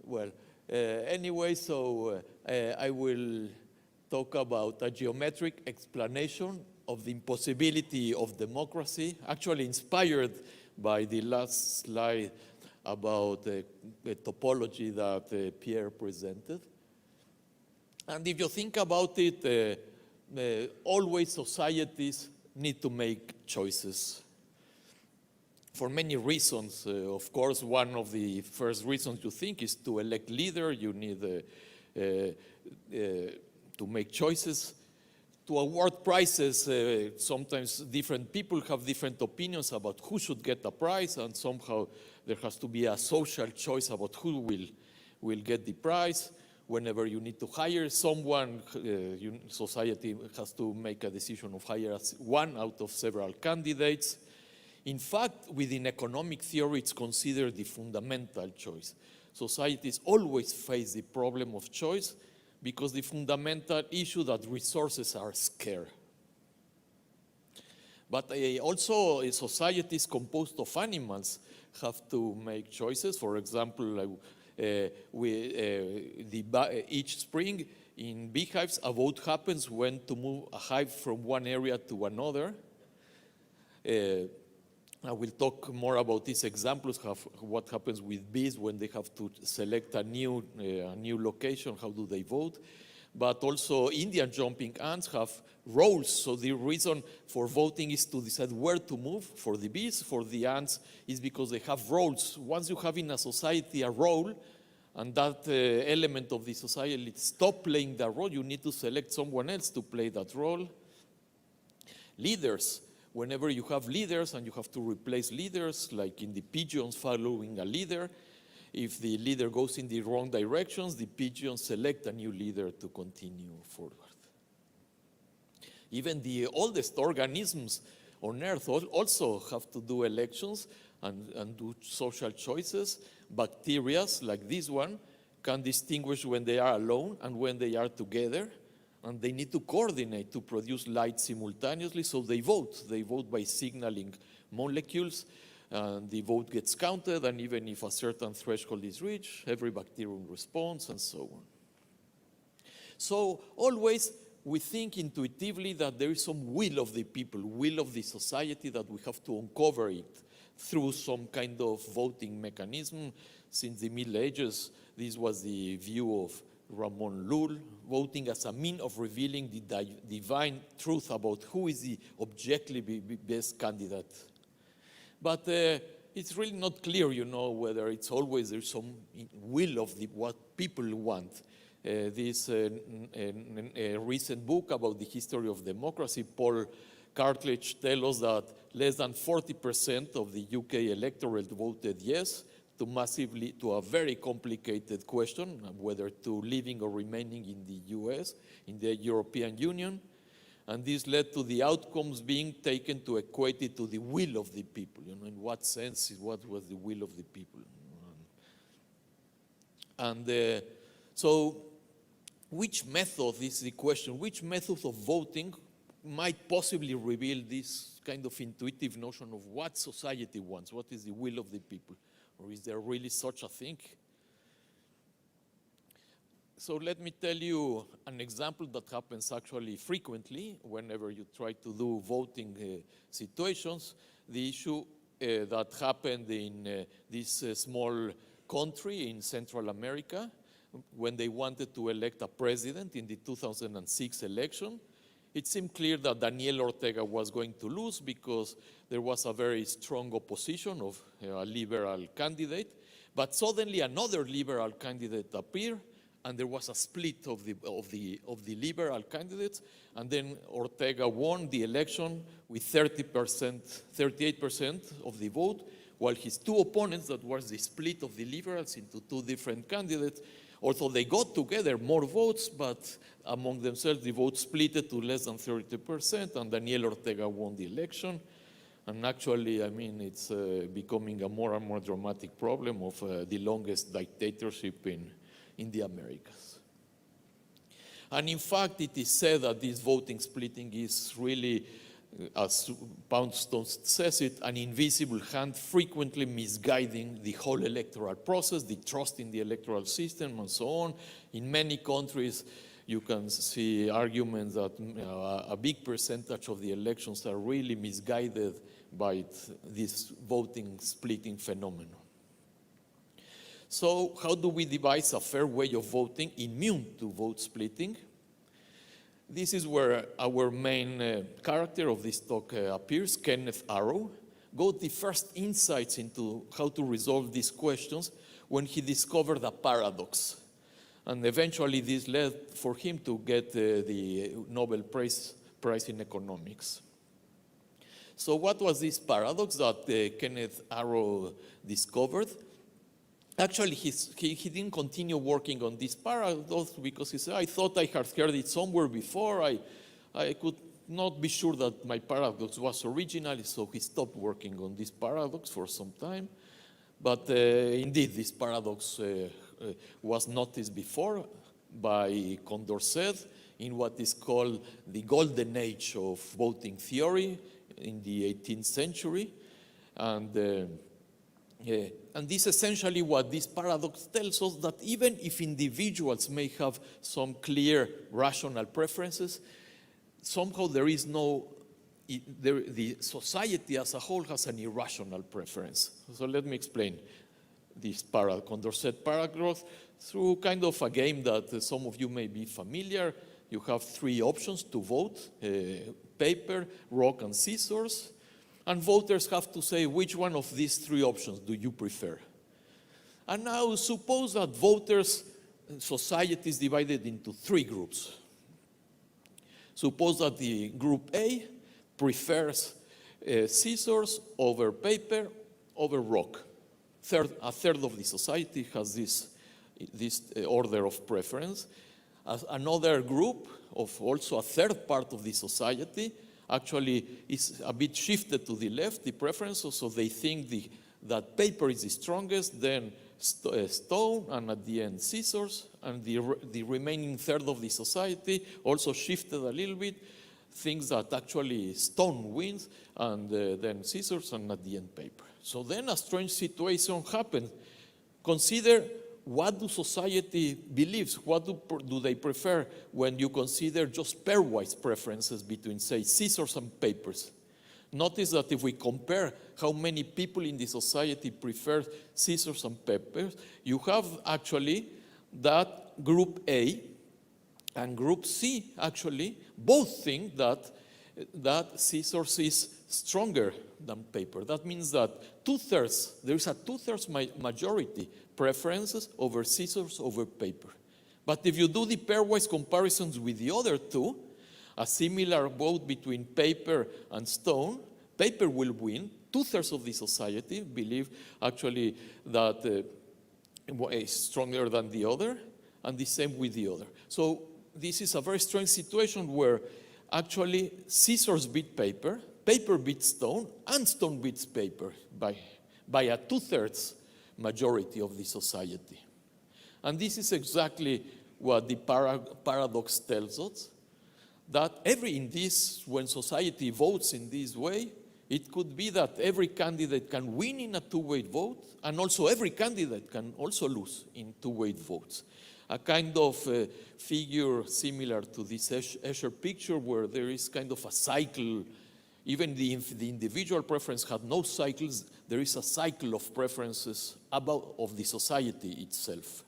well. Anyway, so I will talk about a geometric explanation of the impossibility of democracy, actually inspired by the last slide about the topology that Pierre presented. And if you think about it, always societies need to make choices. For many reasons, of course, one of the first reasons you think is to elect leader. You need to make choices. To award prizes, sometimes different people have different opinions about who should get a prize, and somehow there has to be a social choice about who will get the prize. Whenever you need to hire someone, society has to make a decision of hire one out of several candidates. In fact, within economic theory, it's considered the fundamental choice. Societies always face the problem of choice because the fundamental issue that resources are scarce. But also, societies composed of animals have to make choices. For example, each spring in beehives, a vote happens when to move a hive from one area to another. I will talk more about these examples, what happens with bees when they have to select a new location, how do they vote. But also Indian jumping ants have roles, so the reason for voting is to decide where to move. For the bees, for the ants, is because they have roles. Once you have in a society a role, and that element of the society stop playing that role, you need to select someone else to play that role. Leaders. Whenever you have leaders and you have to replace leaders, like in the pigeons following a leader, if the leader goes in the wrong directions, the pigeons select a new leader to continue forward. Even the oldest organisms on Earth also have to do elections and do social choices. Bacteria, like this one, can distinguish when they are alone and when they are together. And they need to coordinate to produce light simultaneously, so they vote. They vote by signaling molecules, and the vote gets counted, and even if a certain threshold is reached, every bacterium responds, and so on. So always we think intuitively that there is some will of the people, will of the society, that we have to uncover it through some kind of voting mechanism. Since the Middle Ages, this was the view of Ramon Llull, voting as a mean of revealing the divine truth about who is the objectively best candidate. But it's really not clear, you know, whether it's always there's some will of what people want. This recent book about the history of democracy, Paul cartilage tell us that less than 40% of the UK electorate voted yes to a very complicated question, whether to living or remaining in the US, in the European Union. And this led to the outcomes being taken to equate it to the will of the people. In what sense, what was the will of the people? And so which method, this is the question, which method of voting might possibly reveal this kind of intuitive notion of what society wants, what is the will of the people? Or is there really such a thing? So let me tell you an example that happens actually frequently whenever you try to do voting situations. The issue that happened in this small country in Central America when they wanted to elect a president in the 2006 election. It seemed clear that Daniel Ortega was going to lose because there was a very strong opposition of a liberal candidate. But suddenly another liberal candidate appeared, and there was a split of the liberal candidates, and then Ortega won the election with 38% of the vote, while his two opponents, that was the split of the liberals into two different candidates, although they got together more votes, but among themselves the vote split to less than 30%, and Daniel Ortega won the election. And actually, I mean, it's becoming a more and more dramatic problem of the longest dictatorship in the Americas. And in fact, it is said that this voting splitting is really, as Poundstone says it, an invisible hand frequently misguiding the whole electoral process, the trust in the electoral system, and so on. In many countries, you can see arguments that a big percentage of the elections are really misguided by this voting splitting phenomenon. So how do we devise a fair way of voting immune to vote splitting? This is where our main character of this talk appears, Kenneth Arrow, got the first insights into how to resolve these questions when he discovered a paradox. And eventually this led for him to get the Nobel Prize in economics. So what was this paradox that Kenneth Arrow discovered? Actually, he didn't continue working on this paradox because he said, I thought I had heard it somewhere before. I could not be sure that my paradox was original, so he stopped working on this paradox for some time. But indeed, this paradox was noticed before by Condorcet in what is called the golden age of voting theory in the 18th century. And this essentially what this paradox tells us, that even if individuals may have some clear rational preferences, somehow there is the society as a whole has an irrational preference. So let me explain this Condorcet paradox through kind of a game that some of you may be familiar. You have three options to vote, paper, rock, and scissors. And voters have to say which one of these three options do you prefer. And now suppose that society is divided into three groups. Suppose that the group A prefers scissors over paper over rock. A third of the society has this order of preference. Another group of also a third part of the society actually is a bit shifted to the left, the preferences, so they think that paper is the strongest, then stone, and at the end scissors, and the remaining third of the society also shifted a little bit, thinks that actually stone wins, and then scissors, and at the end paper. So then a strange situation happens. Consider what do society believes, what do they prefer when you consider just pairwise preferences between, say, scissors and papers. Notice that if we compare how many people in the society prefer scissors and papers, you have actually that group A and group C actually both think that scissors is stronger than paper. That means that there is a two-thirds majority preferences over scissors over paper. But if you do the pairwise comparisons with the other two, a similar vote between paper and stone, paper will win. 2/3 of the society believe actually that is stronger than the other, and the same with the other. So this is a very strange situation where actually scissors beat paper, paper beats stone, and stone beats paper by a 2/3 majority of the society. And this is exactly what the paradox tells us, that when society votes in this way, it could be that every candidate can win in a two-way vote, and also every candidate can also lose in two-way votes. A kind of figure similar to this Escher picture, where there is kind of a cycle. Even if the individual preference had no cycles, there is a cycle of preferences of the society itself.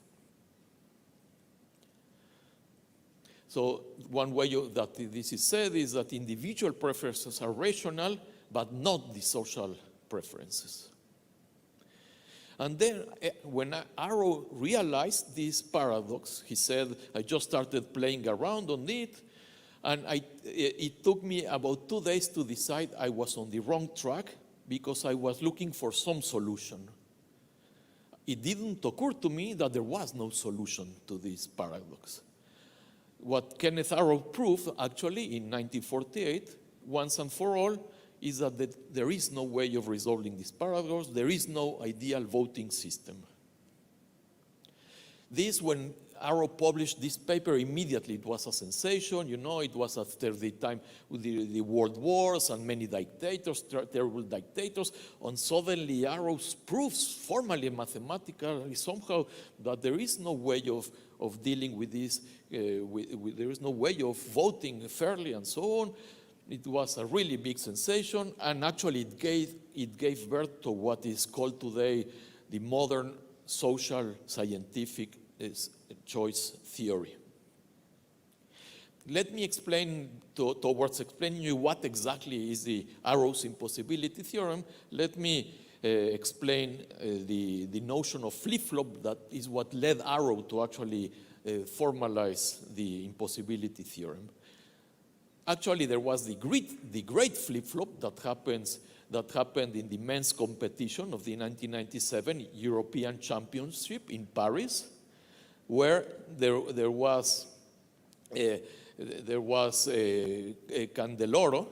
So one way that this is said is that individual preferences are rational, but not the social preferences. And then when Arrow realized this paradox, he said, I just started playing around on it, and it took me about 2 days to decide I was on the wrong track because I was looking for some solution. It didn't occur to me that there was no solution to this paradox. What Kenneth Arrow proved actually in 1948, once and for all, is that there is no way of resolving this paradox. There is no ideal voting system. When Arrow published this paper, immediately it was a sensation. You know, it was after the time with the world wars and many dictators, terrible dictators, and suddenly Arrow proves formally, mathematically, somehow, that there is no way of dealing with this, there is no way of voting fairly and so on. It was a really big sensation, and actually it gave birth to what is called today the modern social scientific choice theory. Let me explain, towards explaining you what exactly is the Arrow's impossibility theorem, let me explain the notion of flip-flop that is what led Arrow to actually formalize the impossibility theorem. Actually, there was the great flip-flop that happened in the men's competition of the 1997 European Championship in Paris, where there was a Candeloro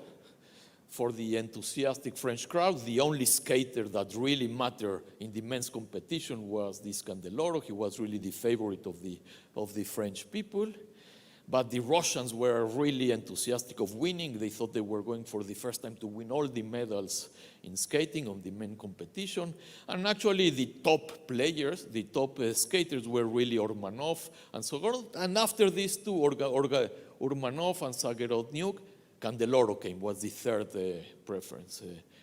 for the enthusiastic French crowd. The only skater that really mattered in the men's competition was this Candeloro. He was really the favorite of the French people. But the Russians were really enthusiastic of winning. They thought they were going for the first time to win all the medals in skating on the men competition. And actually the top players, the top skaters were really Urmanov and Zagorodniuk. And after these two, Urmanov and Zagorodniuk, Candeloro came, was the third preference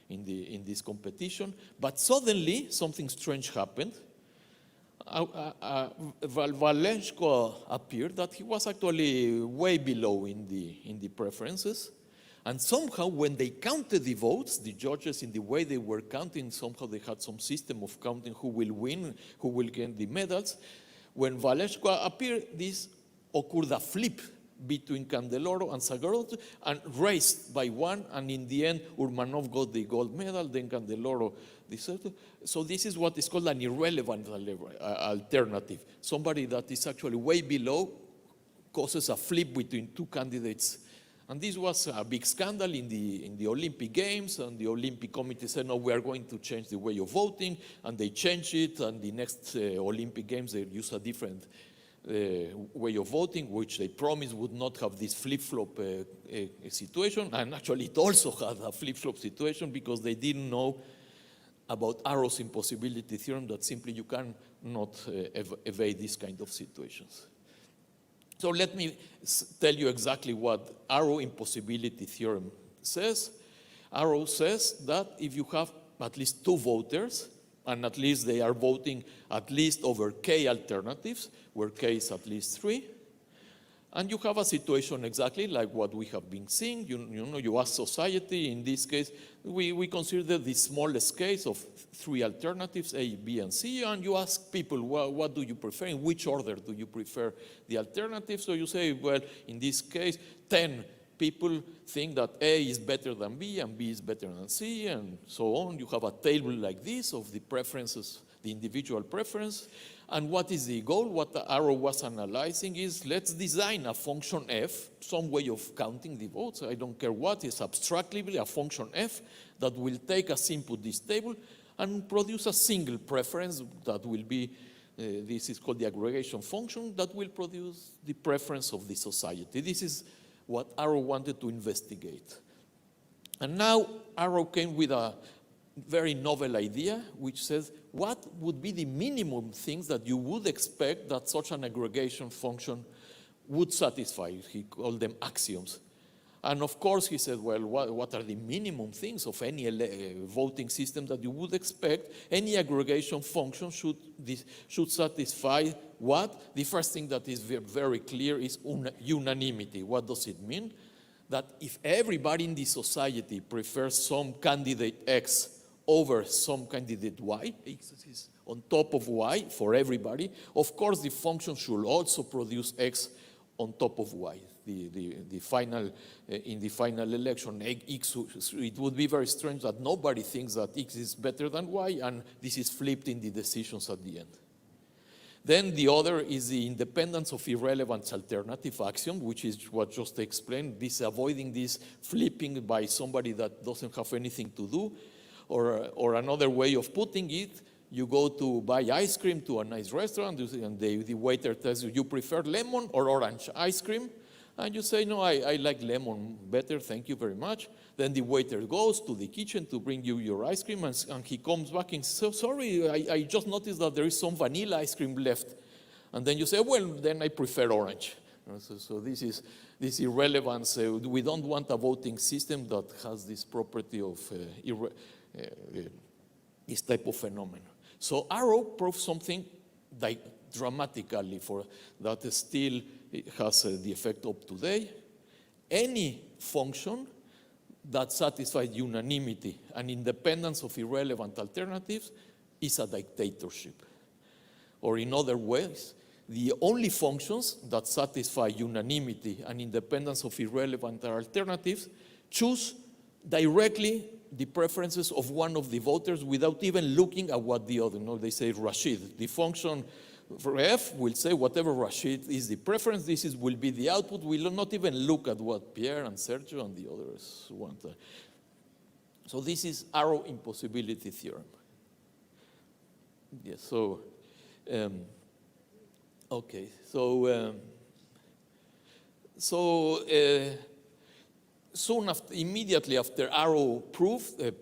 in this competition. But suddenly something strange happened. Valensko appeared that he was actually way below in the preferences, and somehow when they counted the votes, the judges, in the way they were counting, somehow they had some system of counting who will win, who will get the medals. When Valensko appeared, this occurred a flip between Candeloro and Zagorodniuk, and raised by one, and in the end Urmanov got the gold medal, then Candeloro the third. So this is what is called an irrelevant alternative. Somebody that is actually way below causes a flip between two candidates. And this was a big scandal in the Olympic Games, and the Olympic Committee said, no, we are going to change the way of voting, and they changed it, and the next Olympic Games they use a different way of voting, which they promised would not have this flip-flop situation. And actually it also had a flip-flop situation because they didn't know about Arrow's impossibility theorem, that simply you cannot evade these kind of situations. So let me tell you exactly what Arrow impossibility theorem says. Arrow says that if you have at least two voters, and at least they are voting at least over k alternatives, where k is at least 3. And you have a situation exactly like what we have been seeing. You ask society, in this case, we consider the smallest case of 3 alternatives, A, B, and C, and you ask people, well, what do you prefer? In which order do you prefer the alternatives? So you say, well, in this case, 10 people think that A is better than B and B is better than C and so on. You have a table like this of the preferences, the individual preference. And what is the goal? What the arrow was analyzing is, let's design a function f, some way of counting the votes. I don't care what, it's abstractly a function f that will take as input this table and produce a single preference that will be, this is called the aggregation function, that will produce the preference of the society. This is what Arrow wanted to investigate. And now Arrow came with a very novel idea, which says, what would be the minimum things that you would expect that such an aggregation function would satisfy? He called them axioms. And of course, he said, well, what are the minimum things of any voting system that you would expect? Any aggregation function should satisfy what? The first thing that is very clear is unanimity. What does it mean? That if everybody in the society prefers some candidate X over some candidate Y, X is on top of Y for everybody, of course the function should also produce X on top of Y. The final, in the final election, X, it would be very strange that nobody thinks that X is better than Y, and this is flipped in the decisions at the end. Then the other is the independence of irrelevant alternative axiom, which is what just explained, this avoiding this flipping by somebody that doesn't have anything to do. Or another way of putting it, you go to buy ice cream to a nice restaurant, and the waiter tells you, you prefer lemon or orange ice cream? And you say, no, I like lemon better, thank you very much. Then the waiter goes to the kitchen to bring you your ice cream, and he comes back and says, so sorry, I just noticed that there is some vanilla ice cream left. And then you say, well, then I prefer orange. So this is this irrelevance. We don't want a voting system that has this property of this type of phenomenon. So Arrow proves something dramatically for that still has the effect of today. Any function that satisfies unanimity and independence of irrelevant alternatives is a dictatorship. Or in other ways, the only functions that satisfy unanimity and independence of irrelevant alternatives choose directly the preferences of one of the voters without even looking at what the other, they say Rachid. The function for F will say whatever Rachid is the preference, will be the output. We will not even look at what Pierre and Sergio and the others want. So this is Arrow impossibility theorem. Yes, so, okay, so, soon after, immediately after Arrow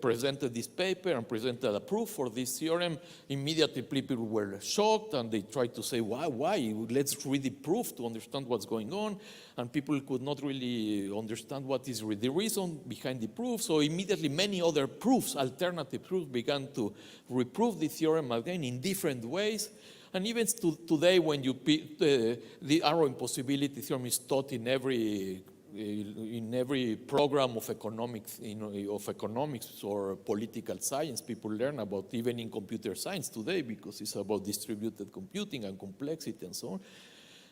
presented this paper and presented a proof for this theorem, immediately people were shocked and they tried to say, why? Let's read the proof to understand what's going on. And people could not really understand what is the reason behind the proof. So immediately many other proofs, alternative proofs, began to reprove the theorem again in different ways. And even today, when the Arrow impossibility theorem is taught in every program of economics, of economics or political science, people learn about, even in computer science today, because it's about distributed computing and complexity and so on.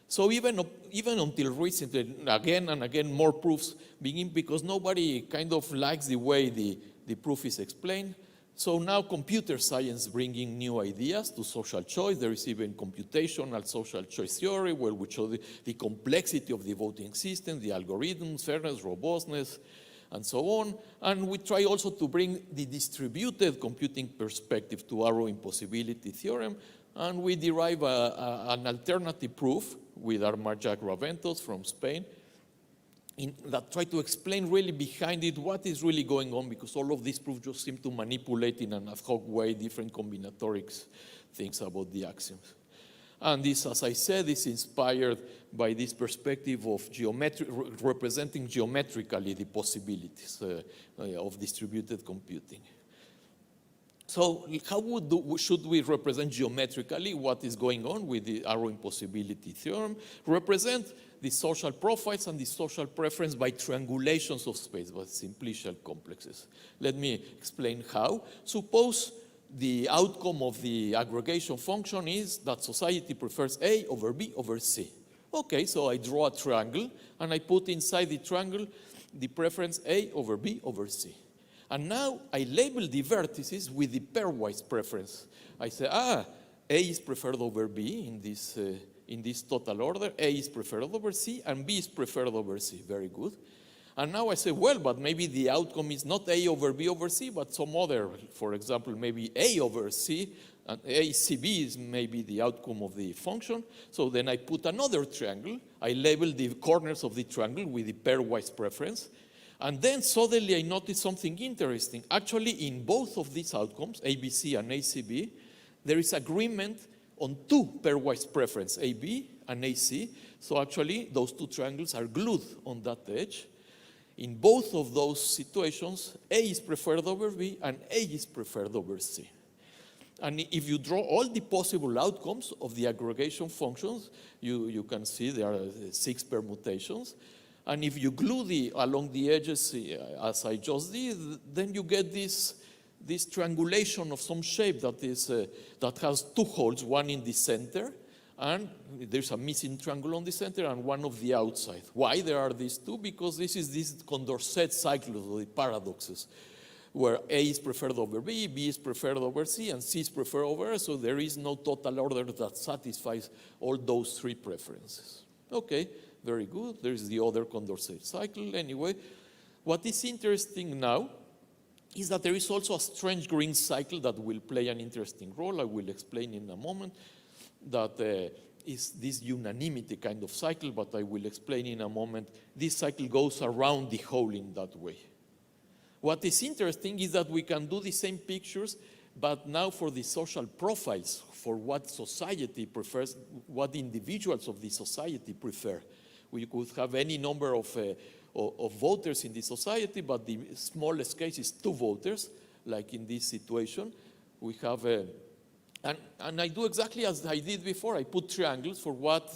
So even until recently, again and again, more proofs begin because nobody kind of likes the way the proof is explained. So now computer science bringing new ideas to social choice. There is even computational social choice theory where we show the complexity of the voting system, the algorithms, fairness, robustness, and so on. And we try also to bring the distributed computing perspective to Arrow impossibility theorem. And we derive an alternative proof with our Marjac Raventos from Spain that try to explain really behind it what is really going on, because all of these proofs just seem to manipulate in an ad hoc way different combinatorics things about the axioms. And this, as I said, is inspired by this perspective of representing geometrically the possibilities of distributed computing. So how should we represent geometrically what is going on with the Arrow impossibility theorem? Represent the social profiles and the social preference by triangulations of space, by simplicial complexes. Let me explain how. Suppose the outcome of the aggregation function is that society prefers A over B over C. Okay, so I draw a triangle, and I put inside the triangle the preference A over B over C. And now I label the vertices with the pairwise preference. I say, A is preferred over B in this total order, A is preferred over C, and B is preferred over C. Very good. And now I say, well, but maybe the outcome is not A over B over C, but some other, for example, maybe A over C, and ACB is maybe the outcome of the function. So then I put another triangle. I label the corners of the triangle with the pairwise preference. And then suddenly I notice something interesting. Actually, in both of these outcomes, ABC and ACB, there is agreement on two pairwise preference, AB and AC. So actually, those two triangles are glued on that edge. In both of those situations, A is preferred over B and A is preferred over C. And if you draw all the possible outcomes of the aggregation functions, you can see there are 6 permutations. And if you glue along the edges, as I just did, then you get this triangulation of some shape that has 2 holes, one in the center, and there's a missing triangle on the center and one of the outside. Why there are these 2? Because this is this Condorcet cycle of the paradoxes, where A is preferred over B, B is preferred over C, and C is preferred over A, so there is no total order that satisfies all those 3 preferences. Okay, very good. There is the other Condorcet cycle. Anyway, what is interesting now is that there is also a strange green cycle that will play an interesting role. I will explain in a moment. That is this unanimity kind of cycle, but I will explain in a moment. This cycle goes around the hole in that way. What is interesting is that we can do the same pictures, but now for the social profiles, for what society prefers, what individuals of the society prefer. We could have any number of voters in the society, but the smallest case is 2 voters, like in this situation. We have and I do exactly as I did before. I put triangles for what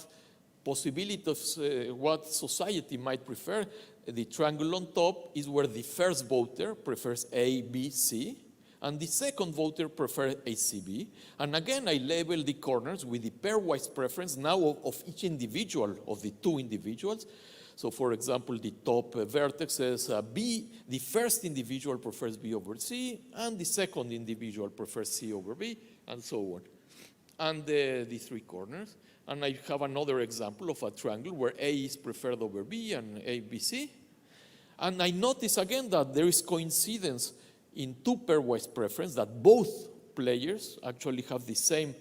possibilities, what society might prefer. The triangle on top is where the first voter prefers A, B, C, and the second voter prefers ACB. And again, I label the corners with the pairwise preference now of each individual, of the 2 individuals. So for example, the top vertex says B, the first individual prefers B over C, and the second individual prefers C over B, and so on. And the 3 corners. And I have another example of a triangle where A is preferred over B and A, B, C. And I notice again that there is coincidence in 2 pairwise preference, that both players actually have the same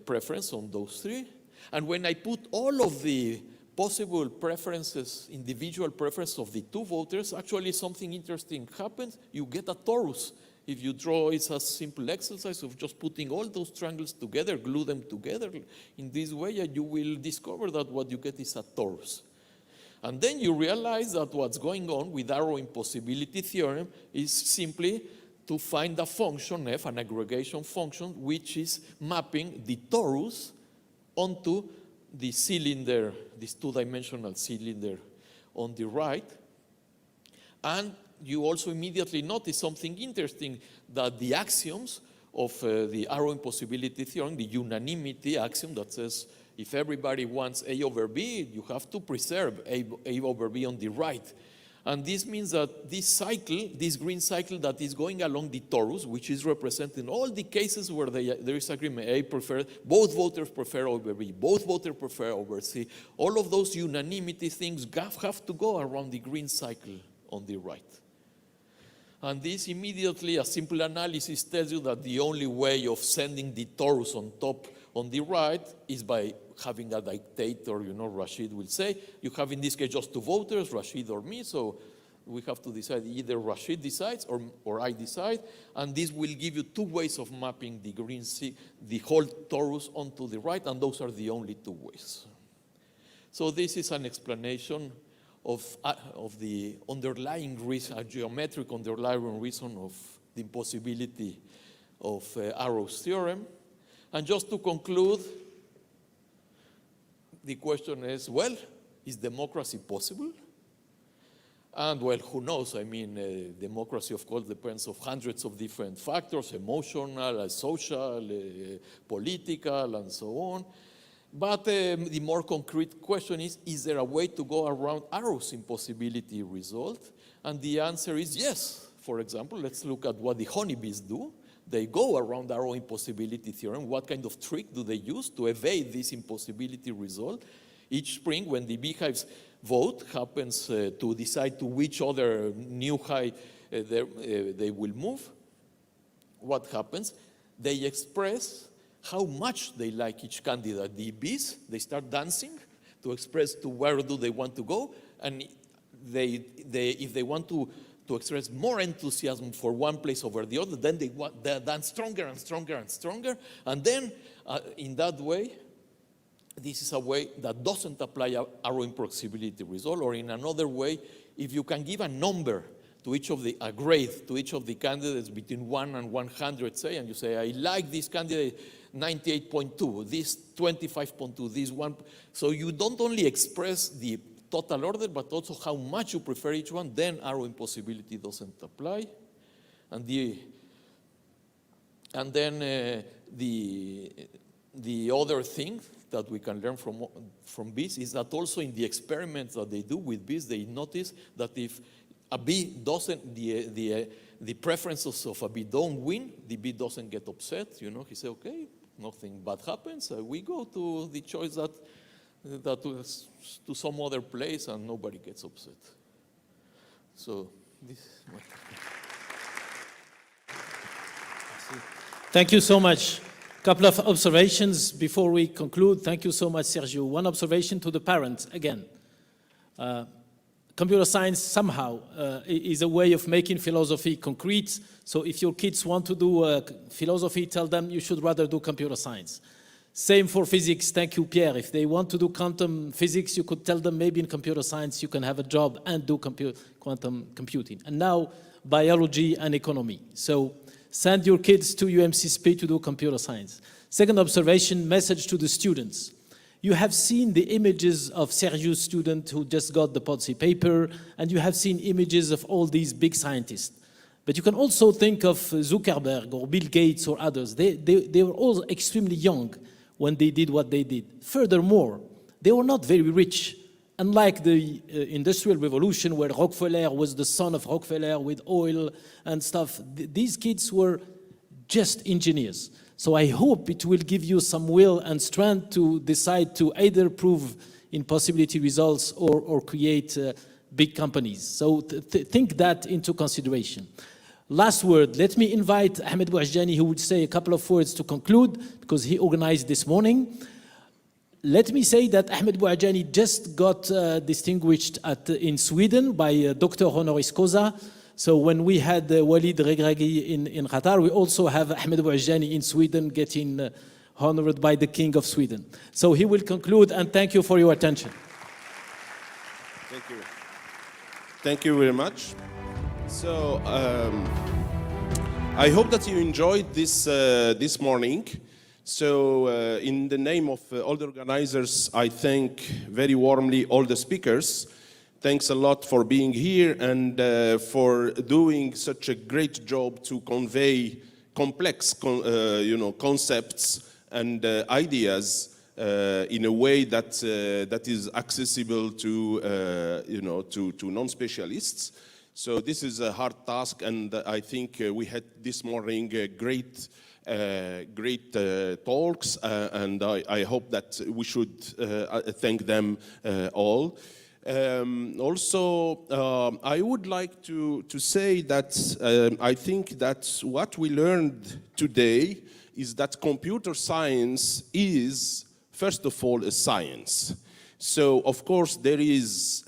preference on those 3. And when I put all of the possible preferences, individual preferences of the 2 voters, actually something interesting happens. You get a torus. If you draw, it's a simple exercise of just putting all those triangles together, glue them together in this way, and you will discover that what you get is a torus. And then you realize that what's going on with arrow impossibility theorem is simply to find a function f, an aggregation function, which is mapping the torus onto the cylinder, this 2-dimensional cylinder on the right. And you also immediately notice something interesting, that the axioms of the arrow impossibility theorem, the unanimity axiom that says if everybody wants A over B, you have to preserve A over B on the right. And this means that this cycle, this green cycle that is going along the torus, which is represented in all the cases where there is agreement, A prefer, both voters prefer over B, both voters prefer over C, all of those unanimity things have to go around the green cycle on the right. And this immediately, a simple analysis tells you that the only way of sending the torus on top on the right is by having a dictator, Rachid will say. You have in this case just 2 voters, Rachid or me, so we have to decide either Rachid decides or I decide, and this will give you 2 ways of mapping the green the whole torus onto the right, and those are the only 2 ways. So this is an explanation of the underlying reason, a geometric underlying reason of the impossibility of Arrow's theorem. And just to conclude, the question is, well, is democracy possible? And well, who knows? I mean, democracy, of course, depends on hundreds of different factors, emotional, social, political, and so on. But the more concrete question is there a way to go around Arrow's impossibility result? And the answer is yes. For example, let's look at what the honeybees do. They go around Arrow impossibility theorem. What kind of trick do they use to evade this impossibility result? Each spring, when the beehives vote happens to decide to which other new hive they will move, what happens? They express how much they like each candidate. The bees, they start dancing to express to where do they want to go, and if they want to express more enthusiasm for one place over the other, then they dance stronger and stronger and stronger, and then in that way, this is a way that doesn't apply Arrow impossibility result, or in another way, if you can give a number to each of a grade to each of the candidates between 1 and 100, say, and you say, I like this candidate 98.2, this 25.2, this one. So you don't only express the total order, but also how much you prefer each one, then Arrow impossibility doesn't apply. And then the other thing that we can learn from bees is that also in the experiments that they do with bees, they notice that if a bee doesn't, the preferences of a bee don't win, the bee doesn't get upset. You know, he says, okay, nothing bad happens. We go to the choice that to some other place, and nobody gets upset. So this. Thank you so much. A couple of observations before we conclude. Thank you so much, Sergio. One observation to the parents, again. Computer science somehow is a way of making philosophy concrete. So if your kids want to do philosophy, tell them you should rather do computer science. Same for physics. Thank you, Pierre. If they want to do quantum physics, you could tell them maybe in computer science you can have a job and do quantum computing. And now biology and economy. So send your kids to UM6P to do computer science. Second observation, message to the students. You have seen the images of Sergio's student who just got the PODSI paper, and you have seen images of all these big scientists. But you can also think of Zuckerberg or Bill Gates or others. They were all extremely young when they did what they did. Furthermore, they were not very rich. Unlike the Industrial Revolution, where Rockefeller was the son of Rockefeller with oil and stuff, these kids were just engineers. So I hope it will give you some will and strength to decide to either prove impossibility results or create big companies. So think that into consideration. Last word, let me invite Ahmed Bouajjani, who would say a couple of words to conclude, because he organized this morning. Let me say that Ahmed Bouajjani just got distinguished in Sweden by Dr. Honoris Causa. So when we had Walid Regragui in Qatar, we also have Ahmed Bouajjani in Sweden getting honored by the King of Sweden. So he will conclude, and thank you for your attention. Thank you. Thank you very much. So I hope that you enjoyed this morning. So in the name of all the organizers, I thank very warmly all the speakers. Thanks a lot for being here and for doing such a great job to convey complex concepts and ideas in a way that is accessible to non-specialists. So this is a hard task, and I think we had this morning great talks, and I hope that we should thank them all. Also, I would like to say that I think that what we learned today is that computer science is, first of all, a science. So, of course, there is,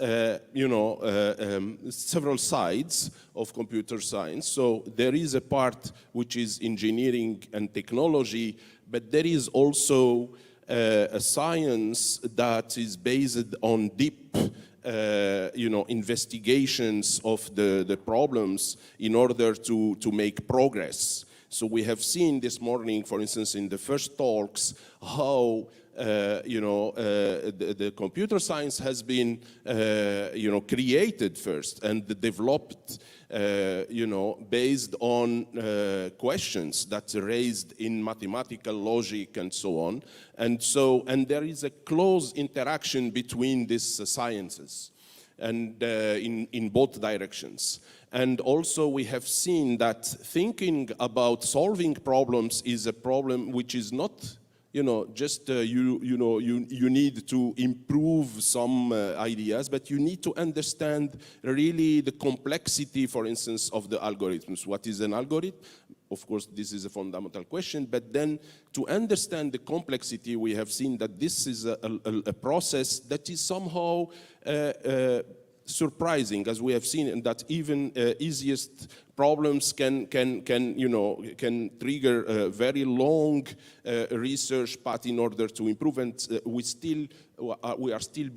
several sides of computer science. So there is a part which is engineering and technology, but there is also a science that is based on deep investigations of the problems in order to make progress. So we have seen this morning, for instance, in the first talks, how the computer science has been created first and developed based on questions that's raised in mathematical logic and so on. And there is a close interaction between these sciences and in both directions. And also we have seen that thinking about solving problems is a problem which is not just you need to improve some ideas, but you need to understand really the complexity, for instance, of the algorithms. What is an algorithm? Of course, this is a fundamental question, but then to understand the complexity, we have seen that this is a process that is somehow surprising, as we have seen, and that even easiest problems can trigger a very long research path in order to improve, and we are still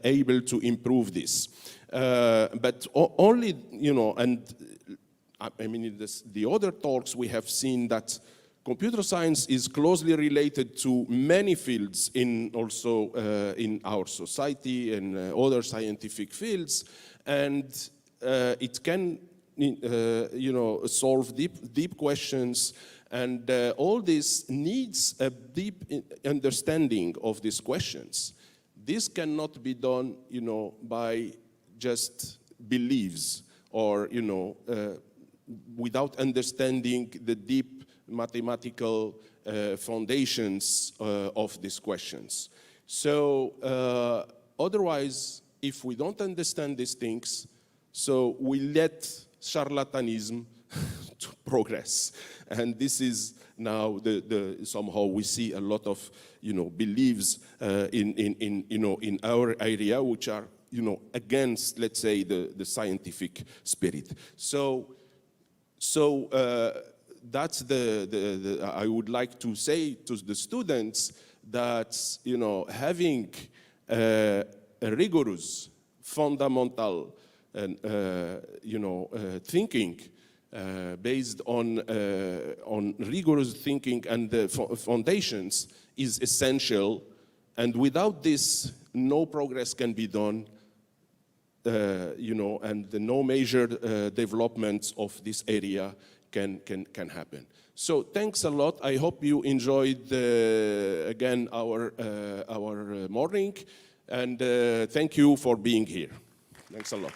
able to improve this. But only, and I mean, in the other talks we have seen that computer science is closely related to many fields in our society and other scientific fields, and it can solve deep questions, and all this needs a deep understanding of these questions. This cannot be done, by just beliefs or without understanding the deep mathematical foundations of these questions. So otherwise, if we don't understand these things, so we let charlatanism to progress. And this is now somehow we see a lot of beliefs in our area which are against, let's say, the scientific spirit. So that's I would like to say to the students that having a rigorous, fundamental, and thinking based on rigorous thinking and the foundations is essential, and without this, no progress can be done. And no major developments of this area can happen. So thanks a lot. I hope you enjoyed again our morning, and thank you for being here. Thanks a lot.